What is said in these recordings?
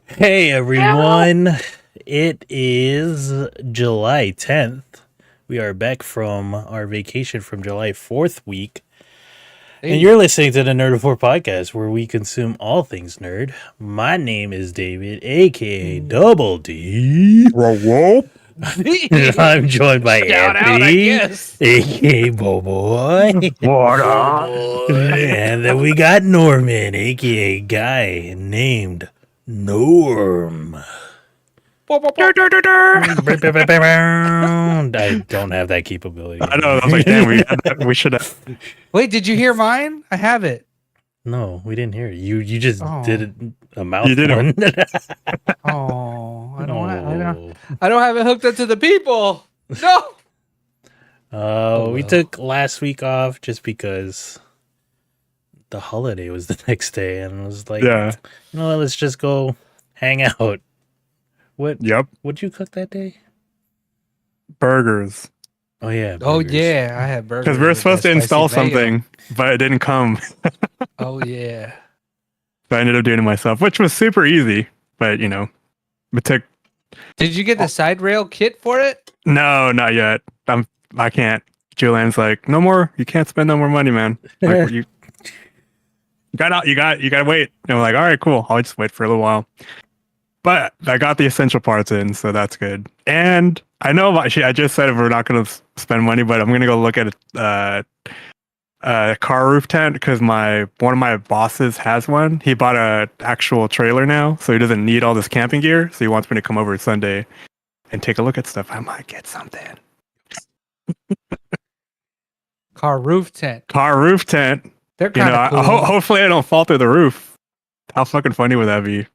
Hey everyone, it is July 10th. We are back from our vacation from July 4th week, and you're listening to the Nerdivore podcast where we consume all things nerd. My name is David, aka Double D. Whoa, whoa. I'm joined by Shout out, I Anthony, guess. aka Boboy. What up? And then we got Norman, aka Guy, named Norm. I don't have that capability. I know. I was like, damn, we should have. Wait, did you hear mine? I have it. No, we didn't hear it. You just Oh. did a mouth You did one. Oh, I don't No. have it hooked up to the people. No. We well. took last week off just because the holiday was the next day, and I was like, Yeah. you know what, let's just go hang out. Yep. What'd you cook that day? Burgers. Oh yeah. Oh burgers. yeah, I had burgers. Because we were with supposed that to install spicy mayo. something, but it didn't come. Oh yeah. So I ended up doing it myself, which was super easy. But, it took. Did you get the side rail kit for it? No, not yet. I can't. Julian's like, no more. You can't spend no more money, man. Like, you gotta wait. And I'm like, all right, cool. I'll just wait for a little while. But I got the essential parts in, so that's good. And I know I just said we're not going to spend money, but I'm going to go look at a car roof tent because one of my bosses has one. He bought a actual trailer now, so he doesn't need all this camping gear. So he wants me to come over Sunday and take a look at stuff. I might get something. Car roof tent. Car roof tent. They're kind of cool. Hopefully I don't fall through the roof. How fucking funny would that be?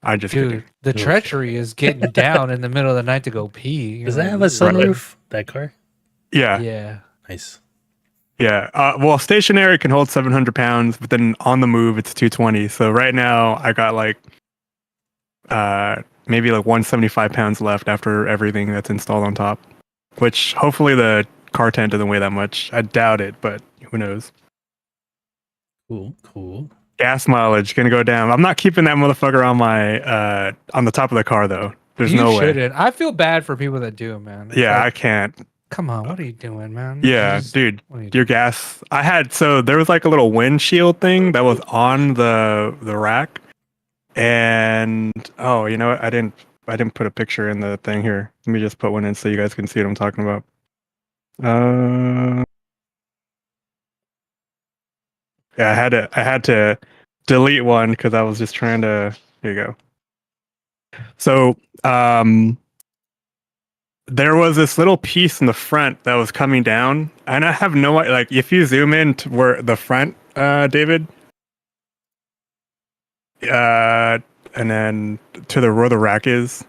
I just Dude, kidding. the treachery is getting down in the middle of the night to go pee. Does that have a sunroof? That car? Yeah. Yeah. Nice. Yeah. Well, stationary can hold 700 pounds, but then on the move it's 220. So right now I got maybe 175 pounds left after everything that's installed on top. Which hopefully the car tent doesn't weigh that much. I doubt it, but who knows? Cool. Gas mileage gonna go down. I'm not keeping that motherfucker on my on the top of the car though. There's no way. Shouldn't. I feel bad for people that do, man. It's Yeah, like, I can't. come on, what are you doing, man? Yeah, dude, your gas. There was a little windshield thing that was on the rack, and you know what? I didn't put a picture in the thing here. Let me just put one in so you guys can see what I'm talking about. Yeah, I had to delete one because I was just trying to. Here you go. So, there was this little piece in the front that was coming down, and I have no idea. Like, if you zoom in to where the front, David, and then to where the rack is,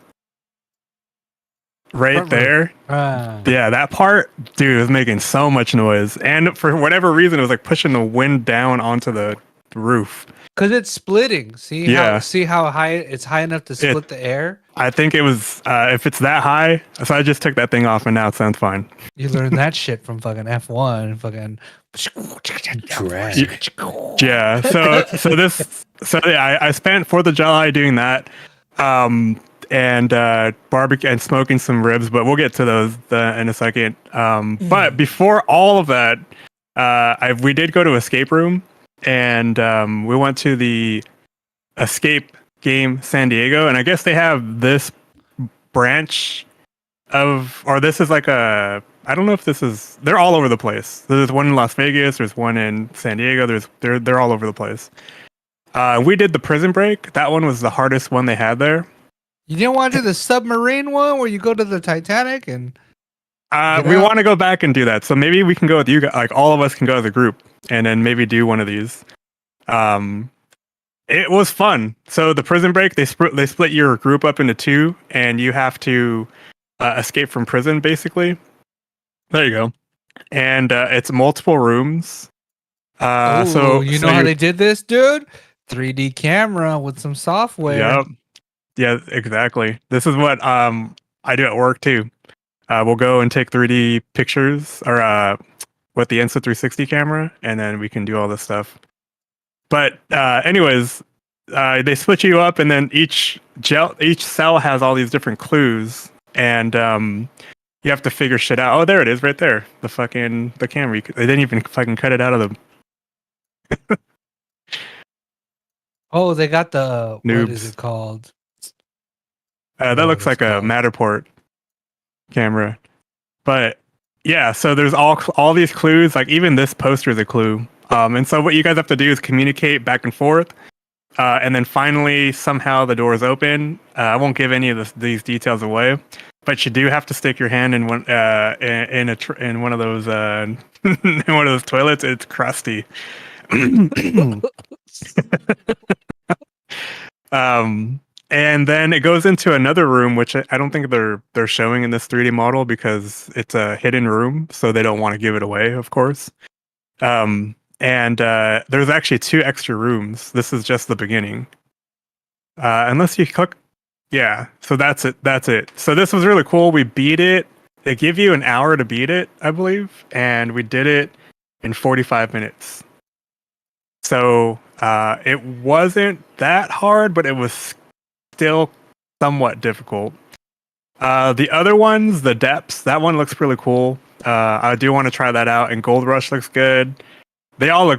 right Front there. Yeah, that part, dude, was making so much noise, and for whatever reason, it was pushing the wind down onto the roof. Because it's splitting. See how high it's high enough to split the air? I think it was if it's that high, so I just took that thing off and now it sounds fine. You learned that shit from fucking F1, fucking Yeah. So I spent 4th of July doing that. And barbecue and smoking some ribs, but we'll get to those in a second. But before all of that, we did go to Escape Room, and we went to the Escape Game San Diego, and I guess they have this branch or this is I don't know if this is. They're all over the place. There's one in Las Vegas. There's one in San Diego. They're all over the place. We did the Prison Break. That one was the hardest one they had there. You didn't want to do the submarine one where you go to the Titanic and we want to go back and do that. So maybe we can go with you guys, all of us can go as a group and then maybe do one of these. It was fun. So the Prison Break, they split your group up into 2 and you have to escape from prison basically. There you go. And it's multiple rooms. so how they did this, dude? 3D camera with some software. Yep. Yeah, exactly. This is what I do at work too. We'll go and take 3D pictures or with the Insta360 camera, and then we can do all this stuff. But anyways, they split you up, and then each cell has all these different clues, and you have to figure shit out. Oh, there it is, right there. The camera. They didn't even fucking cut it out of the Oh, they got the Noobs. what is it called? that looks like a Matterport camera. But yeah, so there's all these clues. Like even this poster is a clue. And so what you guys have to do is communicate back and forth. And then finally, somehow the door is open. I won't give any of these details away, but you do have to stick your hand in one in one of those in one of those toilets. It's crusty. And then it goes into another room, which I don't think they're showing in this 3D model because it's a hidden room, so they don't want to give it away, of course. And there's actually 2 extra rooms. This is just the beginning. Unless you click, yeah. So that's it. So this was really cool. We beat it. They give you an hour to beat it, I believe, and we did it in 45 minutes. So it wasn't that hard, but it was still somewhat difficult. The other ones, the depths, that one looks really cool. I do want to try that out, and Gold Rush looks good. They're all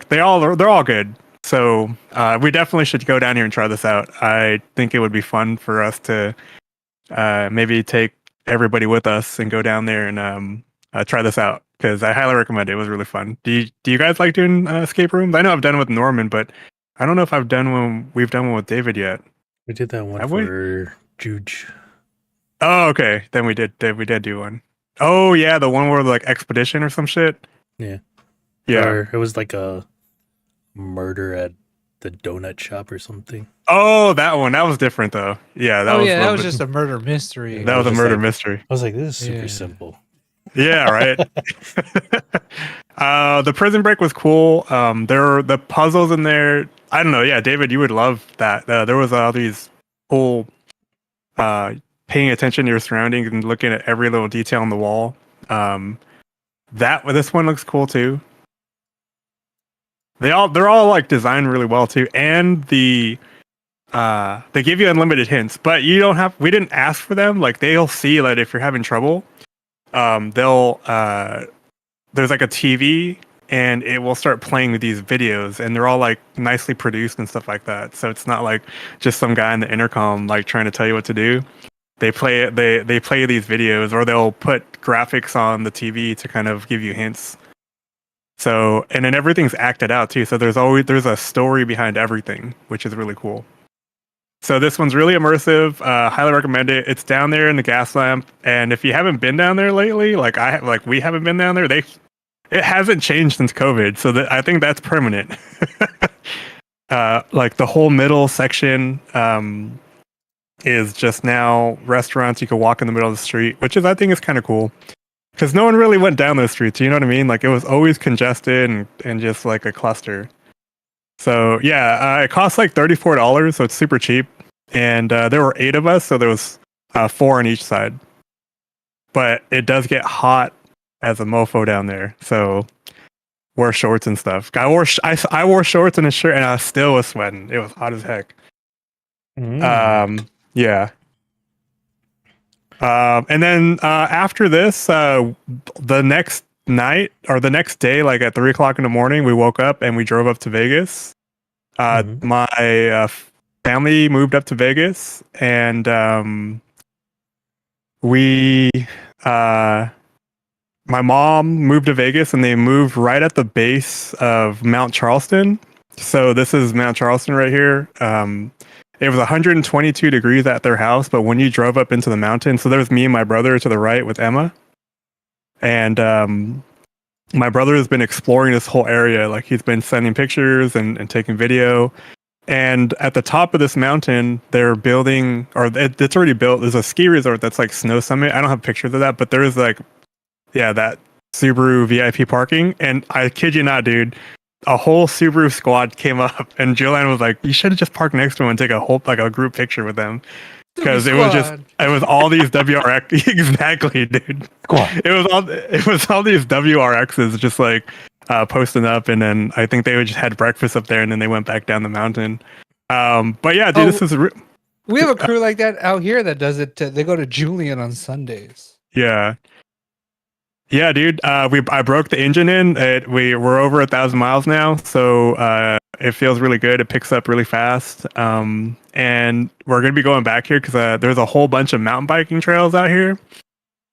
good. So we definitely should go down here and try this out. I think it would be fun for us to maybe take everybody with us and go down there and try this out, because I highly recommend it. It was really fun. Do you guys like doing escape rooms? I know I've done it with Norman, but I don't know if we've done one with David yet. We did that one for Juge. Oh, okay. Then we did do one. Oh yeah, the one where like expedition or some shit. Yeah. Yeah. Or it was like a murder at the donut shop or something. Oh, that one. That was different though. Yeah, that was just a murder mystery. That was a murder mystery. I was like, this is super simple. Yeah, right. The prison break was cool. There were the puzzles in there. I don't know. Yeah, David, you would love that. There was all these whole paying attention to your surroundings and looking at every little detail on the wall. This one looks cool too. They're all like designed really well too, and they give you unlimited hints, but we didn't ask for them. Like they'll see that if you're having trouble, there's like a TV and it will start playing these videos, and they're all like nicely produced and stuff like that. So it's not like just some guy in the intercom like trying to tell you what to do. They play these videos, or they'll put graphics on the TV to kind of give you hints. So, and then everything's acted out too. So there's a story behind everything, which is really cool. So this one's really immersive. Highly recommend it. It's down there in the gas lamp, and if you haven't been down there lately, like we haven't been down there, it hasn't changed since COVID. So I think that's permanent. Like the whole middle section is just now restaurants. You can walk in the middle of the street, which I think is kind of cool. Because no one really went down those streets, you know what I mean? Like it was always congested and just like a cluster. So yeah, it costs like $34, so it's super cheap. And there were 8 of us, so there was 4 on each side. But it does get hot as a mofo down there, so wear shorts and stuff. I wore shorts and a shirt, and I still was sweating. It was hot as heck. Yeah. And then after this, the next night or the next day, like at 3:00 in the morning, we woke up and we drove up to Vegas. My family moved up to Vegas, and my mom moved to Vegas, and they moved right at the base of Mount Charleston. So this is Mount Charleston right here. It was 122 degrees at their house, but when you drove up into the mountain, so there was me and my brother to the right with Emma. And my brother has been exploring this whole area. Like he's been sending pictures and taking video. And at the top of this mountain, they're building, or it's already built. There's a ski resort that's like Snow Summit. I don't have pictures of that, but there is like, yeah, that Subaru VIP parking. And I kid you not, dude, a whole Subaru squad came up, and Julian was like, you should have just parked next to him and take a group picture with them. Because it was all these WRX. Exactly, dude. It was all these WRXs just like posting up, and then I think they just had breakfast up there, and then they went back down the mountain. But yeah, dude, this is we have a crew like that out here that does it. They go to Julian on Sundays. Yeah. Yeah, dude. I broke the engine in. We're over 1,000 miles now, so it feels really good. It picks up really fast. And we're gonna be going back here because there's a whole bunch of mountain biking trails out here,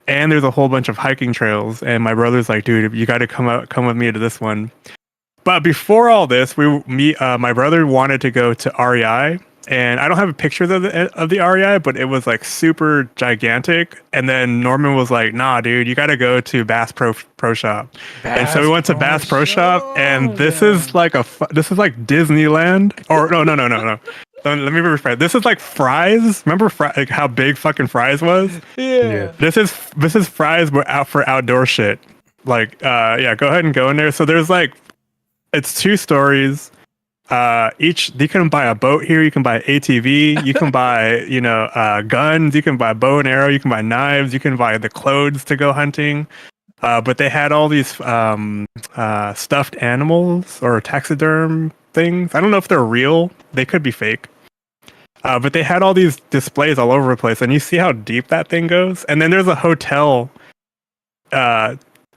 and there's a whole bunch of hiking trails. And my brother's like, dude, you got to come with me to this one. But before all this, my brother wanted to go to REI. And I don't have a picture of the REI, but it was like super gigantic. And then Norman was like, "Nah, dude, you got to go to Bass Pro Shop." And so we went to Bass Pro Shop, and this is like Disneyland. Or no. Let me rephrase. This is like Fry's. Remember like how big fucking Fry's was? Yeah. This is Fry's, but out for outdoor shit. Like, yeah, go ahead and go in there. So there's like, it's 2 stories. You can buy a boat here, you can buy ATV, you can buy guns, you can buy bow and arrow, you can buy knives, you can buy the clothes to go hunting. But they had all these stuffed animals or taxiderm things. I don't know if they're real, they could be fake. But they had all these displays all over the place, and you see how deep that thing goes. And then there's a hotel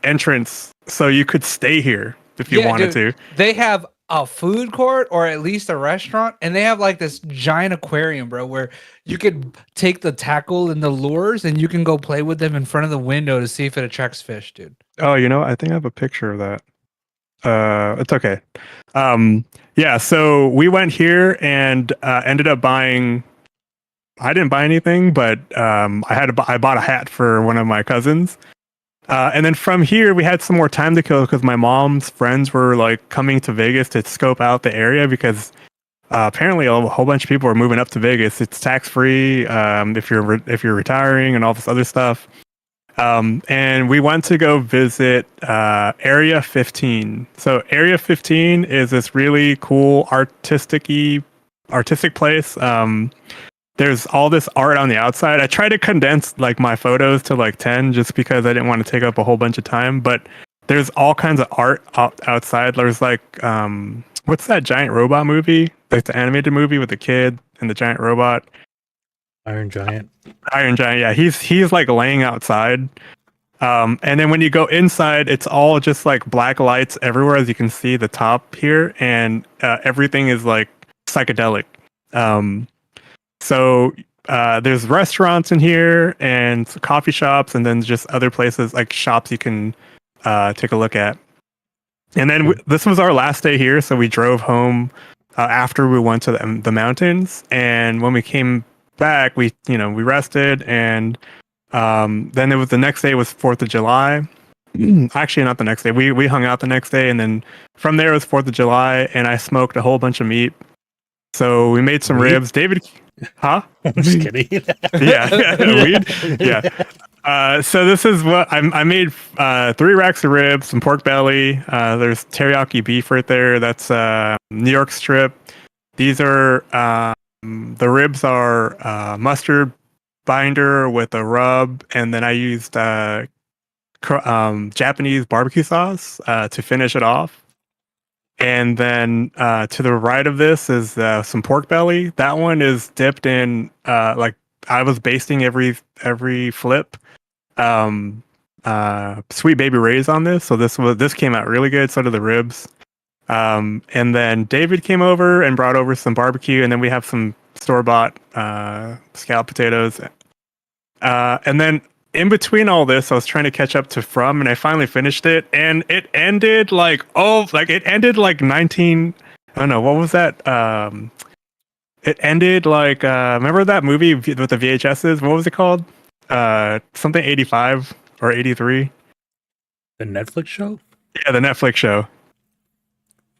entrance, so you could stay here if you wanted to. They have a food court or at least a restaurant, and they have like this giant aquarium, bro, where you could take the tackle and the lures and you can go play with them in front of the window to see if it attracts fish, dude. Oh, I think I have a picture of that. It's okay. Yeah, so we went here and ended up buying. I didn't buy anything, but I bought a hat for one of my cousins. And then from here, we had some more time to kill because my mom's friends were like coming to Vegas to scope out the area because apparently a whole bunch of people are moving up to Vegas. It's tax free if you're retiring and all this other stuff. And we went to go visit Area 15. So Area 15 is this really cool artistic place. There's all this art on the outside. I tried to condense like my photos to like 10 just because I didn't want to take up a whole bunch of time, but there's all kinds of art outside. There's like what's that giant robot movie? Like the animated movie with the kid and the giant robot. Iron Giant. Yeah. He's like laying outside. And then when you go inside, it's all just like black lights everywhere, as you can see the top here, and everything is like psychedelic. So there's restaurants in here and coffee shops, and then just other places like shops you can take a look at. And then this was our last day here, so we drove home after we went to the mountains. And when we came back, we rested, and then it was the next day was 4th of July. Actually, not the next day. We hung out the next day, and then from there it was 4th of July, and I smoked a whole bunch of meat. So we made some ribs. David, huh? I'm just kidding. Weed. Yeah. So this is what I made: 3 racks of ribs, some pork belly. There's teriyaki beef right there. That's New York strip. These are the ribs are mustard binder with a rub, and then I used Japanese barbecue sauce to finish it off. And then to the right of this is some pork belly. That one is dipped in like I was basting every flip. Sweet Baby Ray's on this, so this came out really good. So did the ribs. And then David came over and brought over some barbecue, and then we have some store-bought scalloped potatoes. And then in between all this, I was trying to catch up to From, and I finally finished it, and it ended like 19. I don't know, what was that? It ended like remember that movie with the VHSs? What was it called? Something 85 or 83. The Netflix show? Yeah, the Netflix show.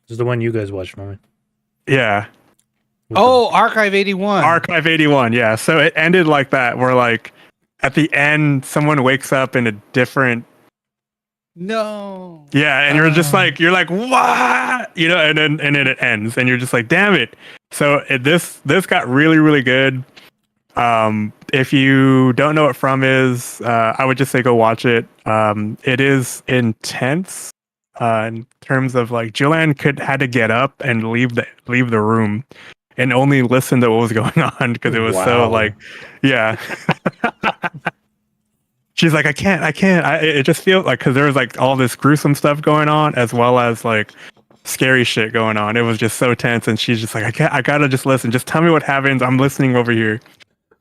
This is the one you guys watched, moment. Yeah. Archive 81. Archive 81. Yeah. So it ended like that, where like at the end, someone wakes up in a different. No. Yeah, and you're just like, what? And then it ends, and you're just like, damn it. So this got really, really good. If you don't know what From is, I would just say go watch it. It is intense in terms of like Julian had to get up and leave the room and only listened to what was going on because it was so Wow. like, yeah. She's like, I can't. It just feels like, because there was like all this gruesome stuff going on as well as like scary shit going on. It was just so tense, and she's just like, I gotta just listen. Just tell me what happens. I'm listening over here.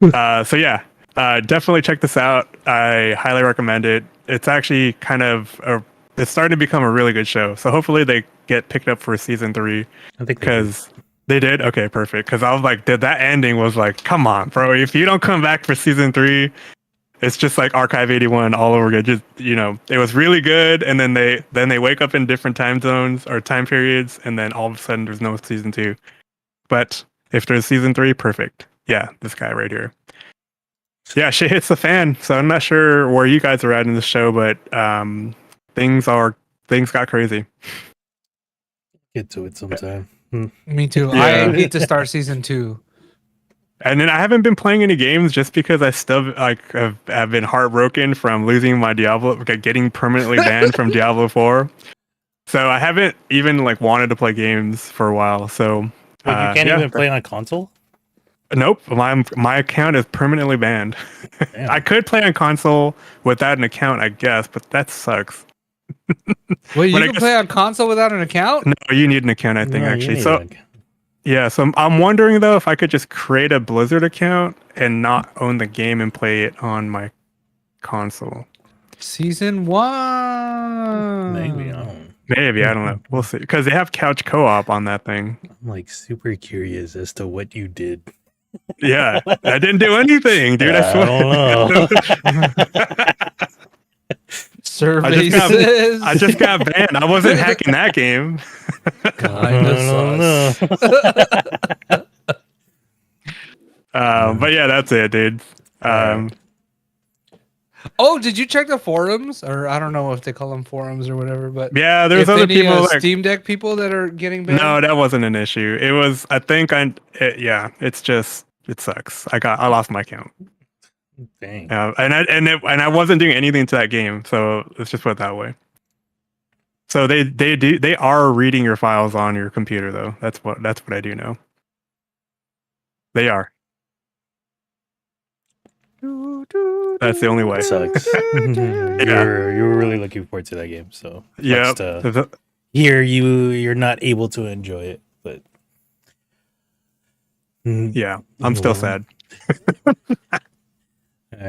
So yeah, definitely check this out. I highly recommend it. It's actually it's starting to become a really good show. So hopefully they get picked up for season 3. I think Because they did. Okay, perfect. Because I was like, that ending was like, come on, bro. If you don't come back for season 3, it's just like Archive 81 all over again. Just, it was really good, and then they wake up in different time zones or time periods, and then all of a sudden there's no season 2. But if there's season 3, perfect. Yeah, this guy right here. Yeah, shit hits the fan. So I'm not sure where you guys are at in the show, but things got crazy. get to it sometime. Me too. Yeah. I need to start season 2. And then I haven't been playing any games just because I still have been heartbroken from losing my Diablo, getting permanently banned from Diablo 4. So I haven't even like wanted to play games for a while. So Wait, you can't even play on console? Nope, my account is permanently banned. Damn. I could play on console without an account, I guess, but that sucks. Wait, you But I can guess- play on console without an account? No, you need an account, I think, No, you actually. need So one. yeah, so I'm wondering though if I could just create a Blizzard account and not own the game and play it on my console. Season 1. Maybe, I don't. Maybe, I don't know. We'll see. Because they have couch co-op on that thing. I'm like super curious as to what you did. Yeah, I didn't do anything, dude. I swear. don't know. Survey got- says. I just got banned. I wasn't hacking that game. Kinda sus. But yeah, that's it, dude. Oh, did you check the forums? Or I don't know if they call them forums or whatever, but Yeah, there's if other any, people like. Steam Deck people that are getting banned? No, that wasn't an issue. It was. I think it's just. It sucks. I lost my account. Dang. Yeah, and I wasn't doing anything to that game, so let's just put it that way. So they are reading your files on your computer though. That's what I do know. They are. That's the only way. That sucks. You were really looking forward to that game, so Yeah. sucks to hear you're not able to enjoy it, but Yeah. I'm still sad. All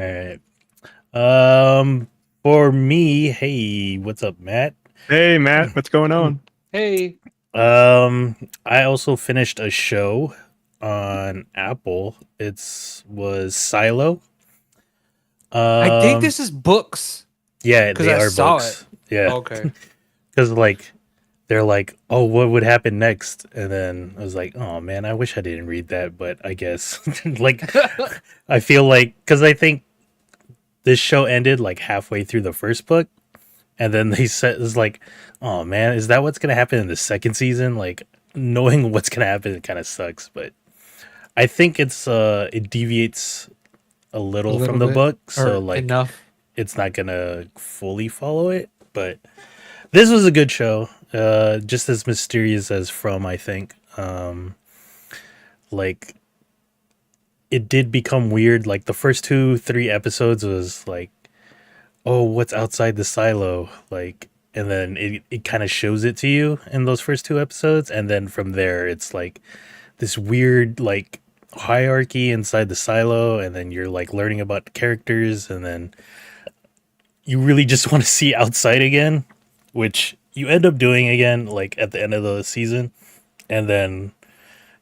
right. For me, hey, what's up, Matt? Hey Matt, what's going on? Hey. I also finished a show on Apple. Was Silo. I think this is books. Yeah, 'cause they I are saw books. Yeah, Okay. because like they're like, oh, what would happen next? And then I was like, oh man, I wish I didn't read that, but I guess like I feel like because I think this show ended like halfway through the first book, and then they said it's like, oh man, is that what's gonna happen in the second season? Like knowing what's gonna happen, it kind of sucks, but I think it deviates a little from the bit, book, so or like enough. it's not gonna fully follow it, but this was a good show. Just as mysterious as From, I think. Like it did become weird. Like the first 2-3 episodes was like, oh, what's outside the silo? Like, and then it kind of shows it to you in those first 2 episodes, and then from there it's like this weird like hierarchy inside the silo, and then you're like learning about the characters, and then you really just want to see outside again, which you end up doing again like at the end of the season. And then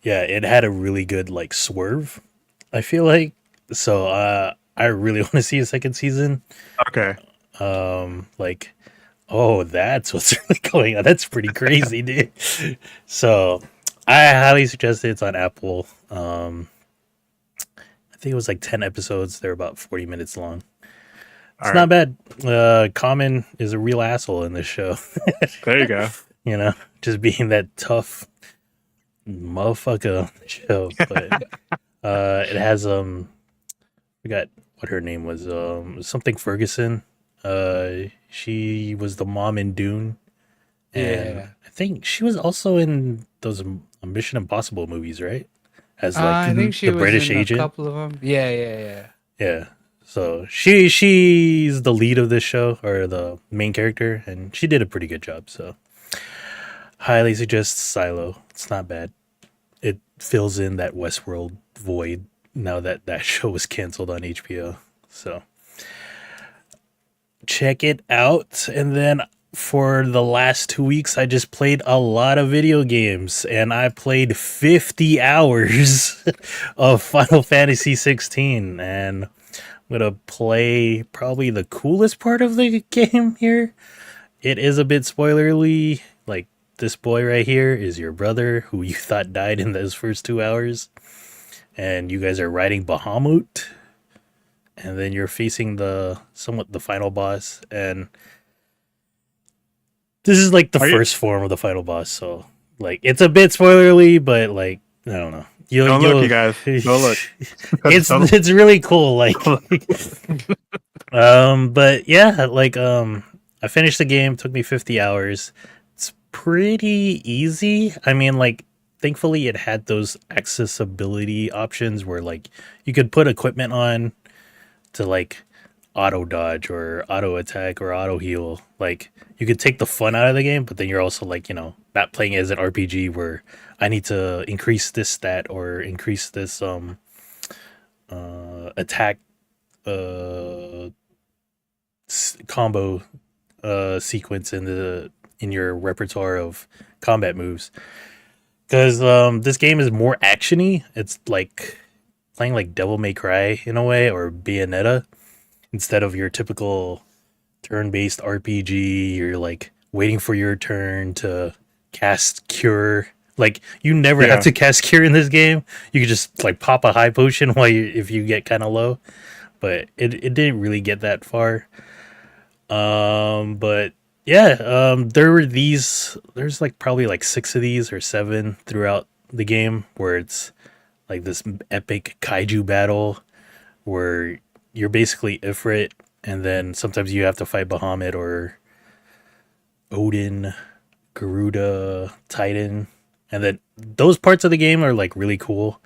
yeah, it had a really good like swerve, I feel like. So I really want to see a second season. Okay. Like, oh, that's what's really going on. That's pretty crazy, dude. So I highly suggest it. It's on Apple. I think it was like 10 episodes. They're about 40 minutes long. It's not bad. Common is a real asshole in this show. There you go. You know, just being that tough motherfucker on the show. But it has I forgot what her name was. Something Ferguson. She was the mom in Dune. And Yeah. I think she was also in those Mission Impossible movies, right? as like I think she the was British in a agent. couple of them. Yeah. Yeah. So she's the lead of this show, or the main character, and she did a pretty good job. So highly suggest Silo. It's not bad. It fills in that Westworld void now that that show was canceled on HBO. So check it out. And then for the last 2 weeks, I just played a lot of video games, and I played 50 hours of Final Fantasy XVI. And I'm gonna play probably the coolest part of the game here. It is a bit spoilerly. Like, this boy right here is your brother, who you thought died in those first 2 hours, and you guys are riding Bahamut, and then you're facing the final boss, and this is like the first form of the final boss. So like, it's a bit spoilerly, but like, I don't know. Don't look, you guys. Don't look. It's really cool. Like, but yeah, like, I finished the game. Took me 50 hours. It's pretty easy. I mean, like, thankfully it had those accessibility options where like you could put equipment on to like auto dodge or auto attack or auto heal. Like, you could take the fun out of the game, but then you're also like, not playing as an RPG where I need to increase this stat or increase this attack combo sequence in your repertoire of combat moves. Because this game is more actiony. It's like playing like Devil May Cry in a way, or Bayonetta, instead of your typical turn-based RPG. You're like waiting for your turn to cast Cure. Like, you never have to cast Cure in this game. You could just like pop a high potion if you get kind of low. But it didn't really get that far. But yeah, there's like probably like 6 of these or 7 throughout the game, where it's like this epic kaiju battle where you're basically Ifrit, and then sometimes you have to fight Bahamut or Odin, Garuda, Titan, and then those parts of the game are like really cool.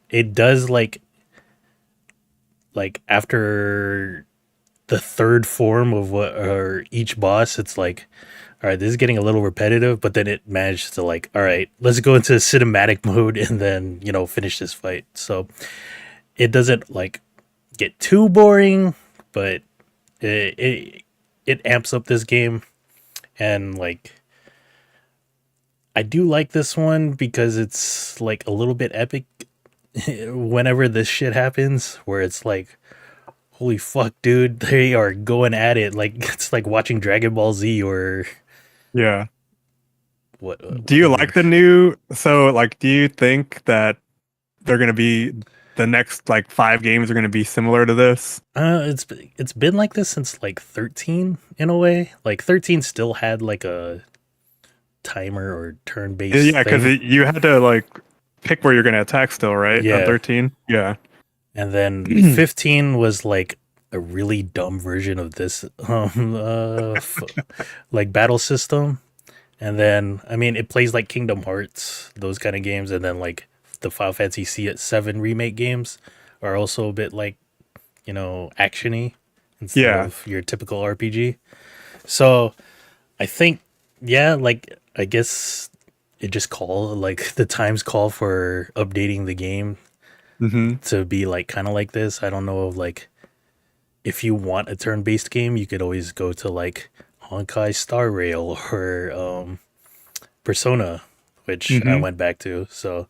It does like after the third form of what or each boss, it's like, all right, this is getting a little repetitive, but then it managed to like, all right, let's go into cinematic mode and then, finish this fight. So it doesn't like get too boring, but it amps up this game. And like, I do like this one because it's like a little bit epic whenever this shit happens, where it's like, holy fuck, dude, they are going at it. Like, it's like watching Dragon Ball Z or... Yeah. What? Do you like the new... So, like, do you think that they're going to be... The next, like, 5 games are going to be similar to this? It's been like this since, like, 13, in a way. Like, 13 still had, like, a timer or turn-based Yeah, because you had to, like, pick where you're going to attack still, right? Yeah. On 13? Yeah. And then 15 was like a really dumb version of this like battle system. And then, I mean, it plays like Kingdom Hearts, those kind of games. And then like the Final Fantasy VII remake games are also a bit like, actiony instead of your typical RPG. So I think, like, I guess it just the times call for updating the game to be like kind of like this. I don't know, like, if you want a turn-based game, you could always go to like Honkai Star Rail or Persona, which I went back to. So,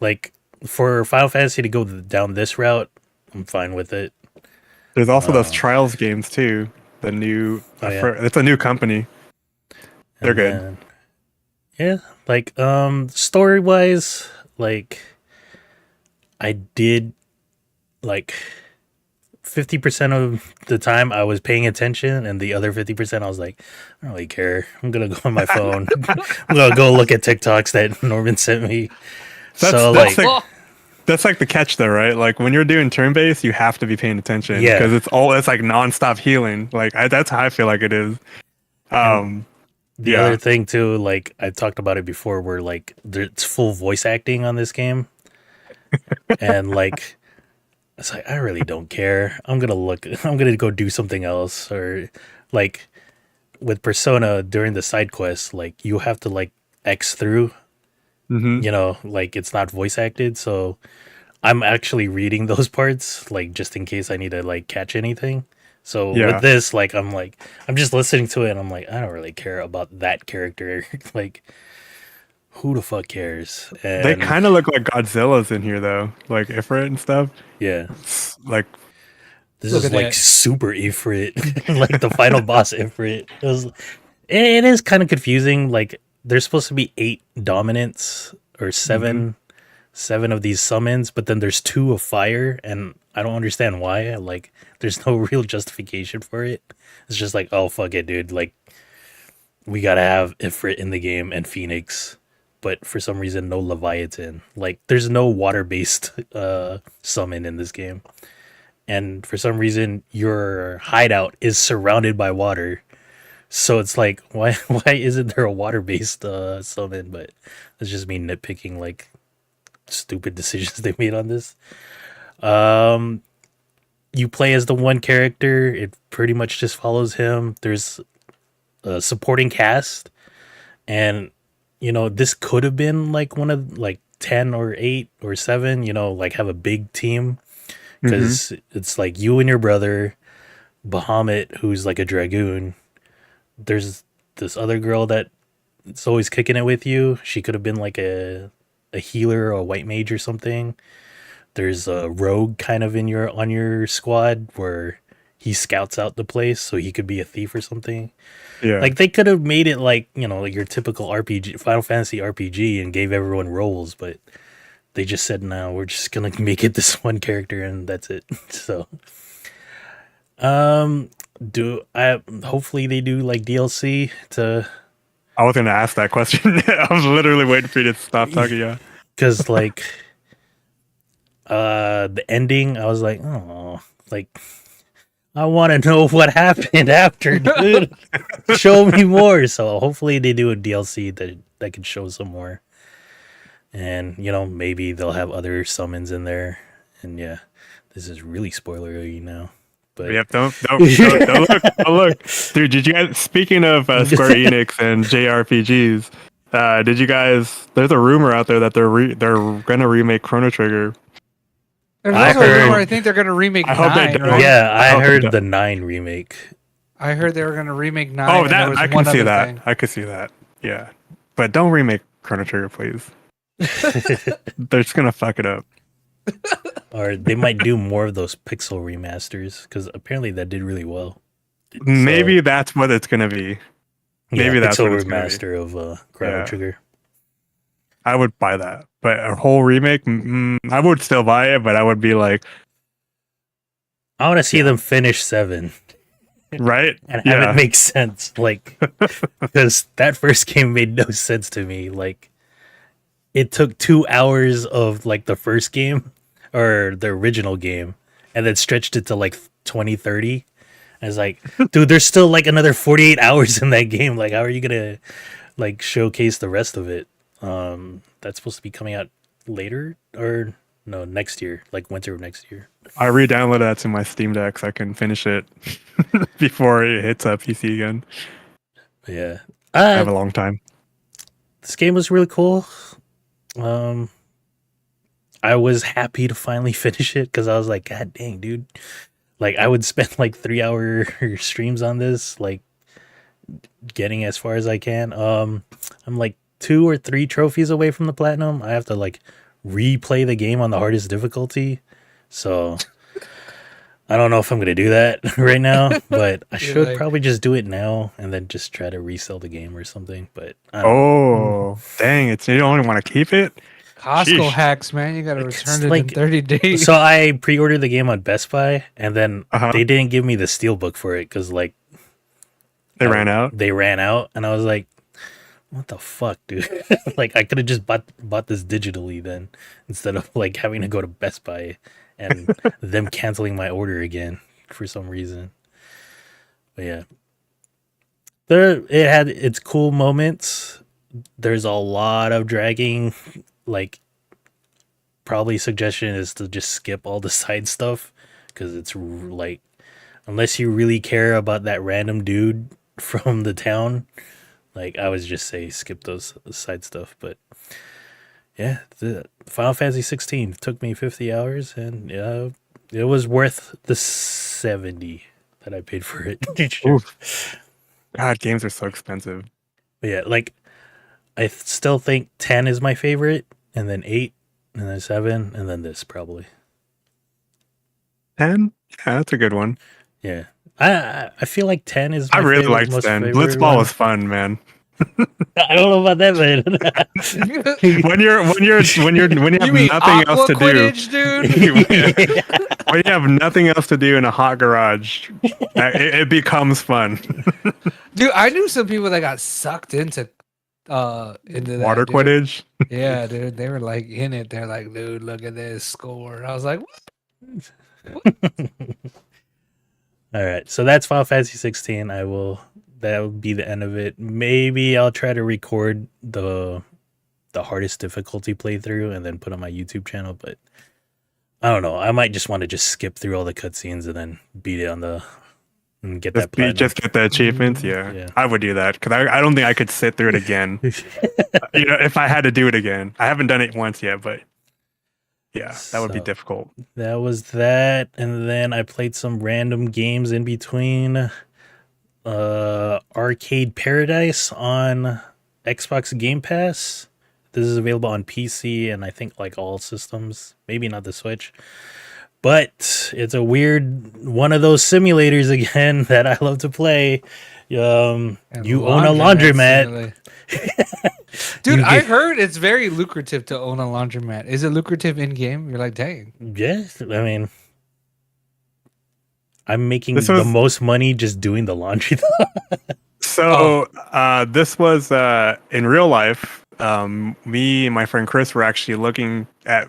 like, for Final Fantasy to go down this route, I'm fine with it. There's also those Trials games too. The new, it's a new company. They're good. Yeah, like, story-wise, like, I did, like, 50% of the time I was paying attention, and the other 50% I was like, I don't really care. I'm going to go on my phone. I'm going to go look at TikToks that Norman sent me. That's like the catch though, right? Like, when you're doing turn-based, you have to be paying attention because it's like non-stop healing. Like, that's how I feel like it is. The other thing too, like, I talked about it before, where like it's full voice acting on this game. And like, it's like, I really don't care. I'm gonna go do something else. Or like with Persona during the side quests, like you have to like X through, Hmm. like it's not voice acted. So I'm actually reading those parts, like just in case I need to like catch anything. So with Yeah. this, I'm just listening to it and I'm like, I don't really care about that character. Like, who the fuck cares? They And kind of look like Godzilla's in here though, like Ifrit and stuff. yeah, Like, this Look is at like that. super Ifrit, like the final boss Ifrit. It is kind of confusing. Like, there's supposed to be 8 dominants or mhm. seven of these summons, but then there's 2 of fire, and I don't understand why. Like, there's no real justification for it. It's just like, oh fuck it, dude. Like, we gotta have Ifrit in the game and Phoenix, but for some reason no Leviathan. Like, there's no water based summon in this game, and for some reason your hideout is surrounded by water. So it's like, why why isn't there a water based summon? But it's just me nitpicking like stupid decisions they made on this. Um, you play as the one character. It pretty much just follows him. There's a supporting cast, and this could have been like one of like 10 or 8 or 7. Like have a big team Hmm. because it's like you and your brother, Bahamut, who's like a dragoon. There's this other girl that it's always kicking it with you. She could have been like a healer or a white mage or something. There's a rogue kind of in your on your squad where he scouts out the place so he could be a thief or something. Yeah. Like they could have made it like your typical RPG, Final Fantasy RPG, and gave everyone roles, but they just said no, we're just gonna make it this one character and that's it. So, um, do I? Hopefully they do like DLC to I was gonna ask that question. I was literally waiting for you to stop talking. Yeah. because like the ending, I was like, oh, like I want to know what happened after, dude. Show me more. So hopefully they do a DLC that can show some more, and maybe they'll have other summons in there. And yeah, this is really spoilery now, but Yep. Don't look. Don't look, dude. Did you guys? Speaking of Square Enix and JRPGs, did you guys? There's a rumor out there that they're gonna remake Chrono Trigger. There's I also a rumor. I heard, think they're gonna remake I hope they 9, don't. right? yeah, I I hope they heard don't. the 9 remake. I heard they were gonna remake 9, Oh, and there that was I can one see other that. thing. I could see that. Yeah, but don't remake Chrono Trigger, please. They're just gonna fuck it up. Or they might do more of those pixel remasters because apparently that did really well. So Maybe that's what it's gonna be. yeah, Maybe that's pixel what it's gonna be. remaster of Chrono Yeah, Trigger. I would buy that. But a whole remake, I would still buy it. But I would be like, I want to see yeah, them finish 7 right? and have it Yeah, make sense. Like, because that first game made no sense to me. Like, it took 2 hours of like the first game or the original game and then stretched it to like 2030. I was like, dude, there's still like another 48 hours in that game. Like, how are you gonna like showcase the rest of it? That's supposed to be coming out later or no, next year, like winter of next year. I re-downloaded that to my Steam Deck so I can finish it before it hits a PC again. But yeah, I have a long time. this game was really cool. Um, I was happy to finally finish it because I was like, God dang, dude. Like, I would spend like 3 hour streams on this, like getting as far as I can. I'm like 2 or 3 trophies away from the platinum. I have to like replay the game on the hardest difficulty. So I don't know if I'm gonna do that right now, but I You're should like, probably just do it now and then just try to resell the game or something. But I don't know. Oh, dang! You don't only want to keep it. Costco Sheesh. hacks, man. You gotta It's return it in like 30 days. so I pre-ordered the game on Best Buy and then Uh-huh. they didn't give me the steelbook for it because like They ran out. They ran out, and I was like, "What the fuck, dude?" Like, I could have just bought this digitally then, instead of like having to go to Best Buy and them canceling my order again for some reason. But yeah, it had its cool moments. There's a lot of dragging, like probably suggestion is to just skip all the side stuff because it's like unless you really care about that random dude from the town, like I would just say skip those side stuff. But yeah, the Final Fantasy 16 took me 50 hours, and it was worth the 70 that I paid for it. Sure. Oof. God, games are so expensive. But yeah, like I still think 10 is my favorite, and then 8, and then 7, and then this probably. 10? Yeah, that's a good one. Yeah, I feel like 10 is my I really favorite, liked most 10. favorite Blitzball one. was fun, man. I don't know about that, man. when you have You mean nothing else to do, Quidditch, dude? when you have nothing else to do in a hot garage, it becomes fun. Dude, I knew some people that got sucked into that, Water dude. Quidditch. Yeah, dude, they were like in it. They're like, dude, look at this score. I was like, All right, so that's Final Fantasy 16. That will be the end of it. Maybe I'll try to record the hardest difficulty playthrough and then put on my YouTube channel, but I don't know. I might just want to just skip through all the cutscenes and then beat it and get that platinum. Just get the achievements. Yeah, I would do that because I don't think I could sit through it again. If I had to do it again, I haven't done it once yet, but yeah, that would be difficult. That was that, and then I played some random games in between. Arcade Paradise on Xbox Game Pass. This is available on PC and I think like all systems, maybe not the Switch. But it's a weird one of those simulators again that I love to play. You own a laundromat. Dude, I heard it's very lucrative to own a laundromat. Is it lucrative in game? You're like, dang. Yes, I mean, I'm making the most money just doing the laundry. So this was in real life. Me and my friend Chris were actually looking at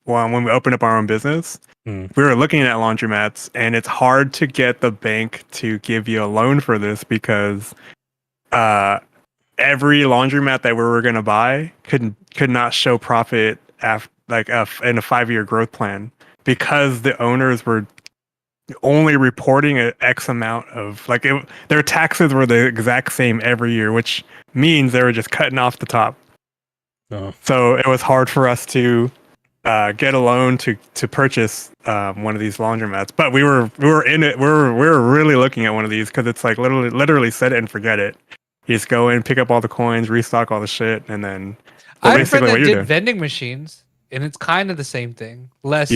when we opened up our own business. We were looking at laundromats, and it's hard to get the bank to give you a loan for this because every laundromat that we were going to buy could not show profit in a 5-year growth plan because the owners were only reporting an X amount of their taxes were the exact same every year, which means they were just cutting off the top. So it was hard for us to get a loan to purchase one of these laundromats. But we were in it. We were really looking at one of these because it's like literally set it and forget it. You just go in, pick up all the coins, restock all the shit, and then I had a friend that did vending machines, and it's kind of the same thing. Less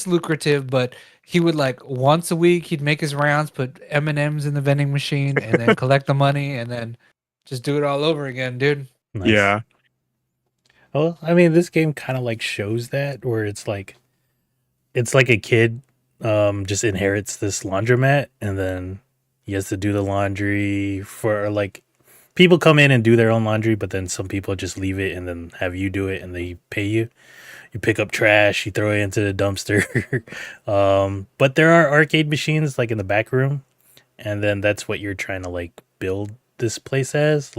lucrative, but he would once a week he'd make his rounds, put M&Ms in the vending machine, and then collect the money, and then just do it all over again, dude. Nice. Yeah. Well, I mean, this game kind of shows that, where it's like a kid just inherits this laundromat, and then he has to do the laundry for people come in and do their own laundry, but then some people just leave it and then have you do it, and they pay you. You pick up trash, you throw it into the dumpster. But there are arcade machines in the back room, and then that's what you're trying to build this place as.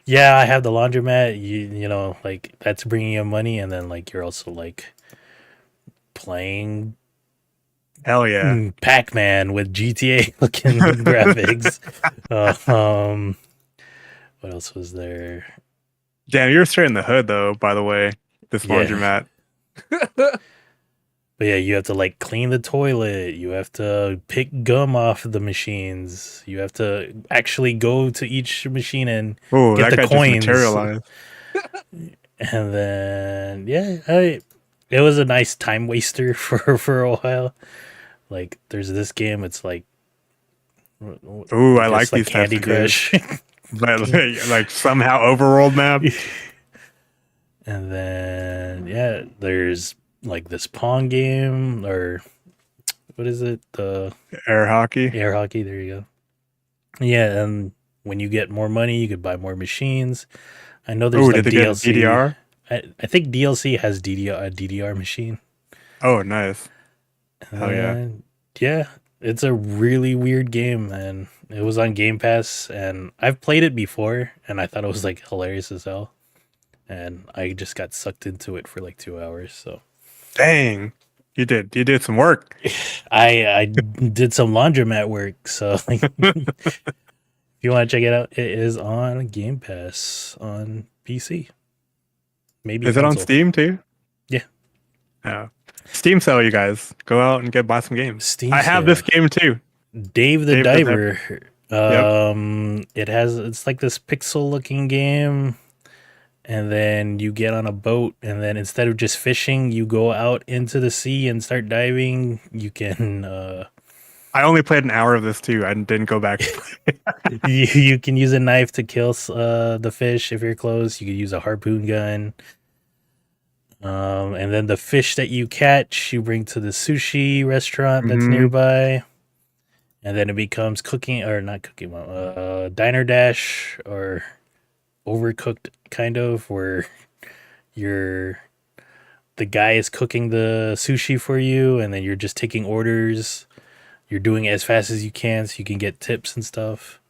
Yeah, I have the laundromat. You know, that's bringing you money, and then you're also playing. Hell yeah, Pac-Man with GTA looking graphics. What else was there? Damn, you're straight in the hood though. By the way. This laundromat. But yeah, you have to clean the toilet. You have to pick gum off the machines. You have to actually go to each machine and get the coins. And then it was a nice time waster for a while. There's this game. It's I like these Candy Crush. Somehow overworld map. And then there's this Pong game, or what is it? The air hockey. Air hockey, there you go. Yeah, and when you get more money, you could buy more machines. I know there's did they DLC. get DDR? I think DLC has a DDR machine. Oh, nice. Hell yeah. Yeah, it's a really weird game, and it was on Game Pass, and I've played it before, and I thought it was hilarious as hell. and I just got sucked into it for like 2 hours. So Dang, you did some work. I did some laundromat work. So like, if you want to check it out, it is on Game Pass on PC, maybe Is it on console. Steam too? Yeah. Yeah. Steam sale, you guys. Go out and buy some games. Steam I have sale. this game too. Dave the Diver. Yep. It's like this pixel looking game, and then you get on a boat, and then instead of just fishing, you go out into the sea and start diving. You can I only played an hour of this too. I didn't go back. you can use a knife to kill the fish if you're close. You can use a harpoon gun. And then the fish that you catch, you bring to the sushi restaurant that's nearby. And then it becomes Diner Dash or Overcooked, kind of, where the guy is cooking the sushi for you, and then you're just taking orders. You're doing it as fast as you can so you can get tips and stuff.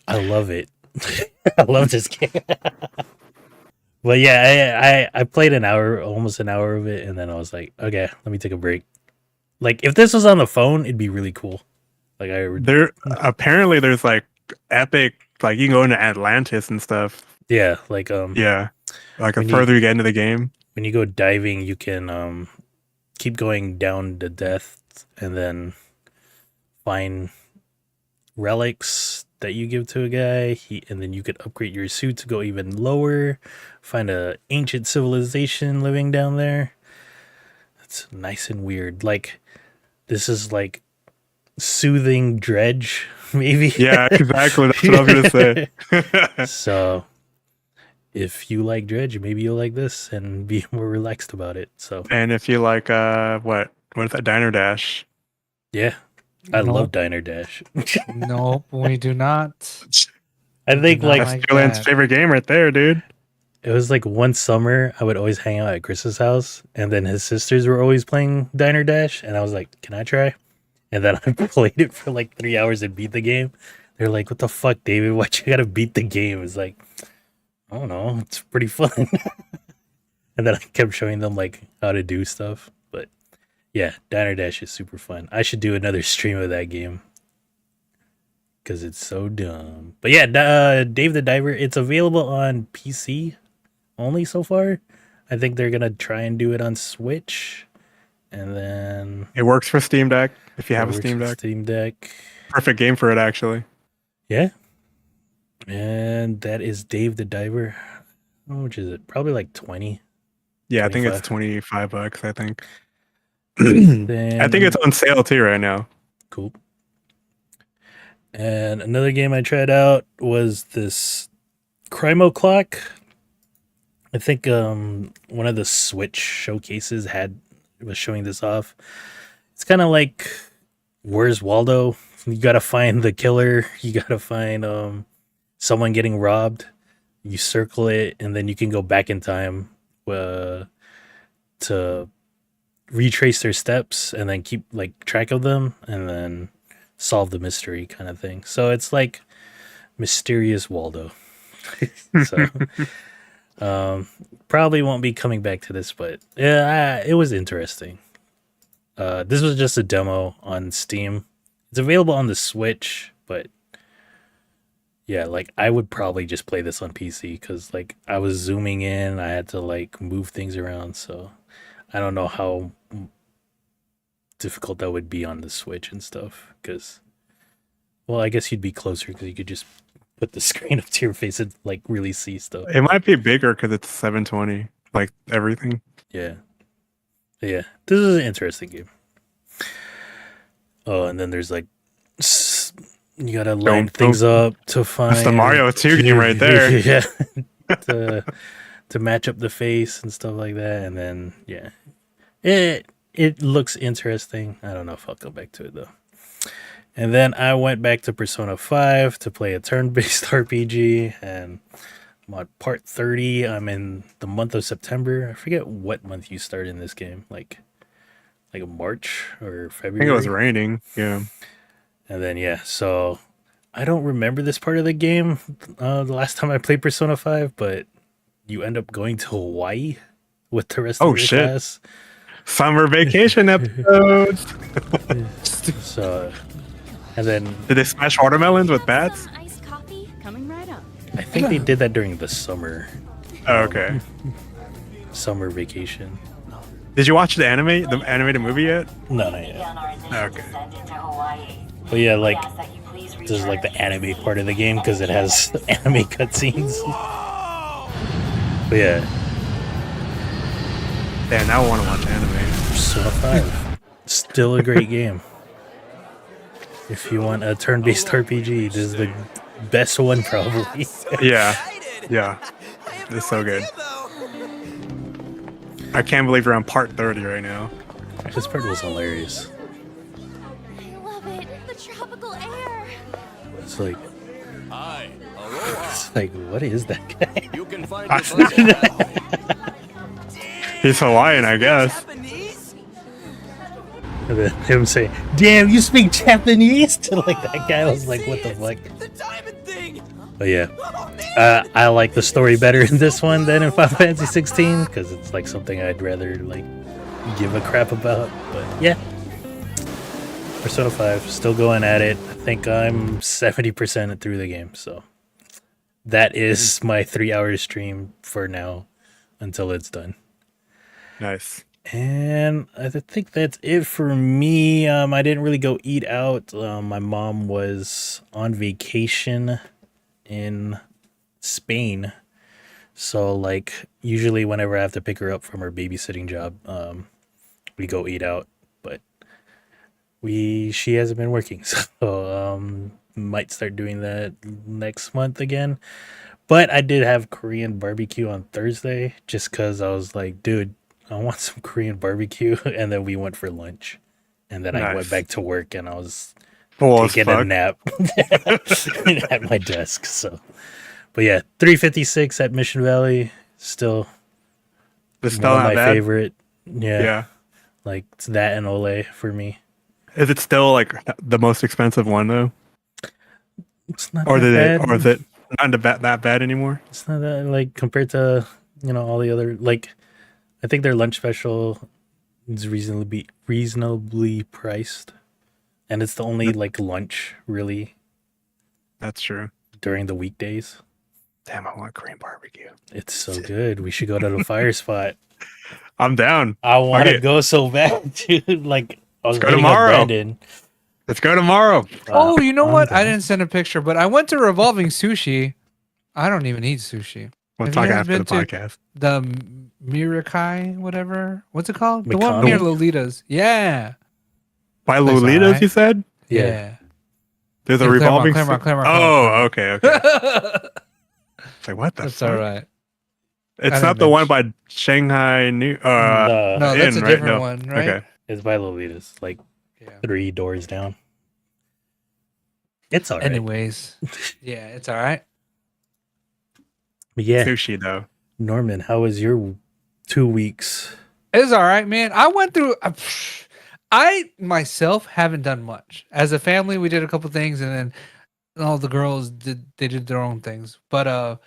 I love it. I love this game. But yeah, I played almost an hour of it, and then I was like, okay, let me take a break. Like, if this was on the phone, it'd be really cool. Like, apparently there's like epic, like you can go into Atlantis and stuff. Yeah, like yeah, like the further you get into the game, when you go diving, you can keep going down to death, and then find relics that you give to a guy, and then you could upgrade your suit to go even lower. Find a ancient civilization living down there. It's nice and weird. Like, this is like soothing Dredge, maybe. Yeah, exactly. That's what I was gonna say. So, if you like Dredge, maybe you'll like this and be more relaxed about it. So, and if you like, what is that, Diner Dash? Yeah, I love Diner Dash. Nope, we do not. I think that's Joanne's favorite game right there, dude. It was like one summer I would always hang out at Chris's house, and then his sisters were always playing Diner Dash, and I was like, can I try? And then I played it for like 3 hours and beat the game. They're like, what the fuck, David? Why'd you gotta beat the game? It's like, I don't know, it's pretty fun. And then I kept showing them like how to do stuff. But yeah, Diner Dash is super fun. I should do another stream of that game, because it's so dumb. But yeah, Dave the Diver, it's available on PC only so far. I think they're gonna try and do it on Switch, and then it works for Steam Deck if you have a Steam Deck. Perfect game for it, actually. Yeah. And that is Dave the Diver. How much is it? Probably like 20. Yeah, 25. I think it's $25, I think. I think it's on sale too right now. Cool. And another game I tried out was this Crimo Clock. I think one of the Switch showcases was showing this off. It's kind of like Where's Waldo? You gotta find the killer. You gotta find someone getting robbed. You circle it, and then you can go back in time to retrace their steps, and then keep like track of them, and then solve the mystery kind of thing. So it's like Mysterious Waldo. So probably won't be coming back to this, but yeah, it was interesting. This was just a demo on Steam. It's available on the Switch, but yeah, like I would probably just play this on PC, because like I was zooming in, I had to like move things around, so I don't know how difficult that would be on the Switch and stuff, because, well, I guess you'd be closer because you could just put the screen up to your face and like really see stuff. It might be bigger because it's 720, like everything. Yeah. Yeah. This is an interesting game. Oh, and then there's like, you gotta line things up to find. That's the Mario 2 game right there. Yeah. to match up the face and stuff like that. And then, yeah. It looks interesting. I don't know if I'll go back to it though. And then I went back to Persona 5 to play a turn-based RPG, and I'm on part 30. I'm in the month of September. I forget what month you start in this game, like March or February. I think it was raining. Yeah. And then yeah, so I don't remember this part of the game. The last time I played Persona 5, but you end up going to Hawaii with the rest of your shit. class. Summer vacation episodes. So, and then Did they smash watermelons with bats? Iced coffee coming right up. I think they did that during the summer Oh, okay. summer vacation. Did you watch the animated movie yet? No, not yet. Okay. But yeah, like this is like the anime part of the game because it has anime cutscenes. But yeah, Damn, now I want to watch anime. Persona 5, still a great game. If you want a turn-based RPG, this is the best one probably. Yeah. Yeah. It's so good. I can't believe we're on part 30 right now. This part was hilarious. I love it. The tropical air. It's like, Hi, aloha. it's like, what is that guy? You can find your puzzle now. He's Hawaiian, I guess. And then him saying, "Damn, you speak Japanese?" To like that guy, I was like, "What the fuck?" The diamond thing. But yeah, I like the story better in this one than in Final Fantasy 16 because it's like something I'd rather like give a crap about. But yeah, Persona 5 still going at it. I think I'm 70% through the game, so that is my 3-hour stream for now until it's done. Nice. And I think that's it for me. I didn't really go eat out. My mom was on vacation in Spain. So like usually whenever I have to pick her up from her babysitting job, we go eat out. But she hasn't been working, so might start doing that next month again. But I did have Korean barbecue on Thursday just because I was like, dude, I want some Korean barbecue. And then we went for lunch. And then I went Nice. back to work and I was Full as taking a fuck. nap at my desk. So, but yeah, 356 at Mission Valley. Still It's one still of not my bad. favorite. Yeah, Yeah. like it's that and Ole for me. Is it still like the most expensive one though? It's not Or that did bad. or is it not that bad anymore? It's not that like compared to all the other like. I think their lunch special is reasonably priced, and it's the only like lunch really That's true. during the weekdays. Damn, I want Korean barbecue. It's so good. We should go to the fire spot. I'm down. I want to it. go so bad, dude. Like I was go hitting up tomorrow. Brandon. Let's go tomorrow. Oh, you know I'm what? I down. didn't send a picture, but I went to Revolving Sushi. I don't even eat sushi. We'll Have talk you guys after the been to- podcast. The Mirakai, whatever. What's it called? The one Mikado? near Lolita's. Yeah. By That's Lolitas, alright. you said? Yeah. There's a In revolving. Claremont. Oh, okay, okay. That's It's like what the fuck? all right. It's I not didn't the one mention- by Shanghai New. No, No, that's Inn, a right? different No. one, right? Okay. it's by Lolita's, like Yeah. 3 doors down. It's alright. Anyways, yeah, it's all right. But yeah, Sushi though. Norman, how was your 2 weeks? It's all right, man. I went through. I myself haven't done much. As a family, we did a couple things, and then all the girls did their own things. But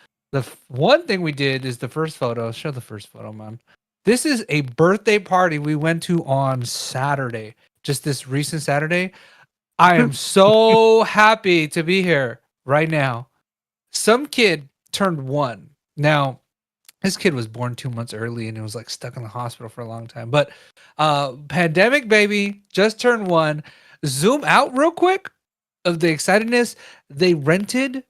one thing we did is the first photo. Show the first photo, man. This is a birthday party we went to on Saturday, just this recent Saturday. I am so happy to be here right now. Some kid turned 1. Now, this kid was born 2 months early and he was like stuck in the hospital for a long time. But pandemic baby just turned 1. Zoom out real quick of the excitedness. They rented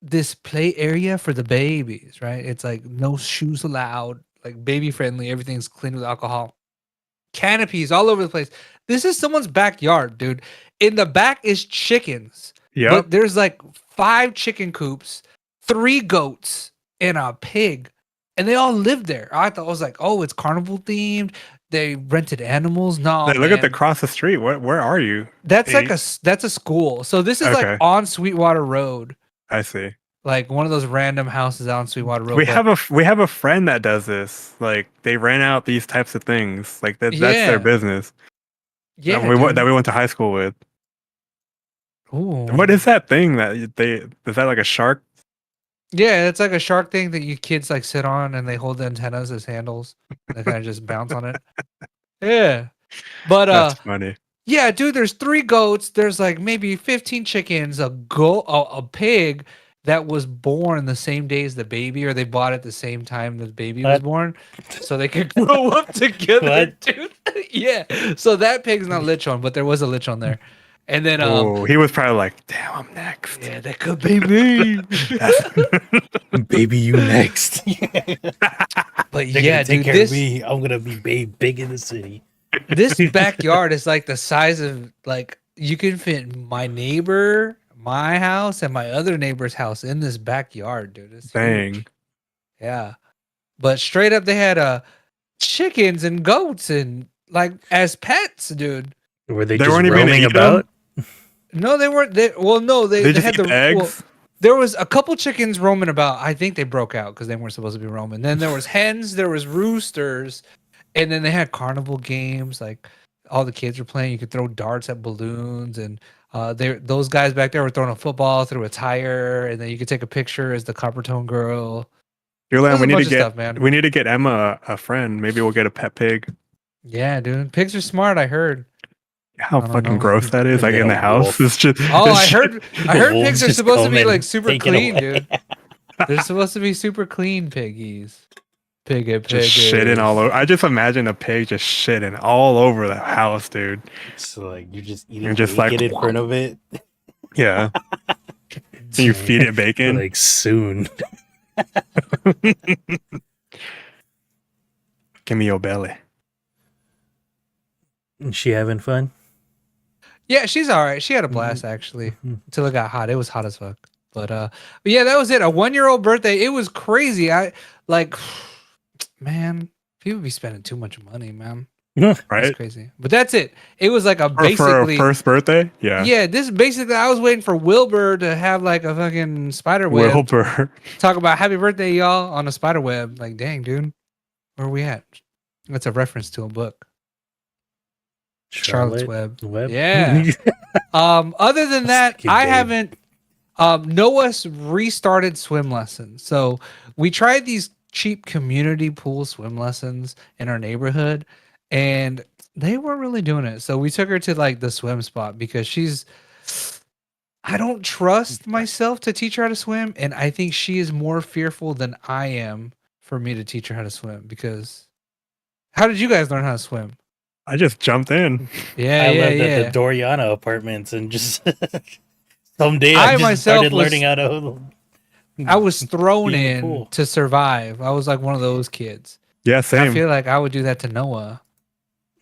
this play area for the babies, right? It's like no shoes allowed, like baby friendly. Everything's clean with alcohol. Canopies all over the place. This is someone's backyard, dude. In the back is chickens. Yep. But there's like 5 chicken coops, 3 goats, and a pig. And they all live there. I thought I was like, oh, it's carnival themed. They rented animals. No, Like, look at the man. cross the street. Where are you? That's like Eight. that's a school. So this is Okay. like on Sweetwater Road, I see. like one of those random houses out on Sweetwater Road. We but- have a friend that does this. Like they rent out these types of things. Like that's Yeah. their business. yeah, that we dude. went to high school with. Ooh. What is that thing that they? Is that like a shark? Yeah, it's like a shark thing that you kids like sit on and they hold the antennas as handles. They kind of just bounce on it. Yeah. But That's funny. yeah, dude, there's 3 goats, there's like maybe 15 chickens, a pig that was born the same day as the baby, or they bought it the same time the baby was What? born. So they could grow up together, What? dude. Yeah. So that pig's not lechon, but there was a lechon there. And then Oh, he was probably like, "Damn, I'm next." yeah, that could be me. Baby, you next. But They're yeah, gonna take dude, care this of me. I'm gonna be big in the city. this backyard is like the size of like you can fit my neighbor, my house, and my other neighbor's house in this backyard, dude. It's Dang. huge. Yeah. But straight up they had chickens and goats and like as pets, dude. Were they They just weren't even gonna roaming eat about? No, they weren't. No, They they just had eat the eggs. Well, there was a couple chickens roaming about. I think they broke out because they weren't supposed to be roaming. Then there was hens, there was roosters, and then they had carnival games. Like all the kids were playing. You could throw darts at balloons, and those guys back there were throwing a football through a tire, and then you could take a picture as the copper tone girl. You're There's like, a we need bunch to of get stuff, man. we need to get Emma a friend. Maybe we'll get a pet pig. Yeah, dude, pigs are smart. I heard. How I don't fucking know. gross that is! Like Get in the a house, wolf. it's just. Oh, it's I just- heard Wolves pigs are just supposed to come be and like super take it clean, away. dude. They're supposed to be super clean piggies. Piggy. Just shitting all over. I just imagine a pig just shitting all over the house, dude. So like you're just eating You're just bacon like- in front of it. Yeah. So you feed it bacon. Like soon. Give me your belly. Is she having fun? Yeah, she's all right. She had a blast actually until it got hot. It was hot as fuck. But yeah, that was it. A 1-year-old birthday. It was crazy. I like, man, people be spending too much money, man. That's Right? crazy. But that's it. It was like a For a basically. first birthday? Yeah. Yeah, this basically. I was waiting for Wilbur to have like a fucking spider web. Wilbur. Talk about happy birthday, y'all, on a spider web. Like, dang, dude, where are we at? That's a reference to a book. Charlotte's Web. Yeah. Other than that, Fucking I babe. haven't. Noah's restarted swim lessons. So we tried these cheap community pool swim lessons in our neighborhood, and they weren't really doing it. So we took her to like the swim spot because she's. I don't trust myself to teach her how to swim, and I think she is more fearful than I am for me to teach her how to swim. Because how did you guys learn how to swim? I just jumped in. Yeah, I yeah, lived yeah. at the Doriana apartments and just someday I I just myself started was- learning how to. I was thrown Be in the in pool. to survive. I was like one of those kids. Yeah, I same. feel like I would do that to Noah,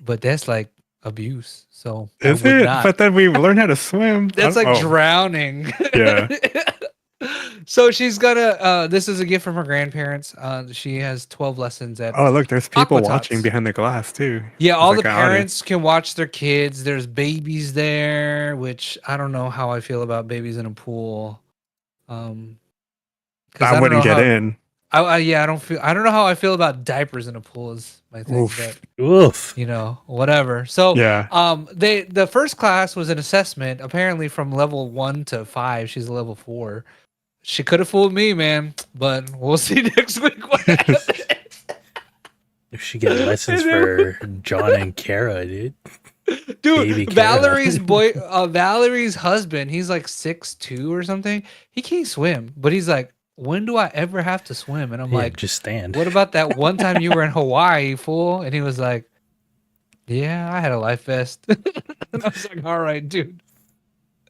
but that's like abuse. So I Is would it? not. But then we learned how to swim. That's I- like oh, drowning. Yeah. So she's gonna. This is a gift from her grandparents. She has 12 lessons at. Oh, look, there's people Aqua watching Tots. behind the glass too. Yeah, all There's the like an audience. parents can watch their kids. There's babies there, which I don't know how I feel about babies in a pool. 'Cause I don't wouldn't know get how- in. Yeah, I don't know how I feel about diapers in a pool is my thing, Oof. but Oof. you know, whatever. So Yeah. the first class was an assessment, apparently from level 1 to 5. She's a level 4. She could have fooled me, man, but we'll see next week what happens. If she get lessons And then- for John and Kara, dude. Baby Dude, Kara. Valerie's husband, he's like 6'2" or something. He can't swim, but he's like, when do I ever have to swim? And I'm Yeah, like, just stand. what about that one time you were in Hawaii, fool? And he was like, yeah, I had a life vest. And I was like, all right, dude.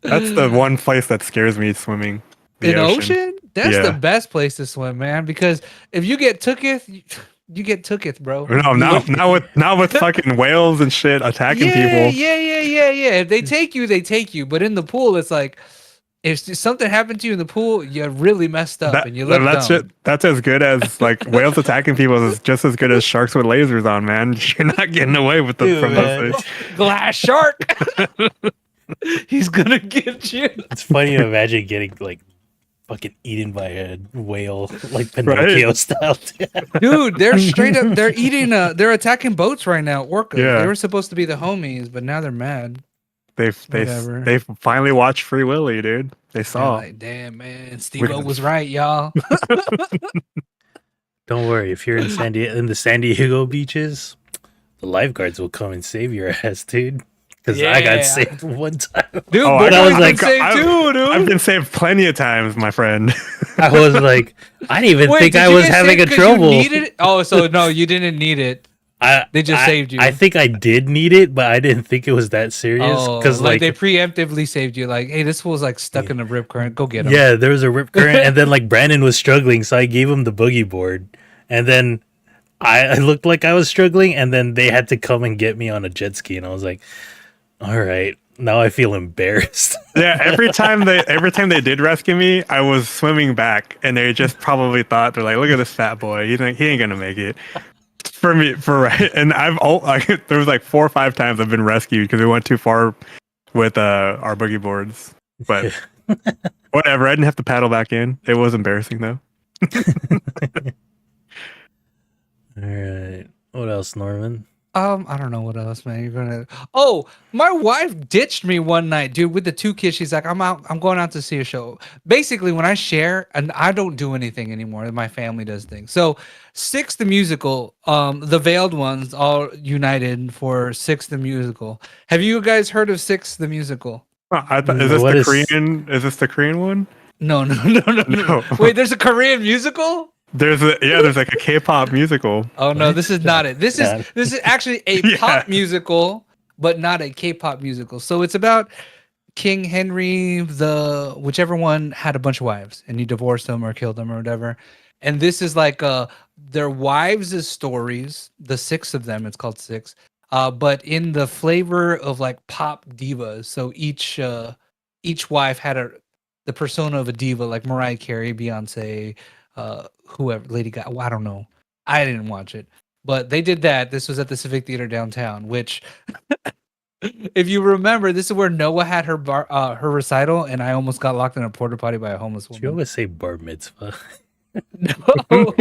That's the one place that scares me swimming. The In ocean? That's Yeah. the best place to swim, man. Because if you get tooketh, you get tooketh, bro. No, not with fucking whales and shit attacking yeah, people. Yeah. If they take you, they take you. But in the pool, it's like if something happened to you in the pool, you really messed up and you look dumb. That's as good as like whales attacking people is just as good as sharks with lasers on, man. You're not getting away with them Dude, from man. those things. Glass shark. He's gonna get you. It's funny to imagine getting like fucking eaten by a whale, like Pinocchio style. Dude, they're straight up. They're eating. They're attacking boats right now. Orcas. Yeah. They were supposed to be the homies, but now they're mad. Whatever. They finally watched Free Willy, dude. They They're saw. like, damn man, Steve-O was right, y'all. Don't worry, if you're in the San Diego beaches, the lifeguards will come and save your ass, dude. Because I got Yeah. saved one time. Dude, Oh, Boy I was Boy's like, been saved too, dude. I've been saved plenty of times, my friend. I was like, I didn't even think did I you was get having a saved 'cause you trouble. needed it? Oh, so no, you didn't need it. They just saved you. I think I did need it, but I didn't think it was that serious. Oh, Because like they preemptively saved you. Like, hey, this fool's like stuck in a rip current. Go get him. yeah, there was a rip current, and then like Brandon was struggling, so I gave him the boogie board, and then I looked like I was struggling, and then they had to come and get me on a jet ski, and I was like, all right, now I feel embarrassed. Yeah, every time they did rescue me, I was swimming back, and they just probably thought, they're like, look at this fat boy. He ain't gonna make it. Right. And there was like 4 or 5 times I've been rescued because we went too far with our boogie boards. But whatever, I didn't have to paddle back in. It was embarrassing though. All right, what else, Norman? I don't know what else, man. You're gonna. Oh, my wife ditched me one night, dude, with the 2 kids. She's like, I'm out. I'm going out to see a show. Basically, when I share, and I don't do anything anymore. My family does things. So, Six the musical, the Veiled Ones all united for Six the musical. Have you guys heard of Six the musical? Oh, I thought, is this What the is- Korean? Is this the Korean one? No. No. Wait, there's a Korean musical? There's like a K-pop musical. Oh no, this is not it. This Yeah. is actually a Yeah. pop musical, but not a K-pop musical. So it's about King Henry, the whichever one had a bunch of wives, and he divorced them or killed them or whatever. And this is like their wives' stories. The 6 of them. It's called Six. But in the flavor of like pop divas. So each wife had the persona of a diva, like Mariah Carey, Beyonce. Whoever, Lady Gaga, I don't know. I didn't watch it, but they did that. This was at the Civic Theater downtown, which, if you remember, this is where Noah had her her recital, and I almost got locked in a porta potty by a homeless You woman. always say bar mitzvah. No,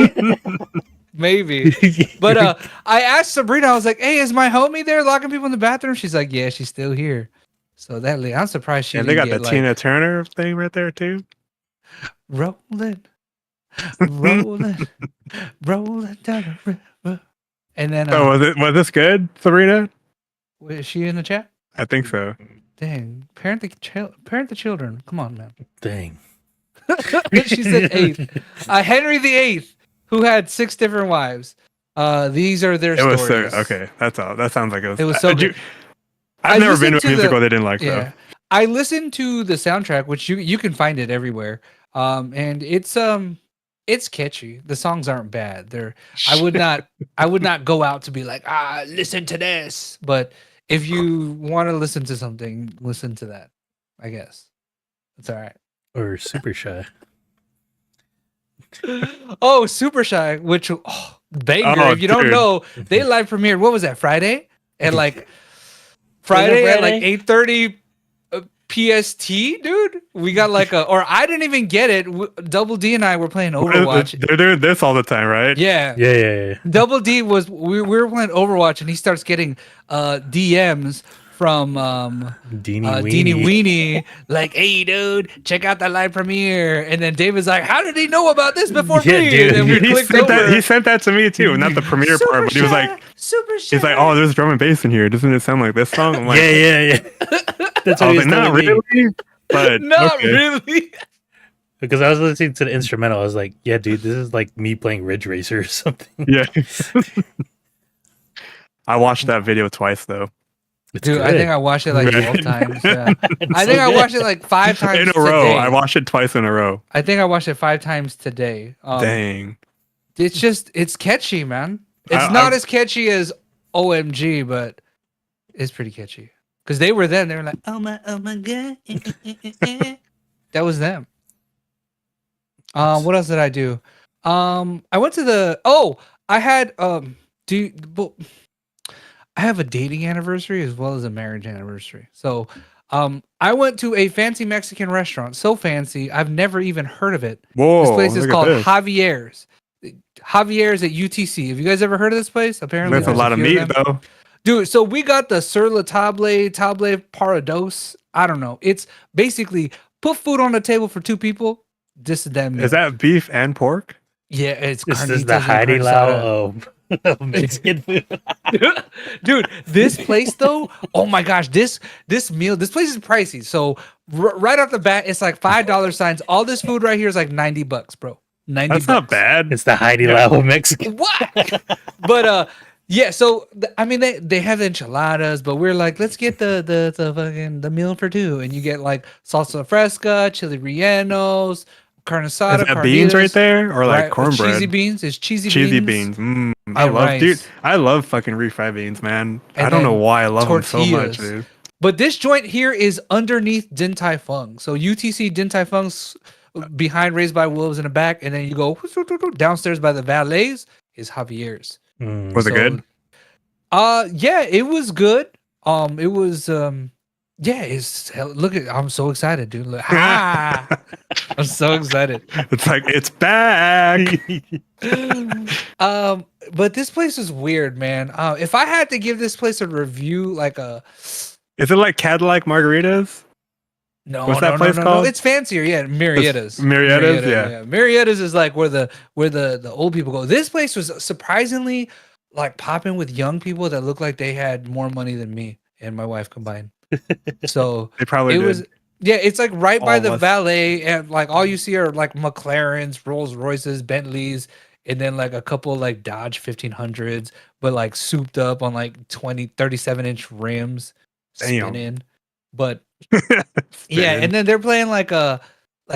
maybe. But I asked Sabrina, I was like, "Hey, is my homie there locking people in the bathroom?" She's like, "Yeah, she's still here." So I'm surprised she. And they didn't got the get, Tina Turner thing right there too. rolling down the river. And then, Oh, was this good, Sabrina? is she in the chat? I think so. Dang, parent the children. Come on, man. Dang. She said 8th. Henry VIII, who had 6 different wives. These are their It was stories. so okay. That's all. That sounds like it was. It was so good. I've I never been listened to a to musical the- they didn't like Yeah, though. I listened to the soundtrack, which you can find it everywhere. And it's catchy. The songs aren't bad. I would not go out to be like, listen to this. But if you want to listen to something, listen to that. I guess it's all right. Or super shy. Oh, Super Shy, which banger. Oh, If you don't dude. know, they live premiered. What was that? Friday at like Friday at like 8:30 PST, dude. We got like or I didn't even get it. Double D and I were playing Overwatch. They're doing this all the time, right? Yeah. Yeah. Double D we were playing Overwatch and he starts getting DMs from Deanie Deanie Weenie, like, hey dude, check out the live premiere. And then David's like, how did he know about this before Yeah, me? dude. And then we He clicked sent, over. he sent that to me too, not the premiere part, but he was like, Super oh, there's drum and bass in here. Doesn't it sound like this song? I'm like, Yeah. That's I what he was was like, not telling me. really, but Not okay. really. Because I was listening to the instrumental. I was like, yeah, dude, this is like me playing Ridge Racer or something. Yeah. I watched that video twice though. It's Dude, I good. think I watched it like 12 times. Yeah. It's I so think I good. watched it like 5 times In a row. today. I watched it twice in a row. I think I watched it 5 times today. Dang. It's catchy, man. It's not as catchy as OMG, but it's pretty catchy. Because they were then, they were like, oh my god. That was them. What else did I do? I went to I had I have a dating anniversary as well as a marriage anniversary. So I went to a fancy Mexican restaurant. So fancy, I've never even heard of it. Whoa. This place is look at called this. Javier's. Javier's at UTC. Have you guys ever heard of this place? Apparently, There's a lot of few meat them. though. Dude, so we got the sur la table parados. I don't know. It's basically put food on the table for 2 people. This is that meal. Is that beef and pork? Yeah, it's This is carnitas the and Heidi carne Lao asada. of Mexican food. Dude, this place though, oh my gosh, this place is pricey. So right off the bat, it's like $5 signs. All this food right here is like $90, bro. $90. That's not bad. It's the Heidi Lao of Mexican. What? But yeah. So I mean, they have enchiladas, but we're like, let's get the fucking the meal for 2, and you get like salsa fresca, chili rellenos, carne asada, Is that beans right there, or like right, cornbread? cheesy beans. It's cheesy beans. I and love, rice. dude. I love fucking refried beans, man. And I don't know then why I love them so much, tortillas. dude. But this joint here is underneath Din Tai Fung. So UTC Din Tai Fung's behind Raised by Wolves in the back, and then you go downstairs by the valets is Javier's. Was it good? Yeah, it was good. It was yeah, look at, I'm so excited, dude. Look, I'm so excited. It's like it's back. But this place is weird, man. If I had to give this place a review, like a Is it like Cadillac margaritas? no, What's that place no, called? it's fancier. Yeah, Marietta's. Marietta's, yeah. Marietta's is like where the old people go. This place was surprisingly like popping with young people that look like they had more money than me and my wife combined. So They probably it did. was, yeah, it's like right by the Almost. valet, and like all you see are like McLarens, Rolls Royces, Bentleys, and then like a couple like Dodge 1500s, but like souped up on like 37-inch rims, Damn. spinning. But yeah, and then they're playing like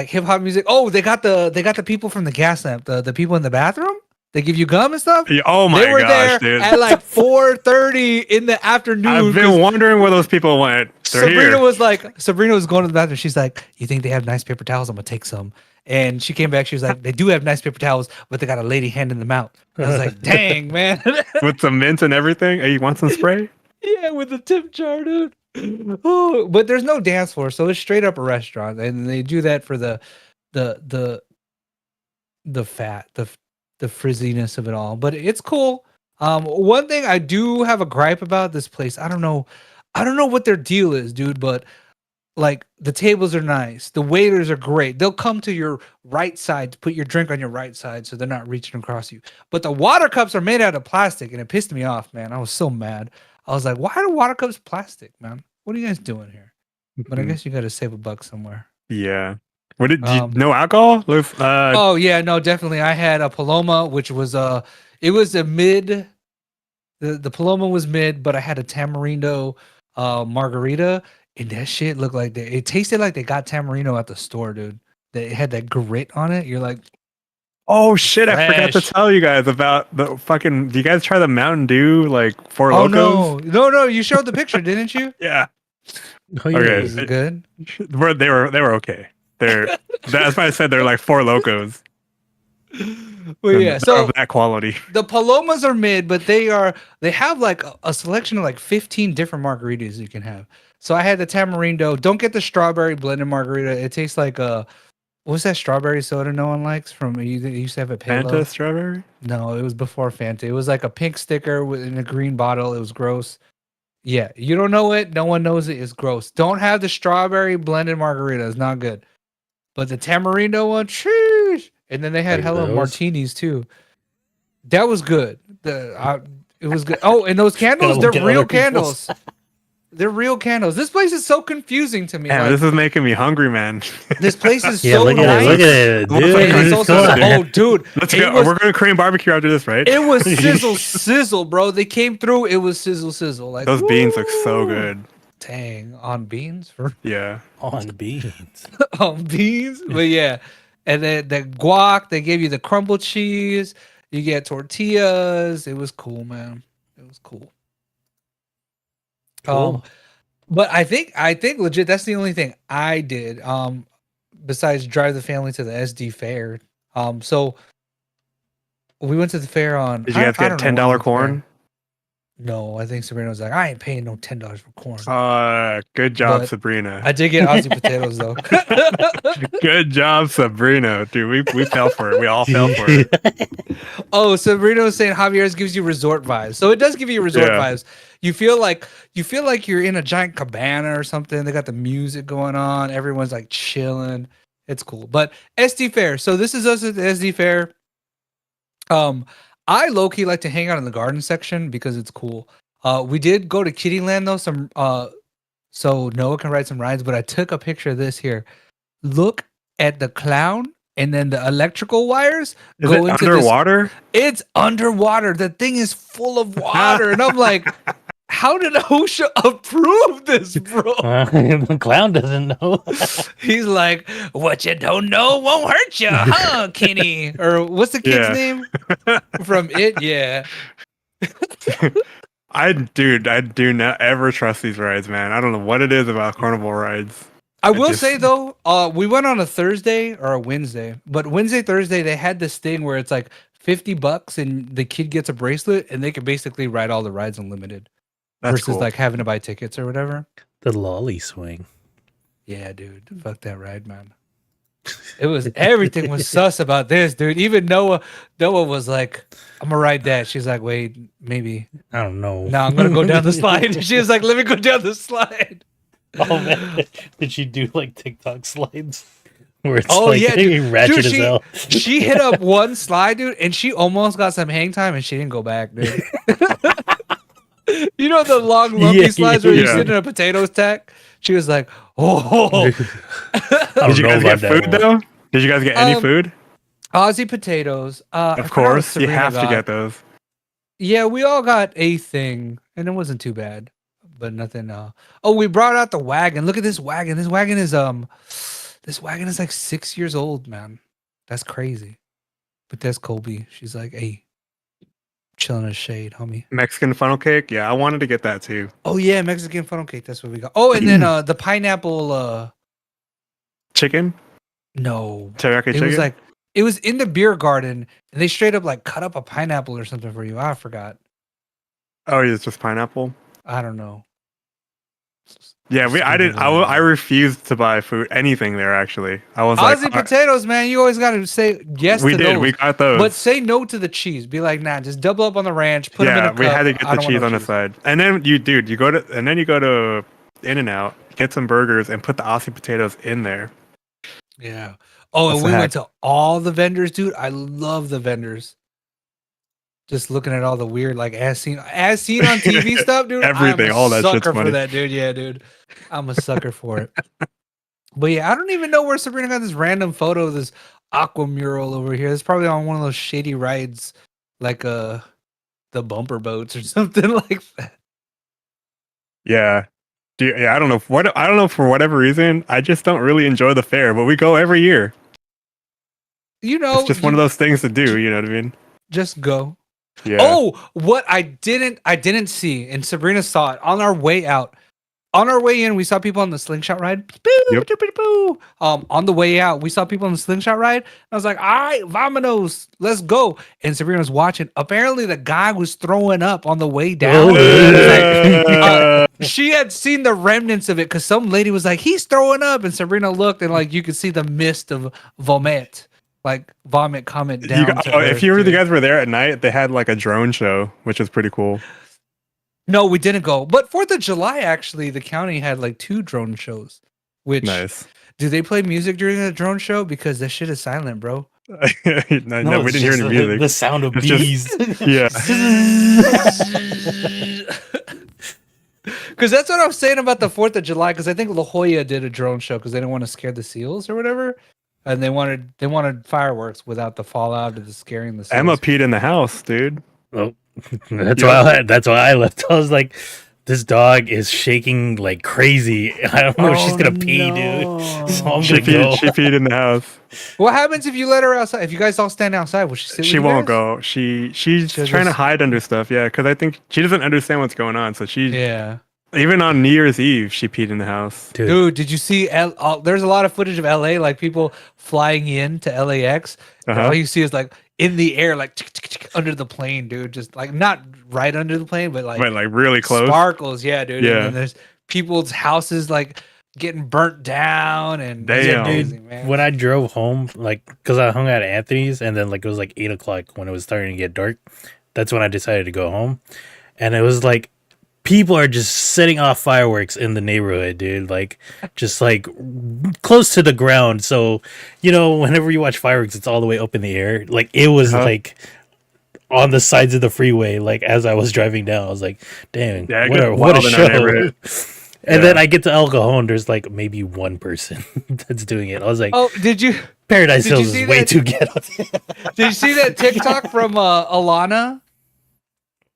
hip hop music. Oh, they got the people from the gas lamp, the people in the bathroom. They give you gum and stuff. Yeah, oh my They were gosh, there dude. at like 4:30 in the afternoon. I've been wondering where those people went. They're Sabrina was going to the bathroom. She's like, "You think they have nice paper towels? I'm gonna take some." And she came back. She was like, "They do have nice paper towels, but they got a lady handing them out." I was like, "Dang, man!" with some mint and everything. Hey, you want some spray? Yeah, with the tip jar, dude. Oh, but there's no dance floor, so it's straight up a restaurant, and they do that for the fat, the frizziness of it all. But it's cool. One thing I do have a gripe about this place. I don't know what their deal is, dude, but like the tables are nice, the waiters are great. They'll come to your right side to put your drink on your right side so they're not reaching across you. But the water cups are made out of plastic, and it pissed me off, man. I was so mad. I was like, why are water cups plastic, man? What are you guys doing here? But I guess you got to save $1 somewhere. Yeah. What did you, no alcohol? Oh yeah, no, definitely. I had a Paloma, which was it was a mid. The Paloma was mid, but I had a Tamarindo margarita, and that shit looked like it tasted like they got Tamarindo at the store, dude. It had that grit on it. You're like, oh shit! I forgot to fresh. tell you guys about the fucking. Do you guys try the Mountain Dew like Four oh Locos? no! You showed the picture, didn't you? Yeah. Oh, yeah. Okay. Is it good? They were okay. That's why I said they're like Four Locos. Well, yeah. They're So of that quality. the Palomas are mid, but they have like a selection of like 15 different margaritas you can have. So I had the Tamarindo. Don't get the strawberry blended margarita. It tastes like what's that strawberry soda no one likes from you used to have a Fanta strawberry? No, it was before Fanta. It was like a pink sticker in a green bottle. It was gross. Yeah, you don't know it. No one knows it. It's gross. Don't have the strawberry blended margarita. It's not good. But the Tamarindo one, sheesh. And then they had Like hella those? martinis too. That was good. It was good. Oh, and those candles, Gotta they're look at real other people's. candles. They're real candles. This place is so confusing to me. Man, like, this is making me hungry, man. this place is Yeah, so look at nice. it. Look at it, Looks dude. like And it's It's also, good. oh, dude, Let's it go. was- We're going to Korean barbecue after this, right? It was sizzle, bro. They came through. It was sizzle. Like Those beans look so woo. good. Dang, on beans for Yeah. On beans. on beans, but yeah. And then the guac, they gave you the crumbled cheese. You get tortillas. It was cool, man. It was cool. Cool. But I think legit that's the only thing I did. Besides drive the family to the SD fair. So we went to the fair on. Did you guys I get don't know when $10 we went to the corn? fair. No, I think Sabrina was like, I ain't paying no $10 for corn. Good job, But Sabrina. I did get Aussie potatoes though. Good job, Sabrina. Dude, we fell for it. We all fell for it. Oh, Sabrina was saying Javier's gives you resort vibes. So it does give you resort Yeah. vibes. You feel like you're in a giant cabana or something. They got the music going on. Everyone's like chilling. It's cool. But SD Fair. So this is us at the SD Fair. I low-key like to hang out in the garden section because it's cool. We did go to Kittyland though, so Noah can ride some rides, but I took a picture of this here. Look at the clown and then the electrical wires Is go it into underwater? It's underwater. The thing is full of water. And I'm like, how did OSHA approve this, bro? The clown doesn't know. He's like, what you don't know won't hurt you, huh, Kenny? Or what's the kid's Yeah. name from it? Yeah. I do not ever trust these rides, man. I don't know what it is about carnival rides. I will just- say though, we went on a Thursday or a Wednesday, but Wednesday, Thursday, they had this thing where it's like $50 and the kid gets a bracelet and they can basically ride all the rides unlimited That's versus cool. like having to buy tickets or whatever. The lolly swing. Yeah, dude. Fuck that ride, man. It was everything was sus about this, dude. Even Noah was like, I'm gonna ride that. She's like, wait, maybe. I don't know. No, I'm gonna go down the slide. She was like, let me go down the slide. Oh man, did she do like TikTok slides where it's Oh, like yeah, dude. ratchet Dude, as hell? She hit up one slide, dude, and she almost got some hang time and she didn't go back, dude. You know the long lumpy Yeah, slides where you yeah. sit in a potato stack? She was like, oh. I don't Did you know guys about get that food one. though? Did you guys get any food? Aussie potatoes. I Of forgot what course, you Sabrina have to got. get those. Yeah, we all got a thing, and it wasn't too bad, but nothing. Oh, we brought out the wagon. Look at this wagon. This wagon is like 6 years old, man. That's crazy. But that's Colby. She's like, hey, chilling in the shade, homie. Mexican funnel cake. Yeah, I wanted to get that too. Oh yeah, Mexican funnel cake. That's what we got. Oh, and then the pineapple. Chicken, No, teriyaki it chicken. was like it was in the beer garden, and they straight up like cut up a pineapple or something for you. I forgot. Oh, it's just pineapple. I don't know. Yeah, I didn't. I refused to buy food, anything there. Actually, I was Aussie like, potatoes, man. You always got to say yes we to did. those. We got those. But say no to the cheese. Be like, nah, just double up on the ranch. Put them in a cup. we had to get I the don't want cheese no on the side, and then you go to In-N-Out, get some burgers, and put the Aussie potatoes in there. Yeah. Oh, That's and the we hack. went to all the vendors, dude. I love the vendors. Just looking at all the weird, like as seen on TV stuff, dude. Everything, I'm a all that shit's sucker funny. for that, dude. Yeah, dude. I'm a sucker for it. But yeah, I don't even know where Sabrina got this random photo of this aqua mural over here. It's probably on one of those shady rides, like the bumper boats or something like that. Yeah. I don't know for whatever reason. I just don't really enjoy the fair, but we go every year. You know, It's just one of those things to do. You know what I mean? Just go. Yeah. Oh, what I didn't see, and Sabrina saw it on our way out. On our way in, we saw people on the slingshot ride. Yep. On the way out, we saw people on the slingshot ride. I was like, all right, vamonos, let's go. And Sabrina was watching. Apparently, the guy was throwing up on the way down. She had seen the remnants of it because some lady was like, he's throwing up. And Sabrina looked, and like you could see the mist of vomit. Like vomit coming down. If you guys were there at night, they had like a drone show, which was pretty cool. No, we didn't go. But 4th of July, actually, the county had like 2 drone shows. Which Nice. do they play music during the drone show? Because that shit is silent, bro. no, we it's didn't hear just any music. The sound of It's just- bees. Yeah. Because that's what I was saying about the 4th of July. Because I think La Jolla did a drone show because they didn't want to scare the seals or whatever, and they wanted fireworks without the fallout of the scaring the seals. Emma peed in the house, dude. Oh, that's why I left. I was like, this dog is shaking like crazy. I don't know if she's gonna pee, dude. So I'm She gonna go. peed in the house. What happens if you let her outside? If you guys all stand outside, will she sit with She you won't guys? go. She's She'll trying to just- hide under stuff. Yeah, because I think she doesn't understand what's going on. So she Yeah. even on New Year's Eve, she peed in the house. Dude, did you see? There's a lot of footage of LA, like people flying in to LAX. And Uh-huh. all you see is like in the air, like like under the plane, dude. Just like not right under the plane, but But like really close. sparkles, yeah, dude. Yeah. And then there's people's houses like getting burnt down, and it's Damn. amazing, Dude, man. when I drove home, like, because I hung out at Anthony's, and then like it was like 8 o'clock when it was starting to get dark. That's when I decided to go home, and it was like people are just setting off fireworks in the neighborhood, dude. Like, just like close to the ground. So, whenever you watch fireworks, it's all the way up in the air. Like, it was like on the sides of the freeway. Like, as I was driving down, I was like, "Dang, Yeah, it what gets a wild in our show!" neighborhood. And then I get to El Cajon. There's like maybe one person that's doing it. I was like, Oh, did you Paradise did you Hills see is way that? too ghetto. did you see that TikTok from Alana?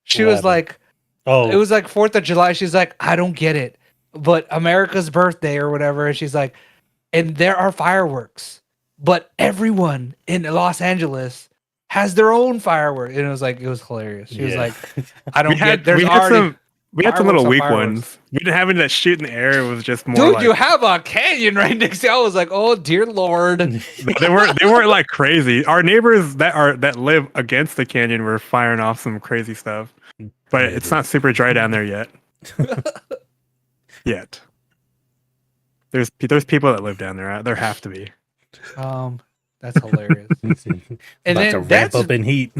She was What? like, Oh, it was like 4th of July. She's like, I don't get it, but America's birthday or whatever. And she's like, and there are fireworks, but everyone in Los Angeles has their own fireworks. And it was hilarious. She was Yeah. like, I don't We get. had There's already. some little fireworks on weak fireworks. ones. We didn't have any that shoot in the air. It was just more Dude, like you have a canyon right next to you. I was like, oh dear Lord. they weren't like crazy. Our neighbors that live against the canyon were firing off some crazy stuff. But it's not super dry down there yet. Yet. There's people that live down there. There have to be. That's hilarious. And about to then ramp that's up in heat.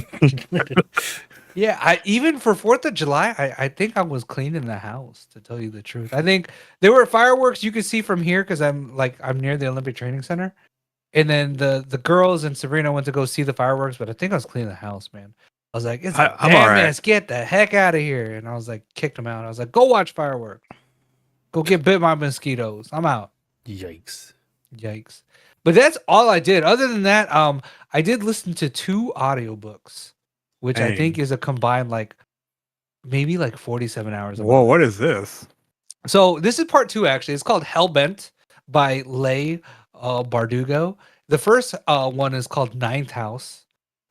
yeah. I even for 4th of July, I think I was cleaning the house, to tell you the truth. I think there were fireworks you could see from here because I'm near the Olympic Training Center, and then the girls and Sabrina went to go see the fireworks, but I think I was cleaning the house, man. I was like, it's a I'm damn all right. mess. Get the heck out of here. And I was like, kicked them out. I was like, go watch fireworks. Go get bit by mosquitoes. I'm out. Yikes. Yikes. But that's all I did. Other than that, I did listen to 2 audiobooks, which I Dang. think is a combined maybe 47 hours. Whoa, what is this? So this is part 2, actually. It's called Hellbent by Leigh Bardugo. The first one is called Ninth House.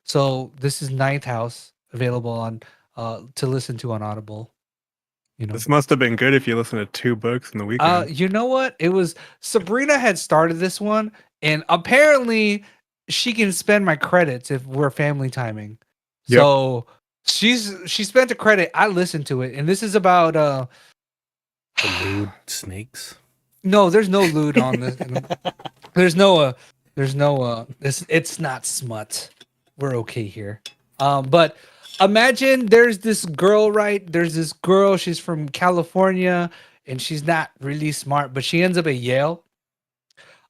So this is Ninth House, available on to listen to on Audible. This must have been good if you listen to 2 books in the weekend. You know what? It was Sabrina had started this one, and apparently she can spend my credits if we're family timing. Yep. So she spent a credit. I listened to it, and this is about The lewd snakes. no, there's no lewd on this. There's no it's not smut. We're okay here. But imagine there's this girl, right? There's this girl, she's from California, and she's not really smart, but she ends up at Yale.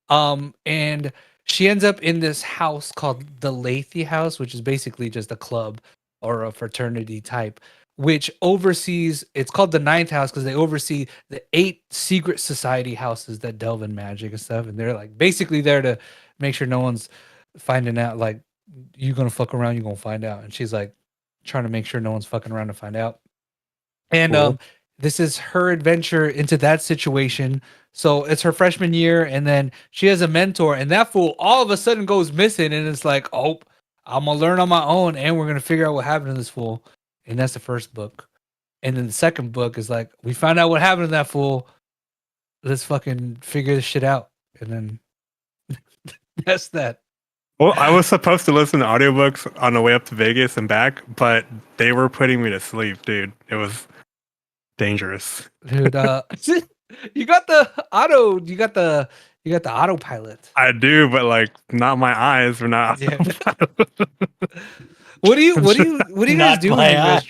And she ends up in this house called the Lathy House, which is basically just a club or a fraternity type, which oversees, it's called the Ninth House because they oversee the 8 secret society houses that delve in magic and stuff. And they're like basically there to make sure no one's finding out, like, you're gonna fuck around, you're gonna find out. And she's like trying to make sure no one's fucking around to find out. And Cool. this is her adventure into that situation. So it's her freshman year, and then she has a mentor, and that fool all of a sudden goes missing, and it's like, oh, I'm gonna learn on my own, and we're gonna figure out what happened to this fool. And that's the first book. And then the second book is like, we found out what happened to that fool. Let's fucking figure this shit out. And then that's that. Well, I was supposed to listen to audiobooks on the way up to Vegas and back, but they were putting me to sleep, dude. It was dangerous. Dude, you got the autopilot. I do, but like not my eyes were not. Yeah. What do you guys Not do? my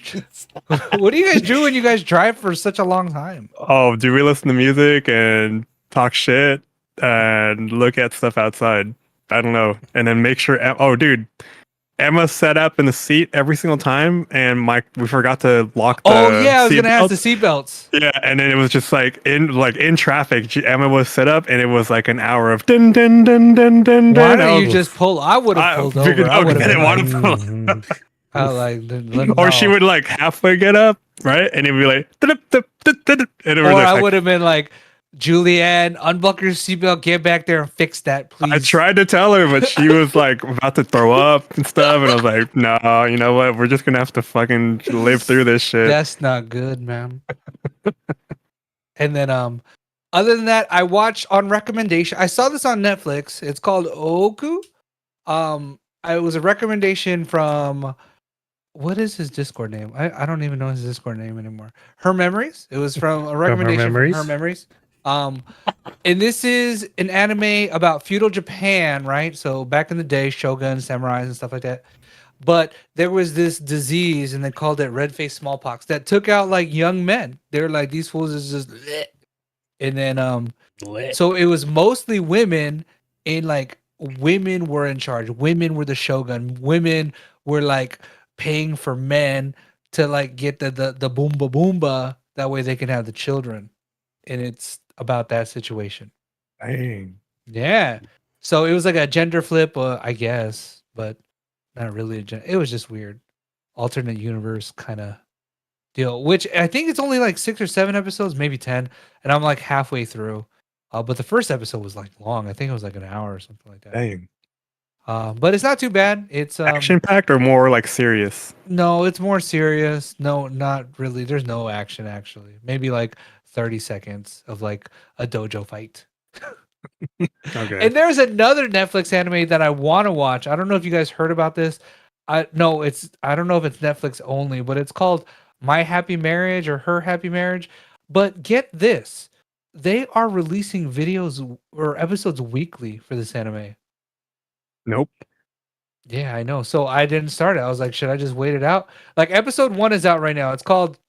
What do you guys do when you guys drive for such a long time? Oh, do we listen to music and talk shit and look at stuff outside? I don't know. And then make sure. Oh, dude, Emma set up in the seat every single time, and we forgot to lock the. Oh yeah, I was gonna ask seatbelt. the seatbelts. Yeah, and then it was just like in traffic. Emma was set up, and it was like an hour of dun dun dun dun dun Why dun. don't you just pull? I would have pulled figured over. I out would that it have. wanted to I like. let 'em or she know. would like halfway get up, right, and it'd be like, and it Or was I like, would have been like, Julianne, unbuckle your seatbelt, get back there and fix that, please. I tried to tell her, but she was like about to throw up and stuff, and I was like, no, you know what? We're just gonna have to fucking live through this shit. That's not good, man. And then other than that, I watched on recommendation. I saw this on Netflix. It's called Oku. It was a recommendation from what is his Discord name? I don't even know his Discord name anymore. Her Memories. It was from a Her recommendation from Her Memories? Memories. Um, and this is an anime about feudal Japan, right? So back in the day, shoguns, samurais, and stuff like that. But there was this disease, and they called it red face smallpox that took out like young men. They're like these fools is just, bleh. And then Lit. so it was mostly women, and like women were in charge. Women were the shogun. Women were like paying for men to like get the boomba boomba. That way they can have the children. And it's about that situation. Dang. Yeah. So it was like a gender flip, I guess, but not really. It was just weird. Alternate universe kind of deal, which I think it's only like 6 or 7 episodes, maybe 10. And I'm like halfway through. But the first episode was like long. I think it was like an hour or something like that. Dang. But it's not too bad. It's Action packed or more like serious? no, it's more serious. No, not really. There's no action actually. Maybe like 30 seconds of like a dojo fight. Okay. And there's another Netflix anime that I want to watch. I don't know if you guys heard about this. I don't know if it's Netflix only, but it's called My Happy Marriage or Her Happy Marriage. But get this. They are releasing videos or episodes weekly for this anime. Nope. Yeah, I know. So I didn't start it. I was like, should I just wait it out? Like episode 1 is out right now. It's called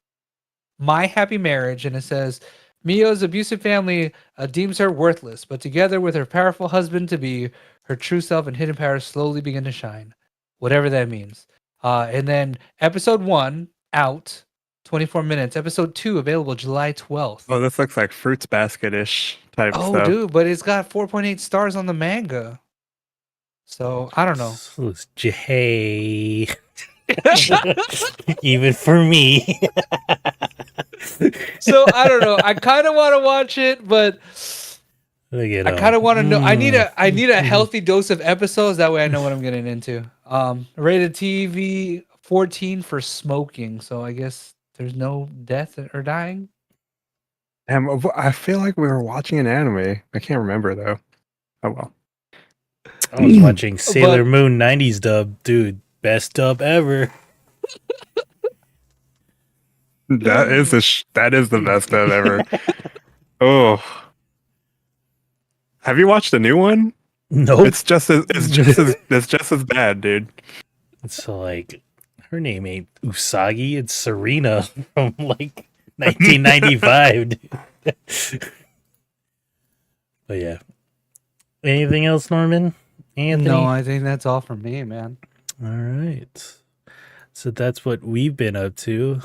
My Happy Marriage, and it says Mio's abusive family deems her worthless, but together with her powerful husband to be, her true self and hidden powers slowly begin to shine, whatever that means. And then episode 1 out, 24 minutes. Episode 2 available July 12th. Oh, this looks like Fruits Basket-ish type Oh, stuff. dude, but it's got 4.8 stars on the manga. So I don't know. So it's Hey. Even for me. So I don't know. I kind of want to watch it, but Look at I him. kind of want to know. I need Mm. a healthy dose of episodes. That way, I know what I'm getting into. Rated TV 14 for smoking. So I guess there's no death or dying. I feel like we were watching an anime. I can't remember though. Oh well. I was watching Sailor But- Moon 90s dub. Dude, best dub ever. That is the best I've ever. Oh. Have you watched the new one? Nope. It's just as bad, dude. It's like, her name ain't Usagi. It's Serena from like 1995. Dude. But yeah. Anything else, Norman? Anthony? No, I think that's all from me, man. All right. So that's what we've been up to.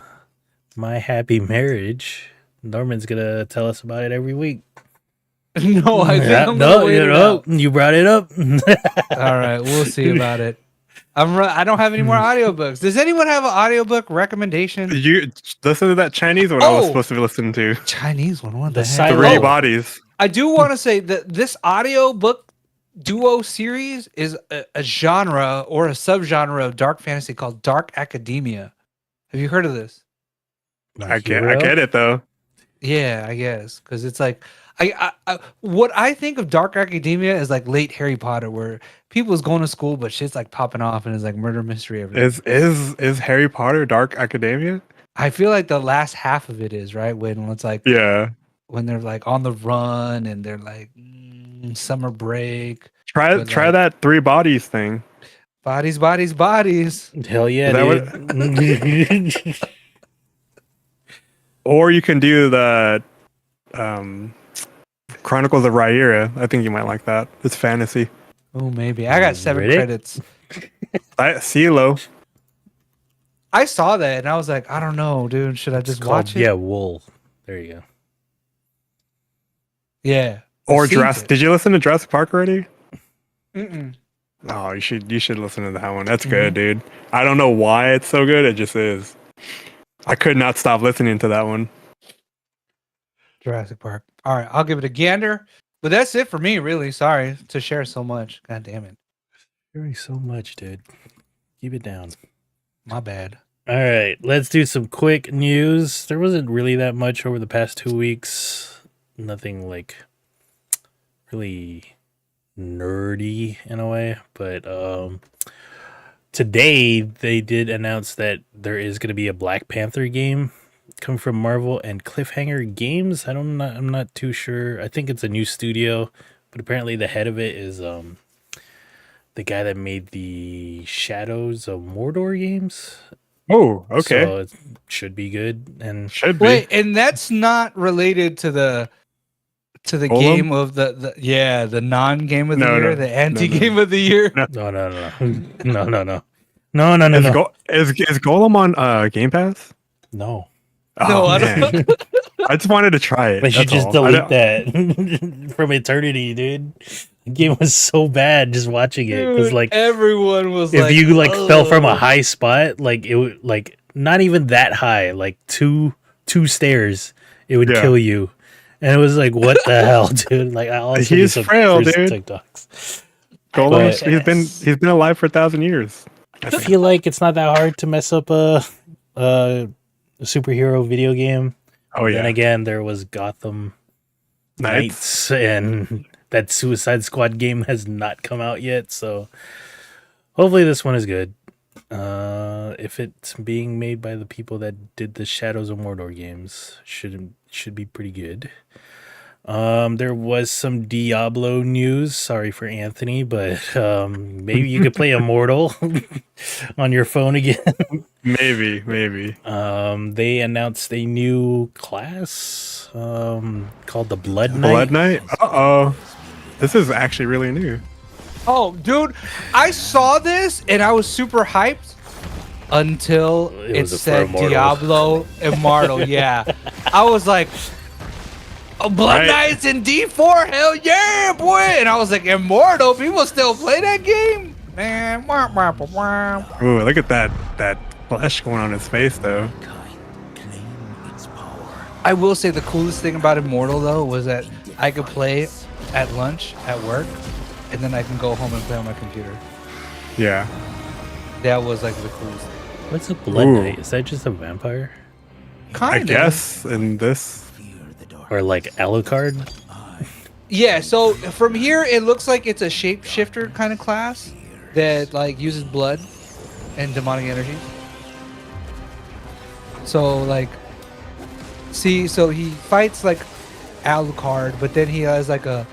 My Happy Marriage. Norman's going to tell us about it every week. No, I think I'm no, gonna wait you it know, out. you brought it up. All right, we'll see about it. I don't have any more audiobooks. Does anyone have an audiobook recommendation? Did you listen to that Chinese one I was Oh! supposed to be listening to? Chinese one. What The the heck? silent- Three Oh. bodies. I do want to say that this audiobook duo series is a genre or a subgenre of dark fantasy called dark academia. Have you heard of this? I get it though. Yeah, I guess because it's like what I think of dark academia is like late Harry Potter, where people is going to school but shit's like popping off and it's like murder mystery everything. Is Harry Potter Dark Academia? I feel like the last half of it is right when it's like Yeah. when they're like on the run and they're like summer break. Try But, try like- that three bodies thing. Bodies, bodies, bodies. Hell yeah, Is that dude. Or you can do the Chronicles of Rhaenyra. I think you might like that. It's fantasy. Oh, maybe. I got 7 Really? credits. CeeLo. I saw that and I was like, I don't know, dude. Should I It's just called, watch it? yeah, Wool. There you go. Yeah. Or I've seen Jurassic. it. Did you listen to Jurassic Park already? Mm-mm. Oh, you should listen to that one. That's good, dude. I don't know why it's so good. It just is. I could not stop listening to that one. Jurassic Park. All right, I'll give it a gander. But that's it for me, really. Sorry to share so much. God damn it. Very so much, dude. Keep it down. My bad. All right, let's do some quick news. There wasn't really that much over the past 2 weeks. Nothing like really nerdy in a way, but today they did announce that there is going to be a Black Panther game coming from Marvel and Cliffhanger Games. I'm not too sure. I think it's a new studio, but apparently the head of it is the guy that made the Shadows of Mordor games. Oh, okay. So it should be good. And Should be. Wait, and that's not related to the Golem? game of the non-game of the No, year, no, the no, anti-game no. of the year. No. No. Is Golem on Game Pass? No. No, Oh, I don't- man. I just wanted to try it. But you that's just all. I delete don't- that from eternity, dude. The game was so bad just watching it. Because Dude, like everyone was if like, you like fell from a "Ugh." high spot, like it would like not even that high, like two stairs, it would Yeah. kill you. And it was like, what the hell, dude? Like I also He's frail, dude. TikToks. Golem, But- he's been alive for 1,000 years. I feel like it's not that hard to mess up a superhero video game. Oh yeah. Then again, there was Gotham Nights. Knights, and that Suicide Squad game has not come out yet. So hopefully this one is good. If it's being made by the people that did the Shadows of Mordor games, should be pretty good. There was some Diablo news. Sorry for Anthony, but maybe you could play Immortal on your phone again. Maybe. They announced a new class called the Blood Knight. Blood Knight? Uh-oh. This is actually really new. Oh, dude, I saw this and I was super hyped until It it was for said Immortal. Diablo Immortal. Yeah, I was like, oh, Blood Right. Knights in D4, hell yeah, boy! And I was like, Immortal, people still play that game, man. Wah, wah, wah, wah. Ooh, look at that flesh going on his face though. I will say the coolest thing about Immortal though was that I could play at lunch at work, and then I can go home and play on my computer. Yeah. That was like the coolest thing. What's a Blood Ooh. Knight? Is that just a vampire? Kind I of. guess in this. Or like Alucard? Yeah, so from here it looks like it's a shapeshifter kind of class that like uses blood and demonic energy. So like so he fights like Alucard, but then he has like a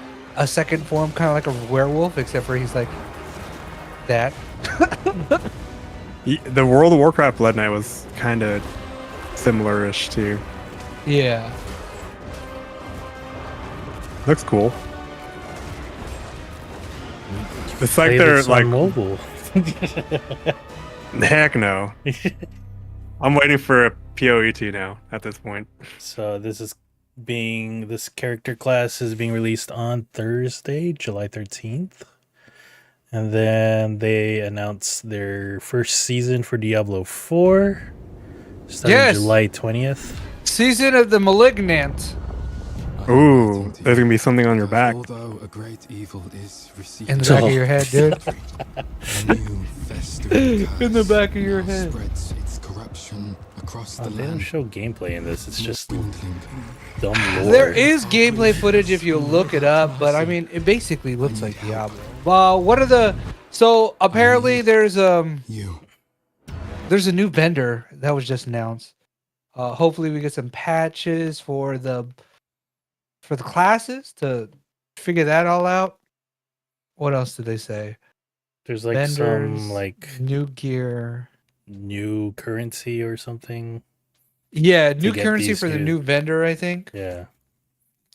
second form kind of like a werewolf, except for he's like that. The World of Warcraft Blood Knight was kind of similar-ish too. Yeah. Looks cool. It's like Play they're this like, on mobile. heck no. I'm waiting for a PoE2 now at this point. So this character class is being released on Thursday, July 13th. And then they announced their first season for Diablo 4 starting Yes. July 20th. Season of the Malignant. Ooh, there's gonna be something on your back. Although a great evil is received In the back of your head, dude. a new festering In the curse back of your now head. spreads its corruption across the They don't land. show gameplay in this. It's just Dwindling. dumb lore. There is gameplay footage if you look it up, but I mean, it basically looks like Diablo. Well, what are the? So apparently, there's You. a new vendor that was just announced. Hopefully, we get some patches for the classes to figure that all out. What else did they say? There's like Vendors, some like new gear. new currency or something. Yeah, new get currency these for the new- new vendor, I think. Yeah.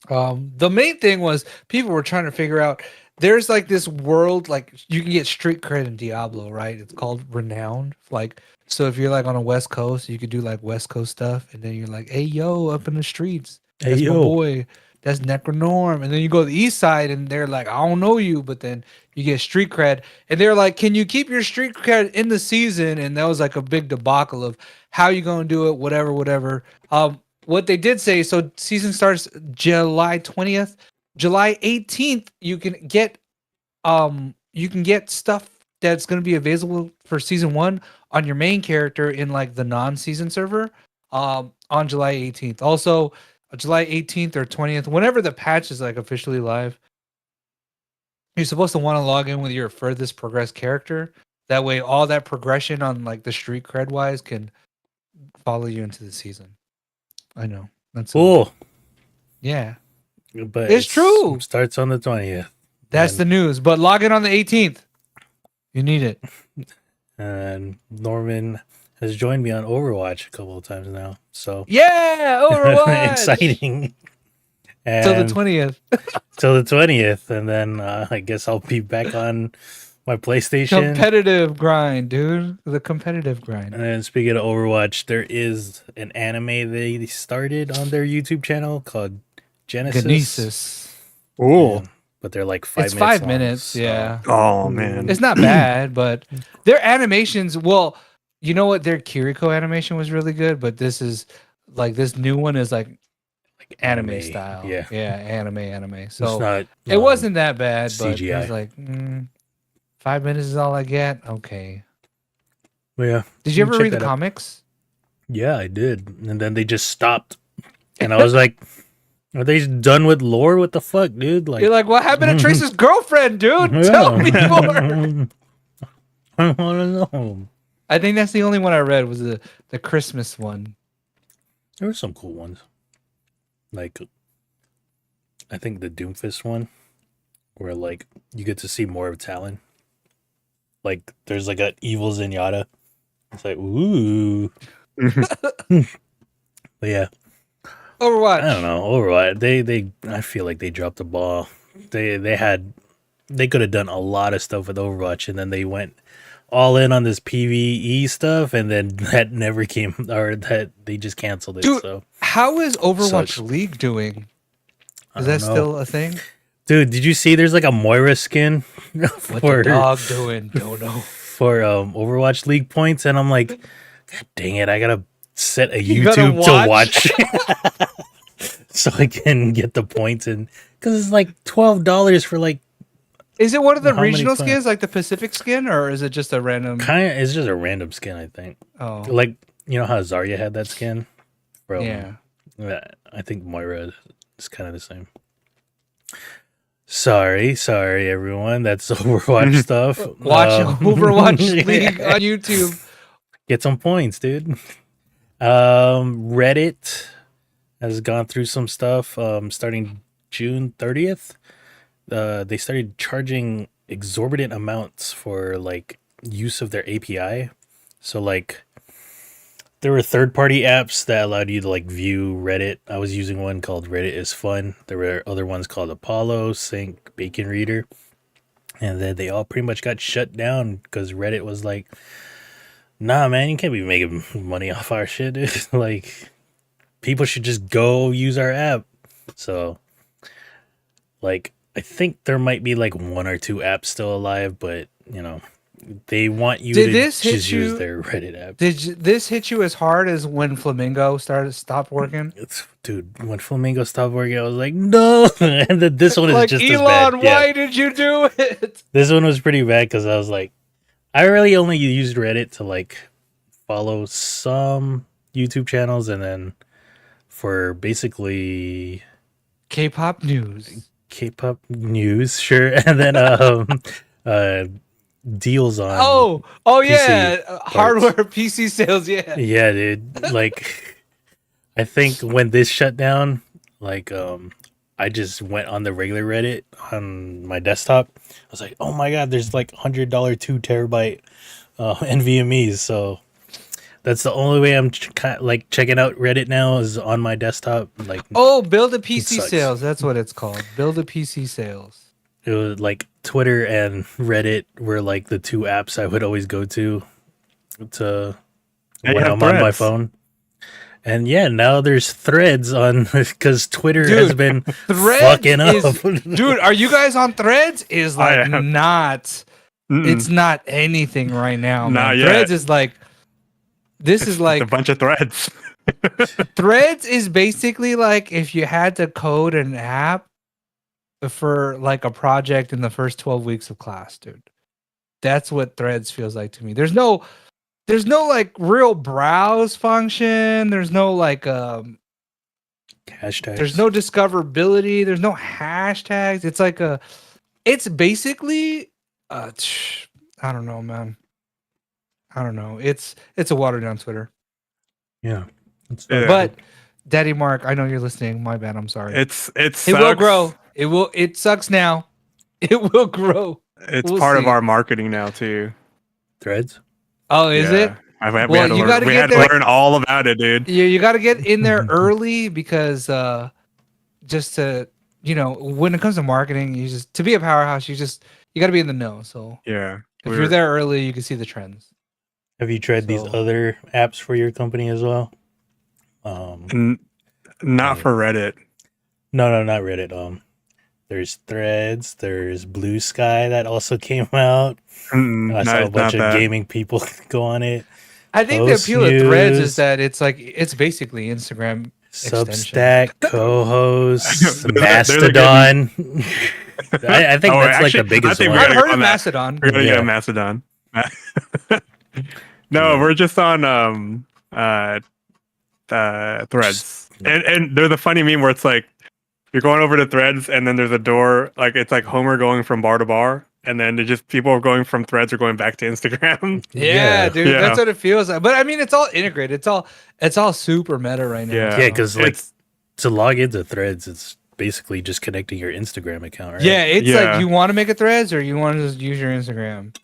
The main thing was people were trying to figure out there's like this world, like you can get street cred in Diablo, right? It's called renowned. Like, so if you're like on a West Coast, you could do like West Coast stuff, and then you're like, hey yo, up in the streets. Hey, That's my yo. boy. That's Necronorm. And then you go to the east side and they're like, I don't know you, but then you get street cred. And they're like, can you keep your street cred in the season? And that was like a big debacle of how you gonna do it, whatever. What they did say, so season starts July 20th. July 18th, you can get stuff that's gonna be available for season 1 on your main character in like the non-season server on July 18th. Also, July 18th or 20th, whenever the patch is like officially live, you're supposed to want to log in with your furthest progressed character. That way, all that progression on like the street cred wise can follow you into the season. I know that's all. Cool. Yeah, But It's true. Starts on the 20th. that's the news. But log in on the 18th. You need it. And Norman has joined me on Overwatch a couple of times now. So Yeah, Overwatch. exciting. Till the And 20th. till the 20th. And then I guess I'll be back on my PlayStation. Competitive grind, dude. The competitive grind. And then speaking of Overwatch, there is an anime they started on their YouTube channel called Genesis. Genesis. Ooh. Yeah, but they're like 5 It's minutes 5 long, minutes, so- yeah. Oh man. It's not bad, but their animations, well, you know what? Their Kiriko animation was really good, but this is like this new one is like anime style. Yeah. Yeah, anime. It's So not, it wasn't that bad, but CGI. I was like, 5 minutes is all I get. Okay. Yeah. Did you ever Check read the that out. comics? Yeah, I did. And then they just stopped. And I was like, are they done with lore? What the fuck, dude? Like, You're like, what happened to Trace's girlfriend, dude? Tell me more. I want to know. I think that's the only one I read was the Christmas one. There were some cool ones. Like, I think the Doomfist one, where like you get to see more of Talon. Like, there's like an evil Zenyatta. It's like, ooh. But yeah, Overwatch. I don't know. Overwatch, I feel like they dropped the ball. They could have done a lot of stuff with Overwatch, and then they went all in on this PvE stuff, and then that never came, or that they just canceled it. Dude, so, how is Overwatch Sucks. League doing? I Is don't that know. still a thing? Dude, did you see? There's like a Moira skin What for the dog doing? Don't know. for Overwatch League points, and I'm like, God dang it! I gotta set a You gotta YouTube to watch so I can get the points, and because it's like $12 for like Is it one of the How many regional plans? skins, like the Pacific skin, or is it just a random? kind of. It's just a random skin, I think. Oh, Like, you know how Zarya had that skin from yeah. I think Moira is kind of the same. Sorry, everyone. That's Overwatch stuff. Watch Overwatch yeah. League on YouTube. Get some points, dude. Reddit has gone through some stuff. Starting June 30th, they started charging exorbitant amounts for like use of their API. So like, there were third-party apps that allowed you to like view Reddit. I was using one called Reddit is Fun. There were other ones called Apollo, Sync, Bacon Reader, and then they all pretty much got shut down because Reddit was like, nah, man, you can't be making money off our shit, dude. Like, people should just go use our app. So, like, I think there might be like 1 or 2 apps still alive, but you know, they want you Did to this hit just use you- their Reddit app. This hit you as hard as when Flamingo stopped working? Dude, when Flamingo stopped working, I was like, no. And then this one is Like just Elon, as bad. why Yeah, did you do it? this one was pretty bad because I was like, I really only used Reddit to like follow some YouTube channels, and then for basically K-pop news. K-pop news, sure, and then deals on. Oh yeah, parts. hardware PC sales. Yeah. Yeah, dude. Like, I think when this shut down, like, I just went on the regular Reddit on my desktop. I was like, oh my god, there's like $100 2 terabyte NVMe's. So that's the only way I'm like checking out Reddit now is on my desktop. Like, Oh, build a PC sucks. sales. That's what it's called. Build a PC sales. it was like Twitter and Reddit were like the 2 apps I would always go to Yeah, when you have I'm on my Threads. phone. And yeah, now there's Threads on because Twitter Dude, has been Threads fucking is, up. dude. Are you guys on Threads? Is I like am. not. Mm-mm. It's not anything right now. Not Man. yet. Threads is like. This is a like bunch of threads. Threads is basically like if you had to code an app for like a project in the first 12 weeks of class, dude. That's what Threads feels like to me. There's no like real browse function. There's no like Hashtags. there's no discoverability. There's no hashtags. It's like it's basically I don't know, man. I don't know. It's a watered down Twitter. Yeah. It's Yeah. But Daddy Mark, I know you're listening. My bad. I'm sorry. It It sucks. will grow. It sucks now. It will grow. It's We'll part of see. our marketing now too. Threads. Oh, is Yeah. it? We Well, had to, you gotta we get had to there- learn all about it, dude. You got to get in there early because just to when it comes to marketing, to be a powerhouse, you got to be in the know. So Yeah. if you're there early, you can see the trends. Have you tried these So- other apps for your company as well? Not for Reddit. No, not Reddit. There's Threads. There's Blue Sky that also came out. I saw a bunch of gaming people go on it. I think the Post appeal of Threads news. is that it's basically Instagram. Substack, co-host, There's a Mastodon. I think Oh, that's actually, like the biggest I think one. we I've gotta heard go of on that. Mastodon. We're gonna Yeah. get on Mastodon. No, we're just on Threads, and there's a funny meme where it's like you're going over to Threads, and then there's a door, like it's like Homer going from bar to bar, and then it just people are going from Threads or going back to Instagram. Yeah, dude, Yeah. that's what it feels like. But I mean, it's all integrated. It's all super meta right now. Yeah. Yeah, because like It's- to log into Threads, it's basically just connecting your Instagram account, right? Yeah, it's Yeah. like you want to make a Threads or you want to just use your Instagram.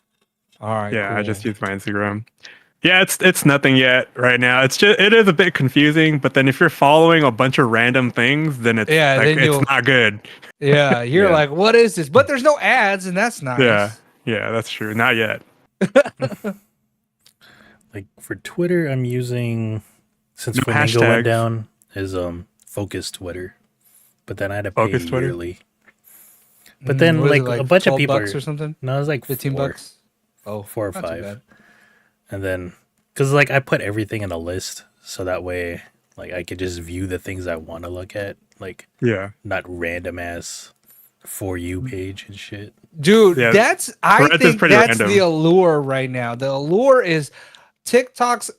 All right. Yeah, I cool. just use my Instagram. Yeah, it's nothing yet right now. It is a bit confusing, but then if you're following a bunch of random things, then it's Yeah, then you'll- it's not good. Yeah, you're Yeah. like, what is this? But there's no ads, and that's nice. Yeah, that's true. Not yet. Like for Twitter, I'm using since No Flamingo went hashtags. down is Focus Twitter, but then I had to pay Focus Twitter? yearly. But then What is like it, a bunch of 12 people bucks or something. No, it was like 15 four, bucks. Oh, 4 or not too 5. bad. And then because like I put everything in a list so that way like I could just view the things I want to look at, like Yeah. not random ass For You page and shit. Dude, Yeah, I Threads is think pretty that's random. the allure right now. The allure is TikTok's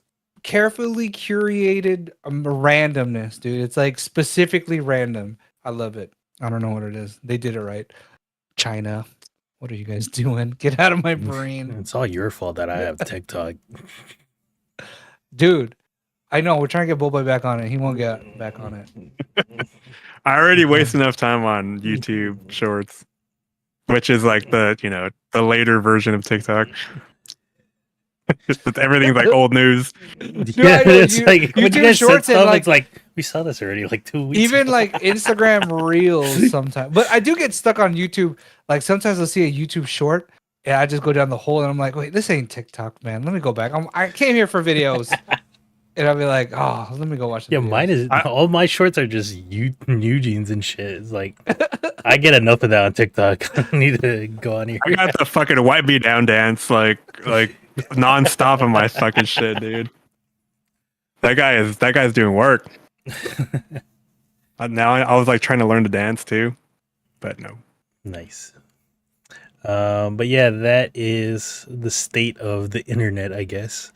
carefully curated randomness, dude. It's like specifically random. I love it. I don't know what it is. They did it right. China, what are you guys doing? Get out of my brain. It's all your fault that I have TikTok. Dude, I know. We're trying to get Boba back on it. He won't get back on it. I already waste enough time on YouTube Shorts, which is like the later version of TikTok. Everything's like old news. Yeah, I know, it's like when YouTube you guys said Shorts and, stuff, like- it's like we saw this already like 2 weeks Even ago. like Instagram Reels sometimes. But I do get stuck on YouTube. Like sometimes I'll see a YouTube short and I just go down the hole and I'm like, wait, this ain't TikTok, man. Let me go back. I came here for videos. And I'll be like, oh, let me go watch the Yeah, videos. mine is all my shorts are just Eugene's and shit. It's like I get enough of that on TikTok. I need to go on here. I got the fucking wipe me down dance like nonstop on my fucking shit, dude. That guy's doing work. Now I was like trying to learn to dance too, but no. Nice. But yeah, that is the state of the internet, I guess.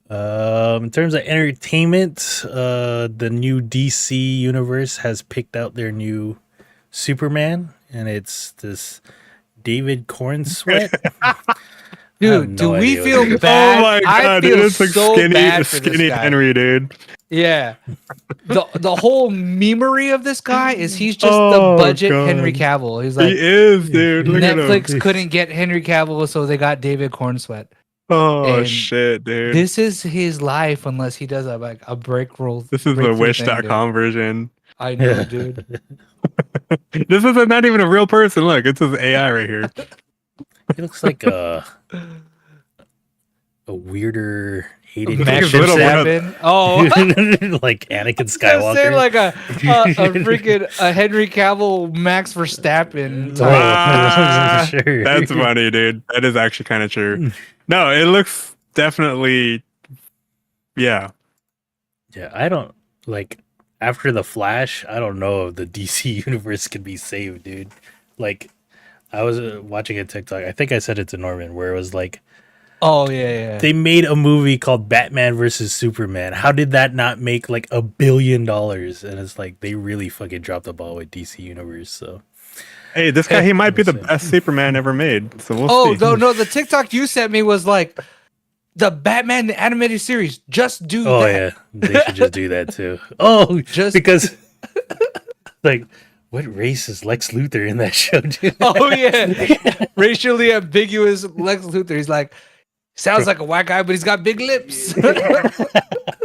In terms of entertainment, the new DC universe has picked out their new Superman, and it's this David Cornsweet. Dude, no do we idea what feel it is. bad? Oh my I god, feel dude, it's like so bad for skinny this guy. Henry, dude. Yeah. The whole memery of this guy is he's just Oh, the budget God. Henry Cavill. He's He like, is, dude. Look at him. Netflix couldn't get Henry Cavill, so they got David Cornsweet. Oh and shit, dude. This is his life unless he does a break roll. This is the breakthrough thing, wish.com version. dude. I know, dude. This is not even a real person. Look, it's his AI right here. He looks like a weirder hated Max Christian Little Sam. one. Oh, like Anakin I Skywalker. say like a freaking a Henry Cavill Max Verstappen. Oh, type. Ah, sure. That's funny, dude. That is actually kind of true. No, it looks definitely, yeah. Yeah, I don't like after the Flash. I don't know if the DC universe can be saved, dude. Like, I was watching a TikTok. I think I said it to Norman, where it was like Oh yeah. they made a movie called Batman versus Superman. How did that not make like $1 billion? And it's like they really fucking dropped the ball with DC universe. So Hey, this guy, he might be the Listen. best Superman ever made. So we'll Oh see. no, the TikTok you sent me was like the Batman the animated series. Just do Oh that. yeah, they should just do that too. Oh, Just- because like, what race is Lex Luthor in that show, dude? Oh yeah, racially ambiguous Lex Luthor. He's like, sounds like a white guy, but he's got big lips.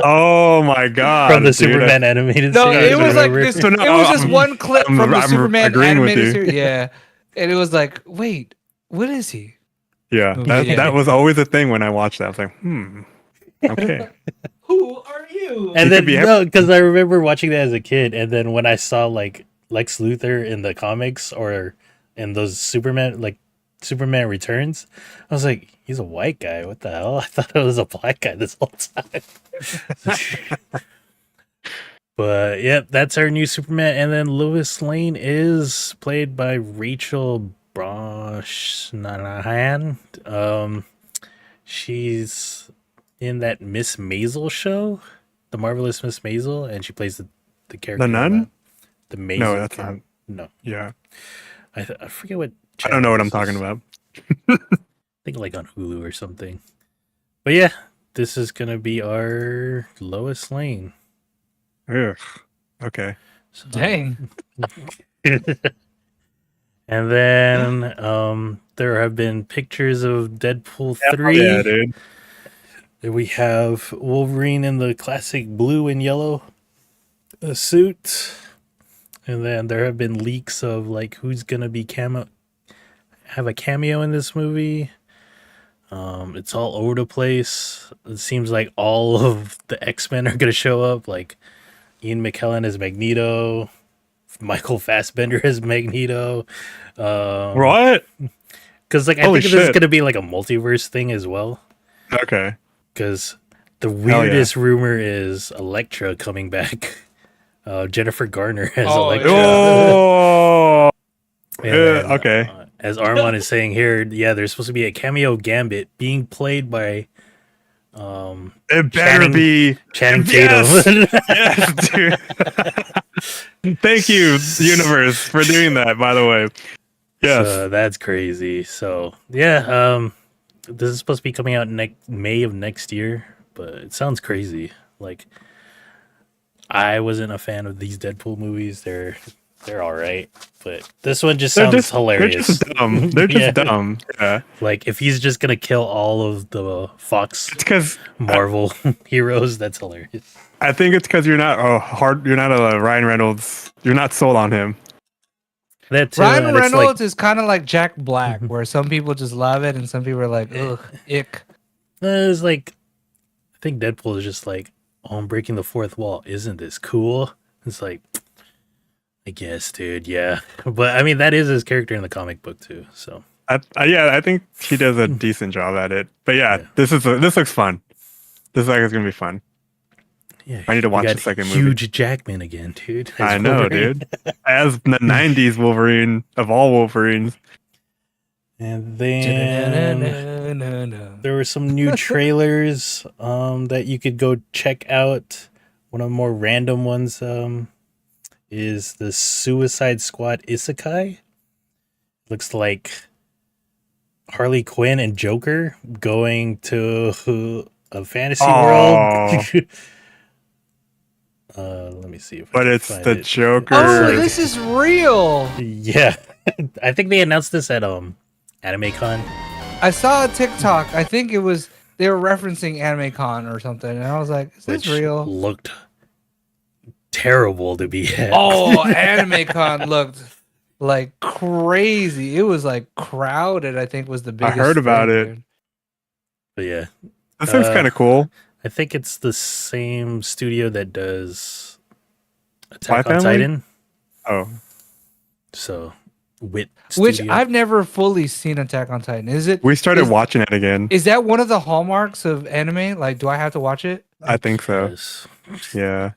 Oh my god! From the dude, Superman animated No, series. it was like remember? this. So no, It was just I'm- one clip from the I'm Superman agreeing with animated you. series. Yeah, and it was like, wait, what is he? Yeah, that, Yeah. that was always a thing when I watched that. I was like, okay. Who are you? And He then could be no, because I remember watching that as a kid, and then when I saw like Lex Luthor in the comics or in those Superman Returns, I was like, he's a white guy. What the hell? I thought it was a black guy this whole time. But yeah, that's our new Superman. And then Lois Lane is played by Rachel Brosnahan. She's in that Miss Maisel show, The Marvelous Miss Maisel, and she plays the character. The nun? The Maisel. No, that's not. No, Yeah, I forget what. I don't know what I'm channel this talking is. about. I think like on Hulu or something. But yeah, this is gonna be our Lois Lane. Ugh. Okay. So, Dang. And then there have been pictures of Deadpool 3. Yeah, dude. We have Wolverine in the classic blue and yellow suit. And then there have been leaks of like who's gonna be have a cameo in this movie. It's all over the place. It seems like all of the X-Men are gonna show up, like Ian McKellen as Magneto, Michael Fassbender as Magneto. What? Because like I Holy think this is shit. gonna be like a multiverse thing as well. Okay. Because the yeah. weirdest rumor is Elektra coming back. Jennifer Garner as Oh, Elektra. Oh. And then, okay. As Armand is saying here, yeah, there's supposed to be a cameo Gambit being played by It better Channing- be. Channing Yes! Tatum. Yes, dude. Thank you, universe, for doing that. By the way. Yes. So that's crazy. So yeah, this is supposed to be coming out May of next year, but it sounds crazy. Like I wasn't a fan of these Deadpool movies. They're all right, but this one just sounds hilarious. They're just dumb. They're just Yeah. dumb. Yeah. Like if he's just gonna kill all of the Fox It's because Marvel heroes, that's hilarious. I think it's because you're not You're not a Ryan Reynolds. You're not sold on him. That too, Ryan and it's Reynolds is kind of like Jack Black, where some people just love it and some people are like, ugh, ick. it's like I think Deadpool is just like, oh, I'm breaking the fourth wall. Isn't this cool? It's like, I guess, dude. Yeah, but I mean that is his character in the comic book too. So I think he does a decent job at it. But yeah. This looks fun. This looks like it's gonna be fun. yeah, I need to you watch got the second movie. Huge Jackman again, dude. as I know, Wolverine. dude. As the '90s Wolverine of all Wolverines. And then there were some new trailers that you could go check out. One of the more random ones is the Suicide Squad Isekai. Looks like Harley Quinn and Joker going to a fantasy world. Let me see if I But can it's find the it. Joker. Oh, like- this is real. Yeah. I think they announced this at AnimeCon. I saw a TikTok. I think it was they were referencing AnimeCon or something, and I was like, "Is this which real?" looked terrible to be at. Oh, AnimeCon looked like crazy. It was like crowded. I think was the biggest. heard about thing, it. dude. But yeah, This looks kind of cool. I think it's the same studio that does Spy Attack on Family? Titan. Oh, So, Wit Which Studio. I've never fully seen Attack on Titan. Is it? we started Is- watching it again. Is that one of the hallmarks of anime? Like, do I have to watch it? I think so. Yes. Yeah.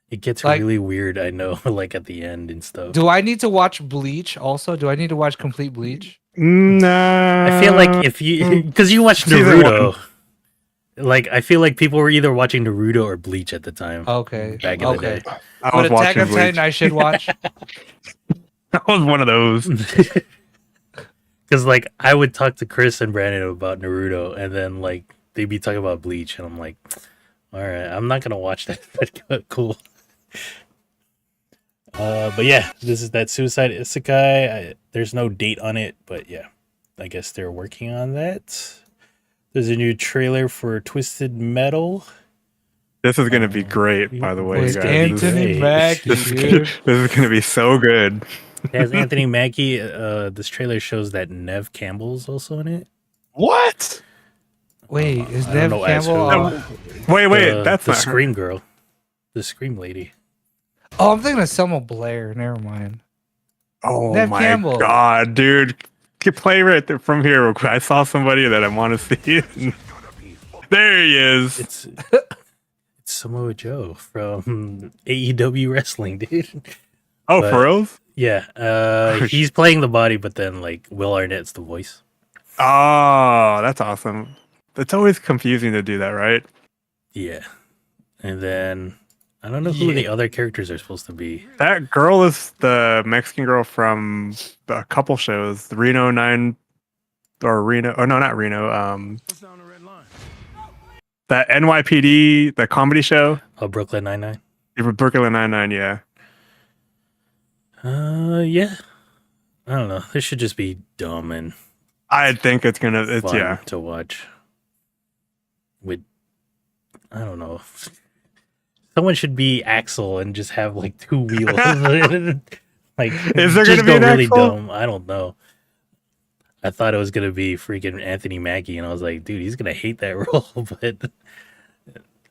It gets Like- really weird, I know, like at the end and stuff. Do I need to watch Bleach also? Do I need to watch complete Bleach? Nah. I feel like if you, because you watched Season Naruto, like I feel like people were either watching Naruto or Bleach at the time. Okay. Back in the okay. day. I But was Attack watching on Titan, Bleach. I should watch. I was one of those. Because like I would talk to Chris and Brandon about Naruto, and then like they'd be talking about Bleach, and I'm like, all right, I'm not gonna watch that. But cool. But yeah, this is that Suicide Isekai. There's no date on it, but yeah, I guess they're working on that. There's a new trailer for Twisted Metal. This is gonna be great, by the way, With guys. Anthony Great. Mackie, This dude. is gonna be so good. It has Anthony Mackie. This trailer shows that Nev Campbell's also in it. What? Wait, is I don't Nev know as Campbell? who. Wait, that's the not her. Scream girl, the Scream lady. Oh, I'm thinking of Selma Blair. Never mind. Oh Nev my Campbell. god, dude! Get play right there from here. Real quick. I saw somebody that I want to see. There he is. It's Samoa Joe from AEW wrestling, dude. Oh, but- for reals? Yeah, he's playing the body, but then like Will Arnett's the voice. Oh, that's awesome. It's always confusing to do that, right? Yeah, and then I don't know who the other characters are supposed to be. That girl is the Mexican girl from a couple shows, the Reno 9 or Reno. Oh no, not Reno. That NYPD, the comedy show. Oh, Brooklyn Nine-Nine. Brooklyn Nine-Nine, yeah. Yeah. I don't know. This should just be dumb and I think it's gonna. It's fun yeah. to watch. With I don't know. Someone should be Axel and just have like two wheels. Like, Is there just gonna be go an really Axel? dumb. I don't know. I thought it was gonna be freaking Anthony Mackie, and I was like, dude, he's gonna hate that role. But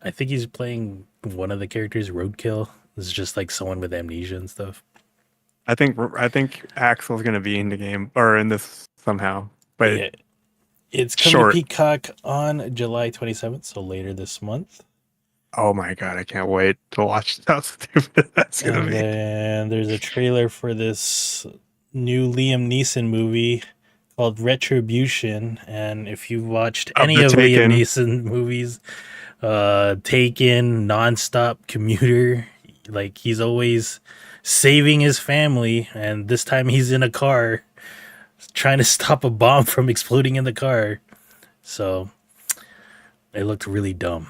I think he's playing one of the characters, Roadkill. It's just like someone with amnesia and stuff. I think Axel's gonna be in the game or in this somehow. But Yeah. It's coming Short. to Peacock on July 27th, so later this month. oh my god, I can't wait to watch how stupid that's gonna And be. then there's a trailer for this new Liam Neeson movie called Retribution. And if you've watched any the of Taken. Liam Neeson movies, Taken, Nonstop, Commuter, like he's always saving his family. And this time he's in a car trying to stop a bomb from exploding in the car. So it looked really dumb.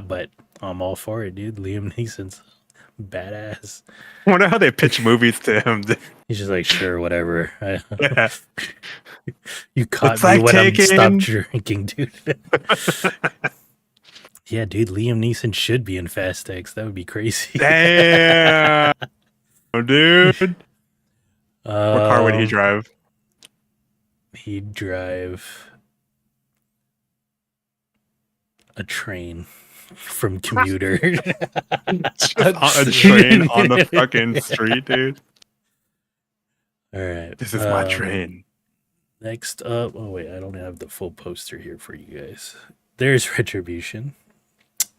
But I'm all for it, dude. Liam Neeson's badass. I wonder how they pitch movies to him. He's just like, sure, whatever. Yeah. You caught It's me like when I'm Taken. stopped drinking, dude. Yeah, dude, Liam Neeson should be in Fast X. That would be crazy. Damn, dude. What car would he drive? He'd drive a train from Commuter. A train on the fucking street, dude. All right. This is my train. Next up, oh wait, I don't have the full poster here for you guys. There's Retribution.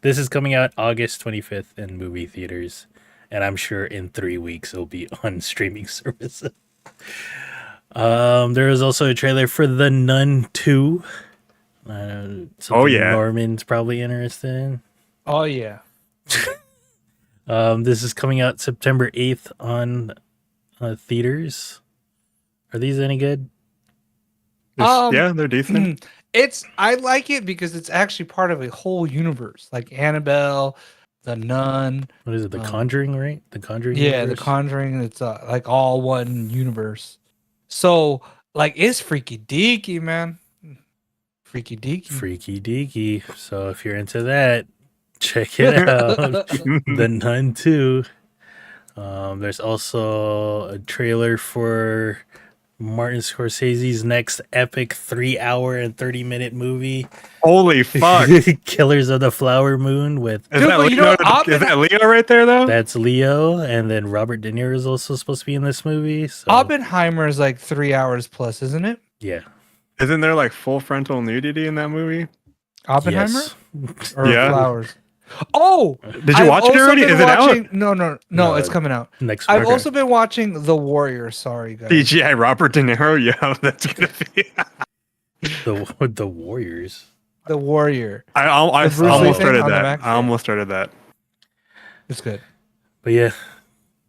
This is coming out August 25th in movie theaters, and I'm sure in 3 weeks it'll be on streaming services. There is also a trailer for The Nun 2. Something yeah. Norman's probably interested in. Oh yeah. This is coming out September 8th on theaters. Are these any good? Yeah, they're decent. I like it because it's actually part of a whole universe, like Annabelle, The Nun. What is it? The Conjuring, right? The Conjuring. Yeah, universe? The Conjuring. It's like all one universe. So like it's freaky deaky, man. Freaky deaky. Freaky deaky. So if you're into that, check it out. The Nun 2. There's also a trailer for Martin Scorsese's next epic 3-hour and 30-minute movie, Holy fuck! Killers of the Flower Moon. With Is Dude, that but you Leo? know, Is that Leo right there though? that's Leo, and then Robert De Niro is also supposed to be in this movie. So Oppenheimer is like 3 hours plus, isn't it? yeah, Isn't there like full frontal nudity in that movie? Oppenheimer yes. or Yeah. Flowers? Oh, Did you watch it also already? been Is it out? watching, No, No, it's coming out. Next I've week. also been watching The Warrior. Sorry, guys. CGI Robert De Niro. Yeah, that's gonna be. the Warriors. The Warrior. I The Bruce Lee almost thing started on the that. Mac? I almost started that. It's good. But yeah,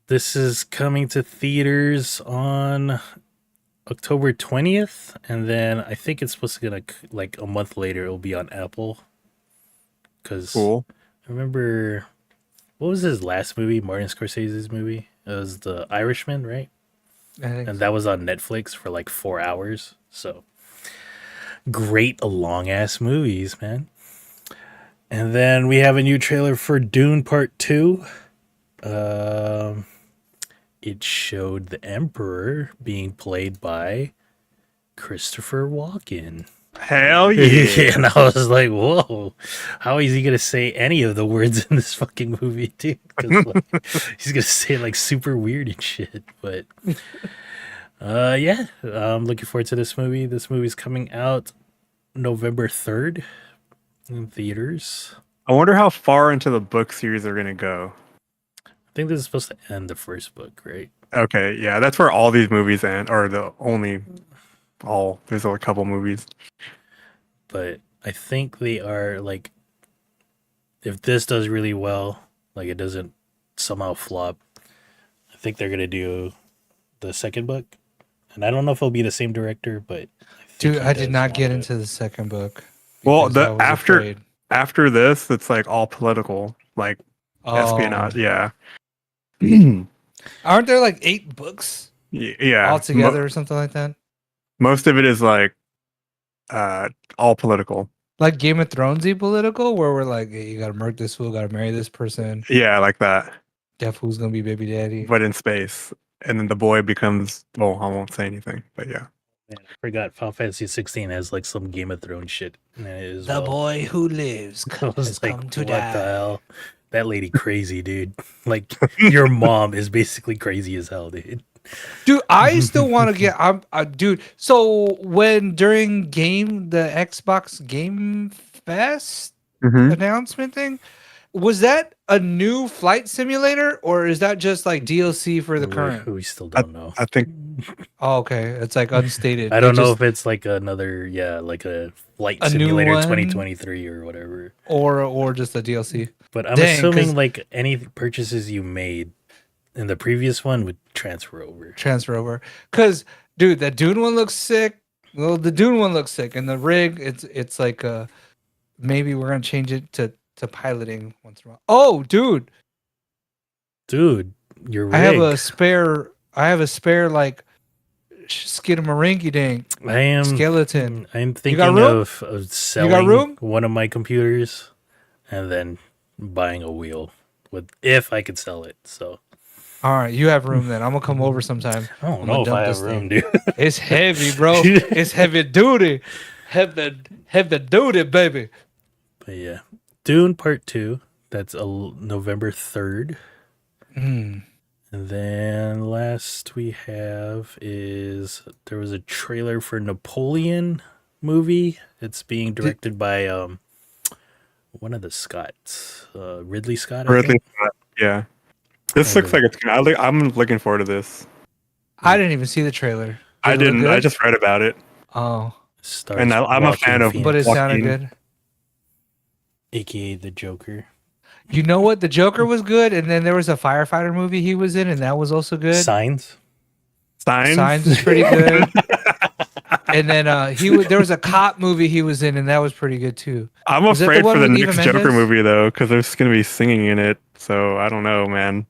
this is coming to theaters on October 20th, and then I think it's supposed to get like a month later. It'll be on Apple. Because Cool. I remember, what was his last movie? Martin Scorsese's movie. It was The Irishman, right? I think And that was on Netflix for like 4 hours. So great long ass movies, man. And then we have a new trailer for Dune Part 2. It showed the Emperor being played by Christopher Walken. Hell yeah. And I was like, whoa, how is he going to say any of the words in this fucking movie, dude? 'Cause, like, he's going to say like super weird and shit. But yeah, I'm looking forward to this movie. This movie's coming out November 3rd in theaters. I wonder how far into the book series they're gonna go. I think this is supposed to end the first book, right? Okay, yeah, that's where all these movies end, or the only all. There's a couple movies. But I think they are like, if this does really well, like it doesn't somehow flop, I think they're gonna do the second book. And I don't know if it'll be the same director, but I think dude, he I did does not want get it. into the second book. Well, because I the was afraid. after this, it's like all political, like espionage. Oh. Yeah. Aren't there like 8 books Yeah. all together or something like that? Most of it is like all political. Like Game of Thronesy political, where we're like, hey, you gotta murk this fool, gotta marry this person. Yeah, like that, That fool's gonna be baby daddy. but in space. And then the boy becomes, well, I won't say anything, but yeah. Man, I forgot Final Fantasy 16 has like some Game of Thrones shit in it as The well. boy who lives I was has like, come what to the die. hell? That lady crazy, dude. Like your mom is basically crazy as hell, dude. Dude, I still want to get. Dude. So when during the Xbox Game Fest announcement thing, was that a new flight simulator or is that just like DLC for the current? We still don't know. I think Oh, okay, it's like unstated. I don't They know just- if it's like another, like a flight A new simulator one? 2023 or whatever. or just a DLC. But I'm Dang, assuming 'cause- like any purchases you made in the previous one would transfer over. Transfer over, because dude, that Dune one looks sick. Well, the Dune one looks sick, and the rig, it's like maybe we're gonna change it to piloting once in a while. Oh, dude, Dude, your rig. I have a spare like skidamarinky dink I am skeleton. I'm thinking got room? of selling room? one of my computers and then buying a wheel if I could sell it. So All right, you have room then. I'm gonna come over sometime. I don't I'm know gonna if dump I have this room, thing. dude. It's heavy, bro. It's heavy duty. Heavy duty, baby. But yeah, Dune Part 2. That's November 3rd. Mm. And then last we have is there was a trailer for Napoleon movie. It's being directed by one of the Scotts, Ridley Scott. I Ridley think. Scott, yeah. This looks like it's gonna. I'm looking forward to this. I didn't even see the trailer. I Did it look didn't. I good? just read about it. Oh, Stars And I'm a Joaquin fan of- Phoenix, but it sounded Joaquin. good. aka the Joker. You know what? The Joker was good, and then there was a firefighter movie he was in, and that was also good. Signs. Signs is pretty good. And then there was a cop movie he was in, and that was pretty good too. I'm Was that the afraid one for the with Eva next Joker Mendes? movie though, because there's gonna be singing in it. So I don't know, man.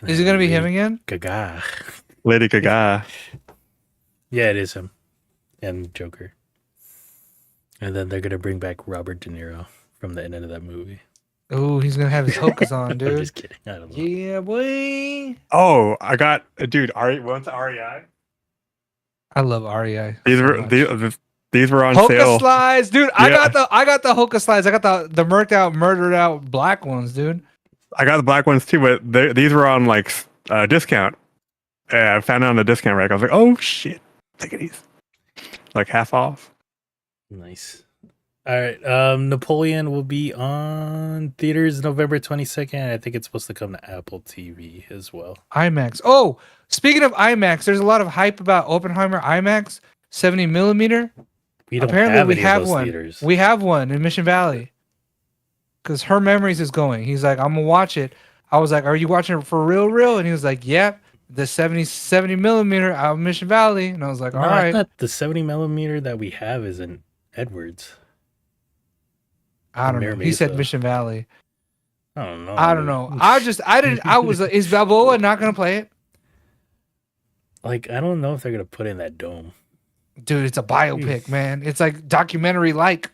It's Is it gonna be him Lady again? Gaga. Lady Gaga. Yeah, it is him. And Joker. And then they're gonna bring back Robert De Niro from the end of that movie. Oh, he's gonna have his hocus on, I'm dude. just kidding. I don't know. Yeah, boy. Oh, I got dude. What's REI? I love REI. These so were much. these were on Hoka sale. slides, dude. I Yeah. got the Hoka slides. I got the murdered out black ones, dude. I got the black ones too, but these were on like discount. Yeah, I found it on the discount rack. I was like, oh shit, look at these, like half off. Nice. All right. Napoleon will be on theaters November 22nd. I think it's supposed to come to Apple TV as well. IMAX. Oh, speaking of IMAX, there's a lot of hype about Oppenheimer IMAX 70 millimeter. We don't Apparently, have we any have of those one. theaters. We have one in Mission Valley. Because Her Memories is going. He's like, I'm gonna watch it. I was like, are you watching it for real? And he was like, yep. the 70 millimeter out of Mission Valley, and I was like, No, all I right. thought the 70 millimeter that we have is in Edwards. I don't know. Mira He said Mesa. Mission Valley. I don't know. I don't know. I was like, is Balboa not gonna play it? Like, I don't know if they're gonna put in that dome. Dude, it's a biopic, man. It's like documentary like.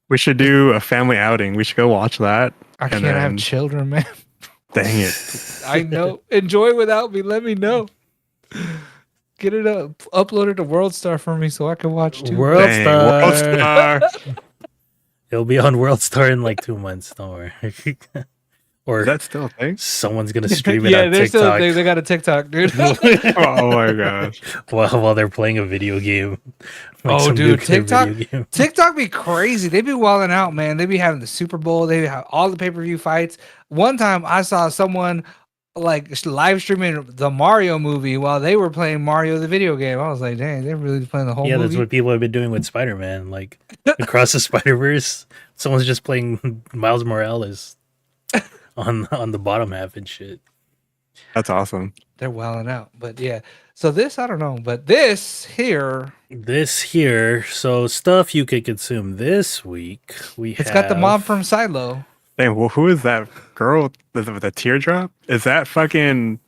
We should do a family outing. We should go watch that. I And can't have then- children, man. Dang it. I know. Enjoy without me. Let me know. Get it up. Upload it to WorldStar for me so I can watch too. World Dang, Star. World Star. It'll be on World Star in like 2 months. Don't worry. Or Is that still a thing? someone's gonna stream it Yeah, on they're still TikTok they got a TikTok, dude. Oh my gosh. while they're playing a video game. Like Oh, some dude, nuclear TikTok- video game. TikTok be crazy. They be wilding out, man. They be having the Super Bowl. They have all the pay-per-view fights. One time I saw someone like live streaming the Mario movie while they were playing Mario the video game. I was like, dang, they're really playing the whole Yeah, movie. that's what people have been doing with Spider-Man. Like across the Spider-Verse, someone's just playing Miles Morales on the bottom half and shit. That's awesome. They're wilding out. But yeah. So this, I don't know. But this here, This here, so stuff you could consume this week. it's got the mom from Silo. Dang, well, who is that girl with the teardrop? Is that fucking...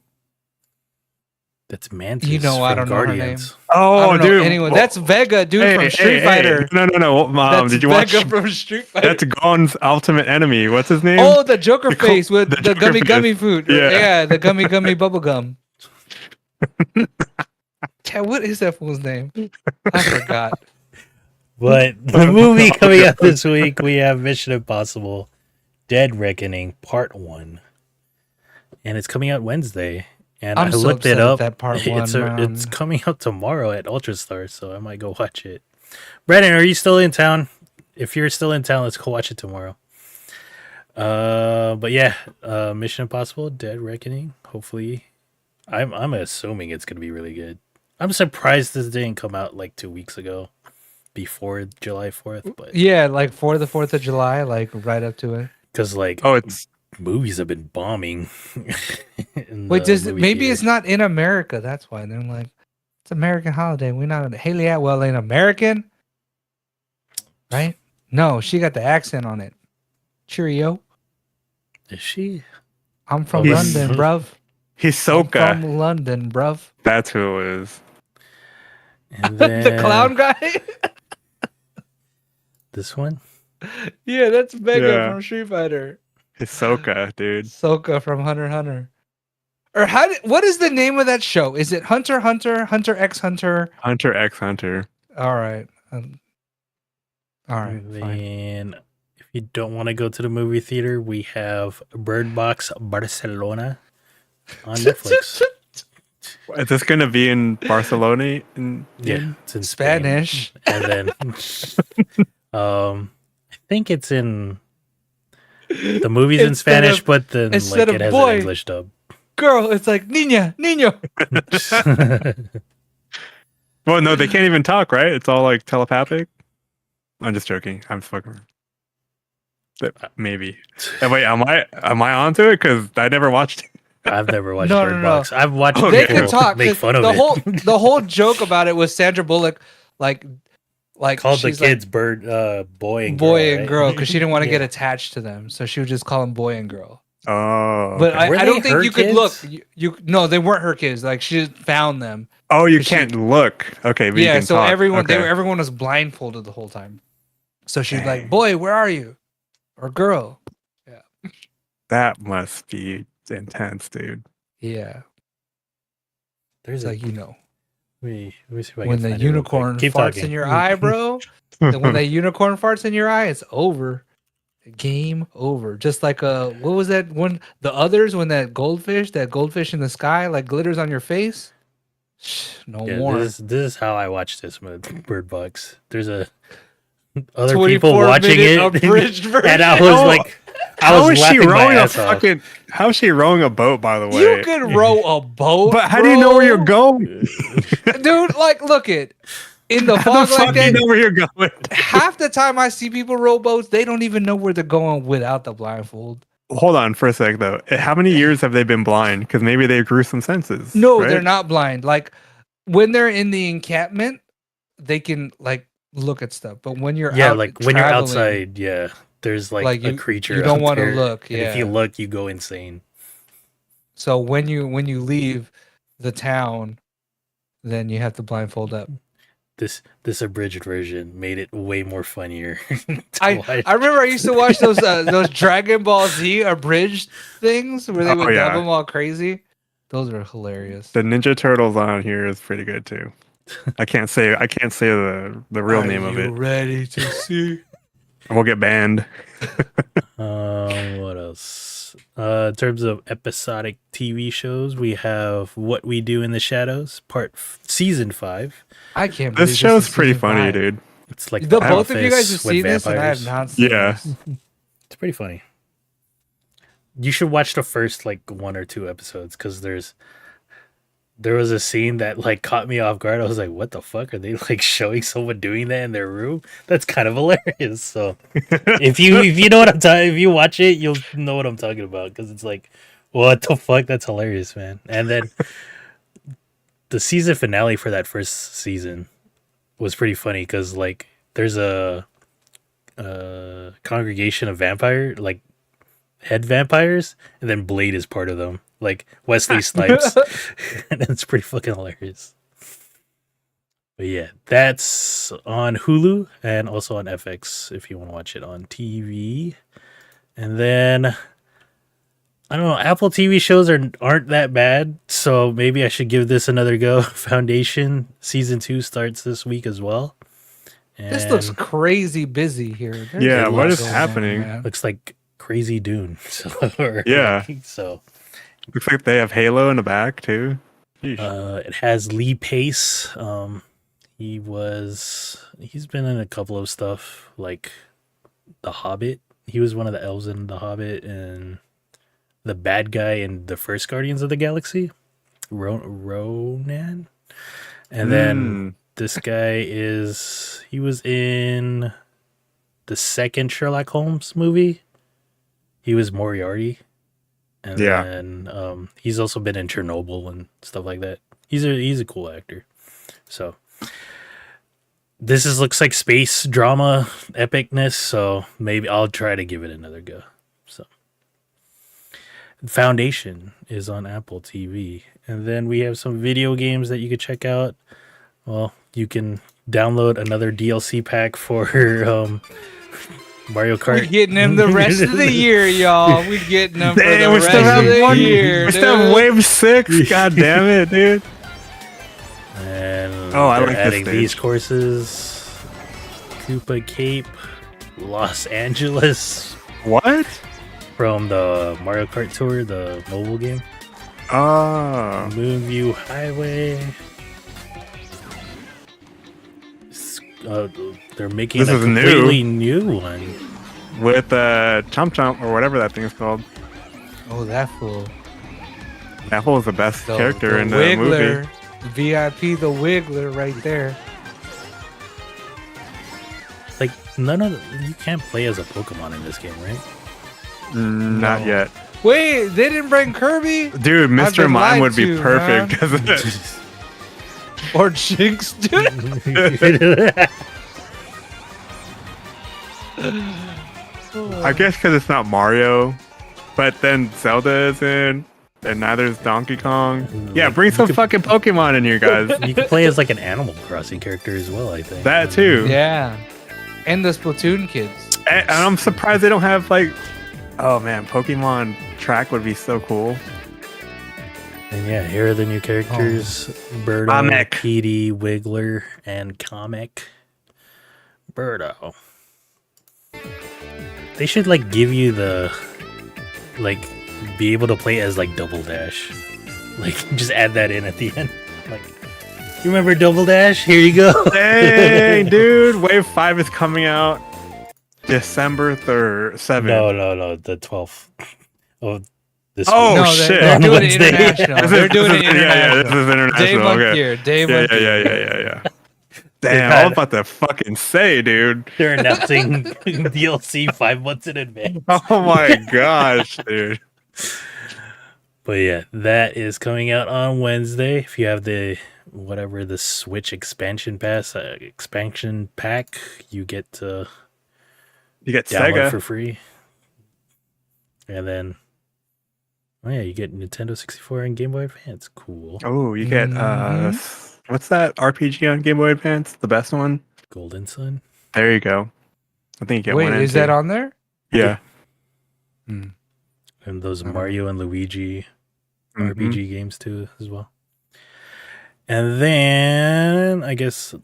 That's Mantis. You know, I from don't know her Guardians. I Oh, don't know dude. anyone. Well, That's Vega, dude, from Street Fighter. No. That's Did you Vega watch... from Street Fighter. That's Gon's ultimate enemy. What's his name? Oh, the Joker The co- face with the the Joker gummy face. gummy food. Yeah. Yeah, the gummy bubble gum. Yeah, what is that fool's name? I forgot. But the movie coming out this week, we have Mission Impossible Dead Reckoning Part 1. And it's coming out Wednesday. And I'm I so looked it upset at up. that Part It's 1, it's coming out tomorrow at Ultrastar, so I might go watch it. Brandon, are you still in town? If you're still in town, let's go watch it tomorrow. But yeah, Mission Impossible Dead Reckoning. Hopefully, I'm assuming it's gonna be really good. I'm surprised this didn't come out like 2 weeks ago, before July 4th. But Yeah, like for the 4th of July, like right up to it. because like Oh, it's... movies have been bombing. in Wait, the movie maybe theater. it's not in America. That's why they're like, it's American holiday. We're not Haley Atwell ain't American, right? No, she got the accent on it. Cheerio. Is she? I'm from He's- London, bruv. I'm Hisoka. from London, bruv. That's who it is. And then The clown guy. This one. Yeah, that's Vega Yeah. from Street Fighter. Hisoka, dude. Soka from Hunter x Hunter. Or what is the name of that show? Is it Hunter X Hunter? Hunter x Hunter. All right. All right. And Fine. then, if you don't want to go to the movie theater, we have Bird Box Barcelona on Netflix. Is this going to be in Barcelona? Yeah, it's in Spain. Spanish. And then, I think it's in the movie's in Instead Spanish, of- but then instead like of it has boy. an English dub. Girl, it's like Niño. Well, no, they can't even talk, right? It's all like telepathic. I'm just joking. I'm fucking. Maybe. Wait, am I onto it? Because I never watched it. I've never watched No, Bird no, no. Box. I've watched Oh, They people can talk. make 'cause fun of the it. the whole joke about it was Sandra Bullock, like Called the she's like, kids Bird, boy and girl. boy and right? girl because she didn't want to get Yeah. attached to them, so she would just call them boy and girl. Oh. But okay. Were I they don't think her you could look. kids? You no, they weren't her kids. Like she just found them. Oh, you she- can't look. Okay, but you Yeah, can so talk. everyone Okay. everyone was blindfolded the whole time. So she's like, Dang. "Boy, where are you?" Or "Girl." That must be intense, dude. Yeah, There's it's a like you know let me see if I when can the find it real quick. unicorn Keep farts talking. in your eye, bro. And when that unicorn farts in your eye, it's over. Game over. Just like what was that one? The others when that goldfish in the sky like glitters on your face. No Yeah, more. this is how I watched this movie, Bird Box. There's other people 24 watching minute it, abridged version. and I was Oh, like, I How was is she laughing my rowing a ass off. fucking? How is she rowing a boat? By the way, You can row a boat, but how do you know where you're bro. going? Dude, like, look it in the How fog the like fuck do you that. know where you're going? Half the time I see people row boats, they don't even know where they're going without the blindfold. Hold on for a sec though. How many years have they been blind? Because maybe they grew some senses. No, right? they're not blind. Like when they're in the encampment, they can like look at stuff. But when you're Yeah, out like when you're traveling, outside, yeah, there's like a you creature don't out want to there, look. and if you Yeah. look, you go insane. So when you leave the town, then you have to blindfold up. This abridged version made it way more funnier. to I watch. remember I used to watch those Dragon Ball Z abridged things where they Oh, would dub yeah. them all crazy. Those are hilarious. The Ninja Turtles on here is pretty good too. I can't say the real name of it. Ready to see? We'll get banned. What else? In terms of episodic TV shows, we have What We Do in the Shadows, season 5. I can't believe This show's is pretty season funny, 5. dude. It's like The The both of you guys Office have with seen this, and I have vampires. not seen Yeah. this. It's pretty funny. You should watch the first like 1 or 2 episodes because there was a scene that like caught me off guard. I was like, "What the fuck are they like showing someone doing that in their room?" That's kind of hilarious. So if you know what I'm talking, if you watch it, you'll know what I'm talking about because it's like, what the fuck? That's hilarious, man. And then the season finale for that first season was pretty funny because like there's a congregation of head vampires, and then Blade is part of them, like Wesley Snipes. And it's pretty fucking hilarious. But yeah, that's on Hulu and also on FX if you want to watch it on TV. And then I don't know, Apple TV shows aren't that bad, so maybe I should give this another go. Foundation season 2 starts this week as well. This looks And crazy busy here. There's Yeah, a what lot is going on, happening? man. looks like Crazy Dune. So, Yeah. So Looks like they have Halo in the back too. Sheesh. it has Lee Pace. He's been in a couple of stuff like The Hobbit. He was one of the elves in The Hobbit and the bad guy in the first Guardians of the Galaxy, Ronan. And then this guy he was in the second Sherlock Holmes movie. He was Moriarty. And Yeah. then he's also been in Chernobyl and stuff like that. He's a cool actor. So looks like space drama epicness, so maybe I'll try to give it another go. So Foundation is on Apple TV. And then we have some video games that you could check out. Well, you can download another DLC pack for Mario Kart. We're getting them the rest of the year, y'all. We're getting them for Damn, the we rest still of have the one. year. We still have dude. Wave 6. God damn it, dude. And Oh, I they're like this adding these stage. courses. Koopa Cape, Los Angeles What? from the Mario Kart Tour, the mobile game. Oh. Moonview Highway. They're making This a is new. completely new one. With Chomp Chomp or whatever that thing is called. Oh, that fool. That fool is the best character in the Wiggler. movie. VIP, the Wiggler right there. Like you can't play as a Pokemon in this game, right? Not No. yet. Wait, they didn't bring Kirby? Dude, I've Mr. been Mime lied would be to, perfect. Or Jinx, dude? I guess because it's not Mario, but then Zelda is in, and neither is Donkey Kong. Yeah, bring some fucking Pokemon in here, guys. You can play as like an Animal Crossing character as well, I think. That too. Yeah. And the Splatoon kids. And I'm surprised they don't have like, oh man, Pokemon track would be so cool. And yeah, here are the new characters: Birdo, Kamek. Petey, Wiggler, and Kamek. Birdo. They should like give you be able to play as like Double Dash. Like just add that in at the end. Like, you remember Double Dash? Here you go. Dang, dude, Wave 5 is coming out December 7th. No, the 12th. Oh, this Oh, No, week. shit. they're On doing it Wednesday. international. They're doing it Yeah, international. this is international. Day month Okay. year. Day Yeah, month year. yeah. Damn, I was about to fucking say, dude. They're announcing DLC 5 months in advance. Oh my gosh, dude. But yeah, that is coming out on Wednesday. If you have the Switch expansion pack, you get to You get download Sega. for free. And then, oh yeah, you get Nintendo 64 and Game Boy Advance. Cool. Oh, you get what's that RPG on Game Boy Advance? The best one? Golden Sun. There you go. I think you get Wait, one. is that on there? Yeah. And those Mario and Luigi Mhm. RPG games too, as well. And then I guess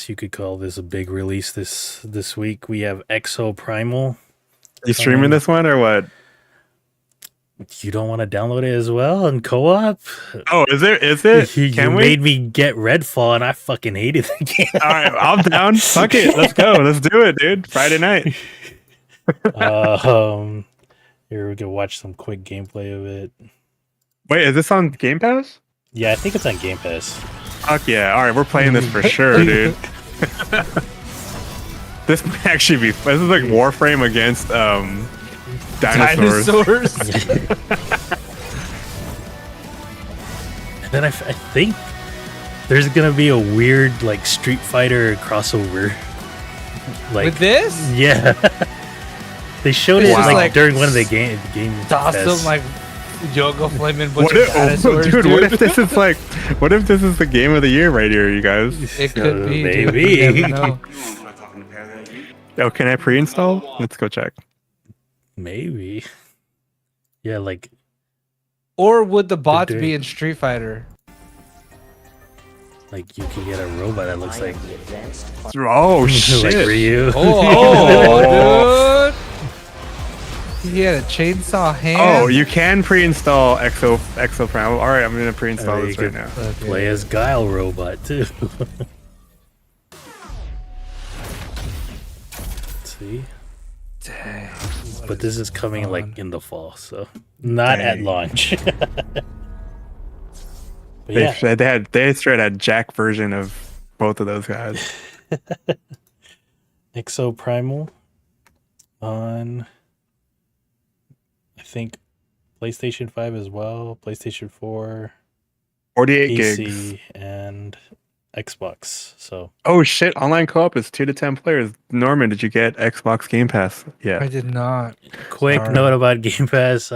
you could call this a big release this week. We have Exo Primal. You streaming this one or what? You don't want to download it as well in co-op? Oh, is it? You Can we? made me get Redfall, and I fucking hated the game. All right, I'm down. Fuck it. Let's go. Let's do it, dude. Friday night. Here we can watch some quick gameplay of it. Wait, is this on Game Pass? Yeah, I think it's on Game Pass. Fuck yeah. All right, we're playing this for sure, dude. This might actually be. This is like Warframe against dinosaurs. And then I think there's gonna be a weird like Street Fighter crossover. Like With this? yeah, they showed It's it just like like during one of the game. Toss fests. them like yoga flaming What butcher if, dinosaurs, dude, what if this is like? What if this is the game of the year right here, you guys? It could be. dude. Maybe. You never know. Oh, can I pre-install? Let's go check. Maybe. Yeah, like Or would the bots doing- be in Street Fighter? you can get a robot that looks like Oh like shit! Ryu. Oh, dude! He had a chainsaw hand. Oh, you can pre-install Exo Prime. All right, I'm gonna pre-install You this right could now. play as Guile Robot too. See, Dang, but this is coming like in the fall, so not at Dang. launch. But yeah, They straight had Jack version of both of those guys. Exo Primal on, I think, PlayStation 5 as well, PlayStation 4, 48 PC, gigs. and Xbox. So Oh shit! Online co-op is 2 to 10 players. Norman, did you get Xbox Game Pass? I Yeah. did not. quick Sorry. note about Game Pass.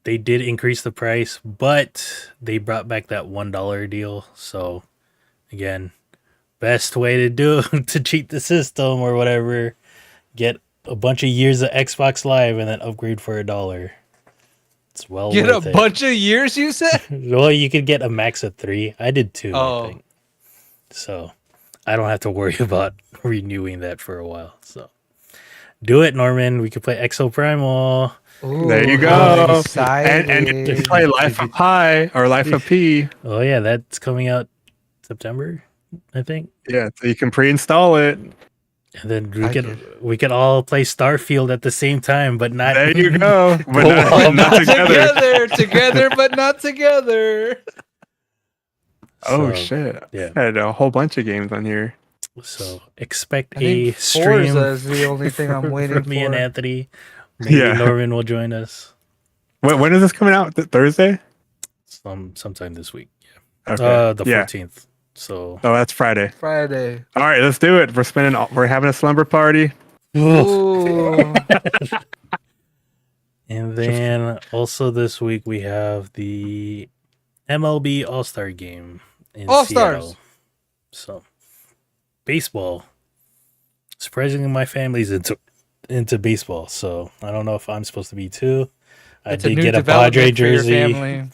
They did increase the price, but they brought back that $1 deal. So again, best way to do to cheat the system or whatever, get a bunch of years of Xbox Live and then upgrade for $1. It's well Get worth a it. bunch of years, you said? Well, you could get a max of 3. I did 2. Oh. I think. So I don't have to worry about renewing that for a while. So do it, Norman. We could play Exo Primal. Ooh, There you I'm go. excited. And you can play Life of Pi or Life of P. Oh yeah, that's coming out September, I think. Yeah, so you can pre-install it. And then I we could all play Starfield at the same time, but not. There you go. But Oh, not together. together, but not together. Oh So, shit! yeah. I had a whole bunch of games on here. So expect I a think stream Forza is the only thing I'm waiting from me and for. Anthony. Maybe Yeah. Norman will join us When is this coming out? Thursday? sometime this week. Okay. The Yeah. 14th. So Oh, that's Friday. Friday. All right, let's do it. We're having a slumber party. Ooh. and then also this week we have the MLB All-Star game in All-Stars. Seattle. So baseball. Surprisingly, my family's into baseball, so I don't know if I'm supposed to be too. I It's a did new get a Padre development for your jersey family.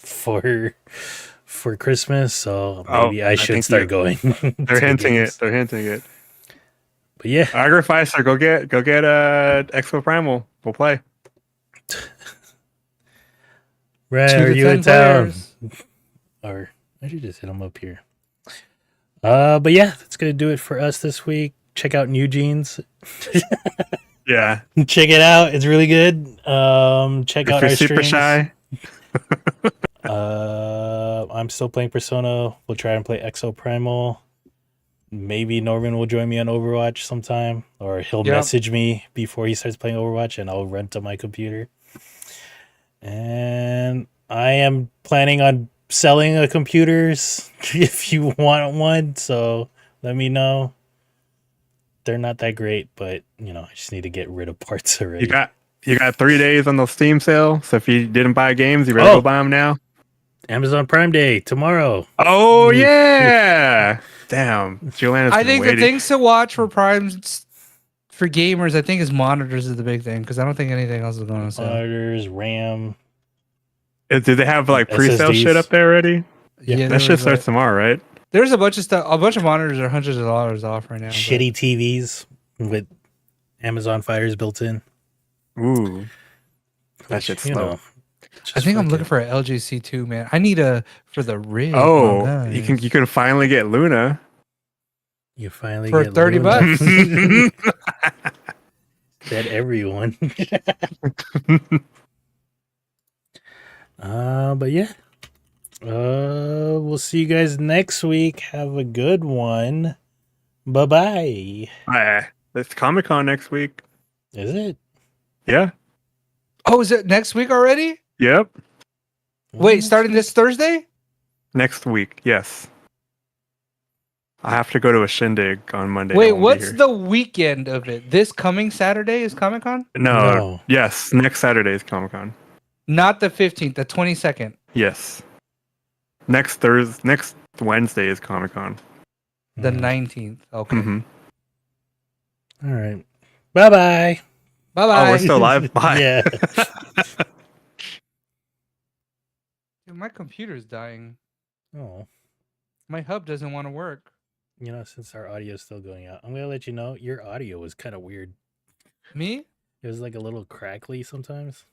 for Christmas, so Oh, maybe I I should think start going. They're to hinting games. it. They're hinting it. But yeah, Agrificer, go get Expo Primal. We'll play. Brad, 2 are to you 10 in town? players. Or I should just hit him up here. But yeah, that's gonna do it for us this week. Check out New Jeans. Yeah. Check it out. It's really good. Check If out you're our super streams. shy, I'm still playing Persona. We'll try and play Exo Primal. maybe Norman will join me on Overwatch sometime, or he'll Yep. message me before he starts playing Overwatch, and I'll rent to my computer. And I am planning on selling a computers if you want one. So let me know. They're not that great, but I just need to get rid of parts already. You got 3 days on the Steam sale. So if you didn't buy games, you better go buy them now. Amazon Prime Day tomorrow. Oh yeah! Damn, Joanna's I been think waiting. the things to watch for Primes for gamers, I think, is monitors is the big thing because I don't think anything else is going on sale. Monitors, RAM. Do they have like pre-sale SSDs. shit up there already? Yeah, That shit starts tomorrow, right? There's a bunch of stuff. A bunch of monitors are hundreds of dollars off right now. but- Shitty TVs with Amazon Fires built in. Ooh, that Which, shit's slow. I think I'm looking for an LG C2, man. I need a for the rig. Oh, my you guys. can finally get Luna. You finally For get $30 Luna. That everyone. But yeah. We'll see you guys next week. Have a good one. Bye-bye. It's Comic-Con next week. Is it? Yeah. Oh, is it next week already? Yep. Wait, starting this Thursday? Next week. Yes. I have to go to a shindig on Monday. Wait, I won't be what's here. the weekend of it? This coming Saturday is Comic Con? No. No. Yes. Next Saturday is Comic-Con. Not the 15th, the 22nd. Yes. Next Wednesday is Comic-Con. The 19th. Okay. Mm-hmm. All right. Bye-bye. Bye bye. Oh, we're still live. Bye. Yeah. Dude, my computer's dying. Oh. My hub doesn't want to work. Since our audio is still going out, I'm going to let you know your audio was kind of weird. Me? It was like a little crackly sometimes.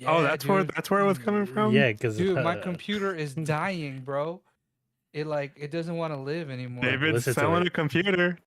Oh, Yeah, that's dude. where it was coming from? Yeah, because Dude, my computer is dying, bro. It doesn't want to live anymore. David's Listen to selling it. a computer.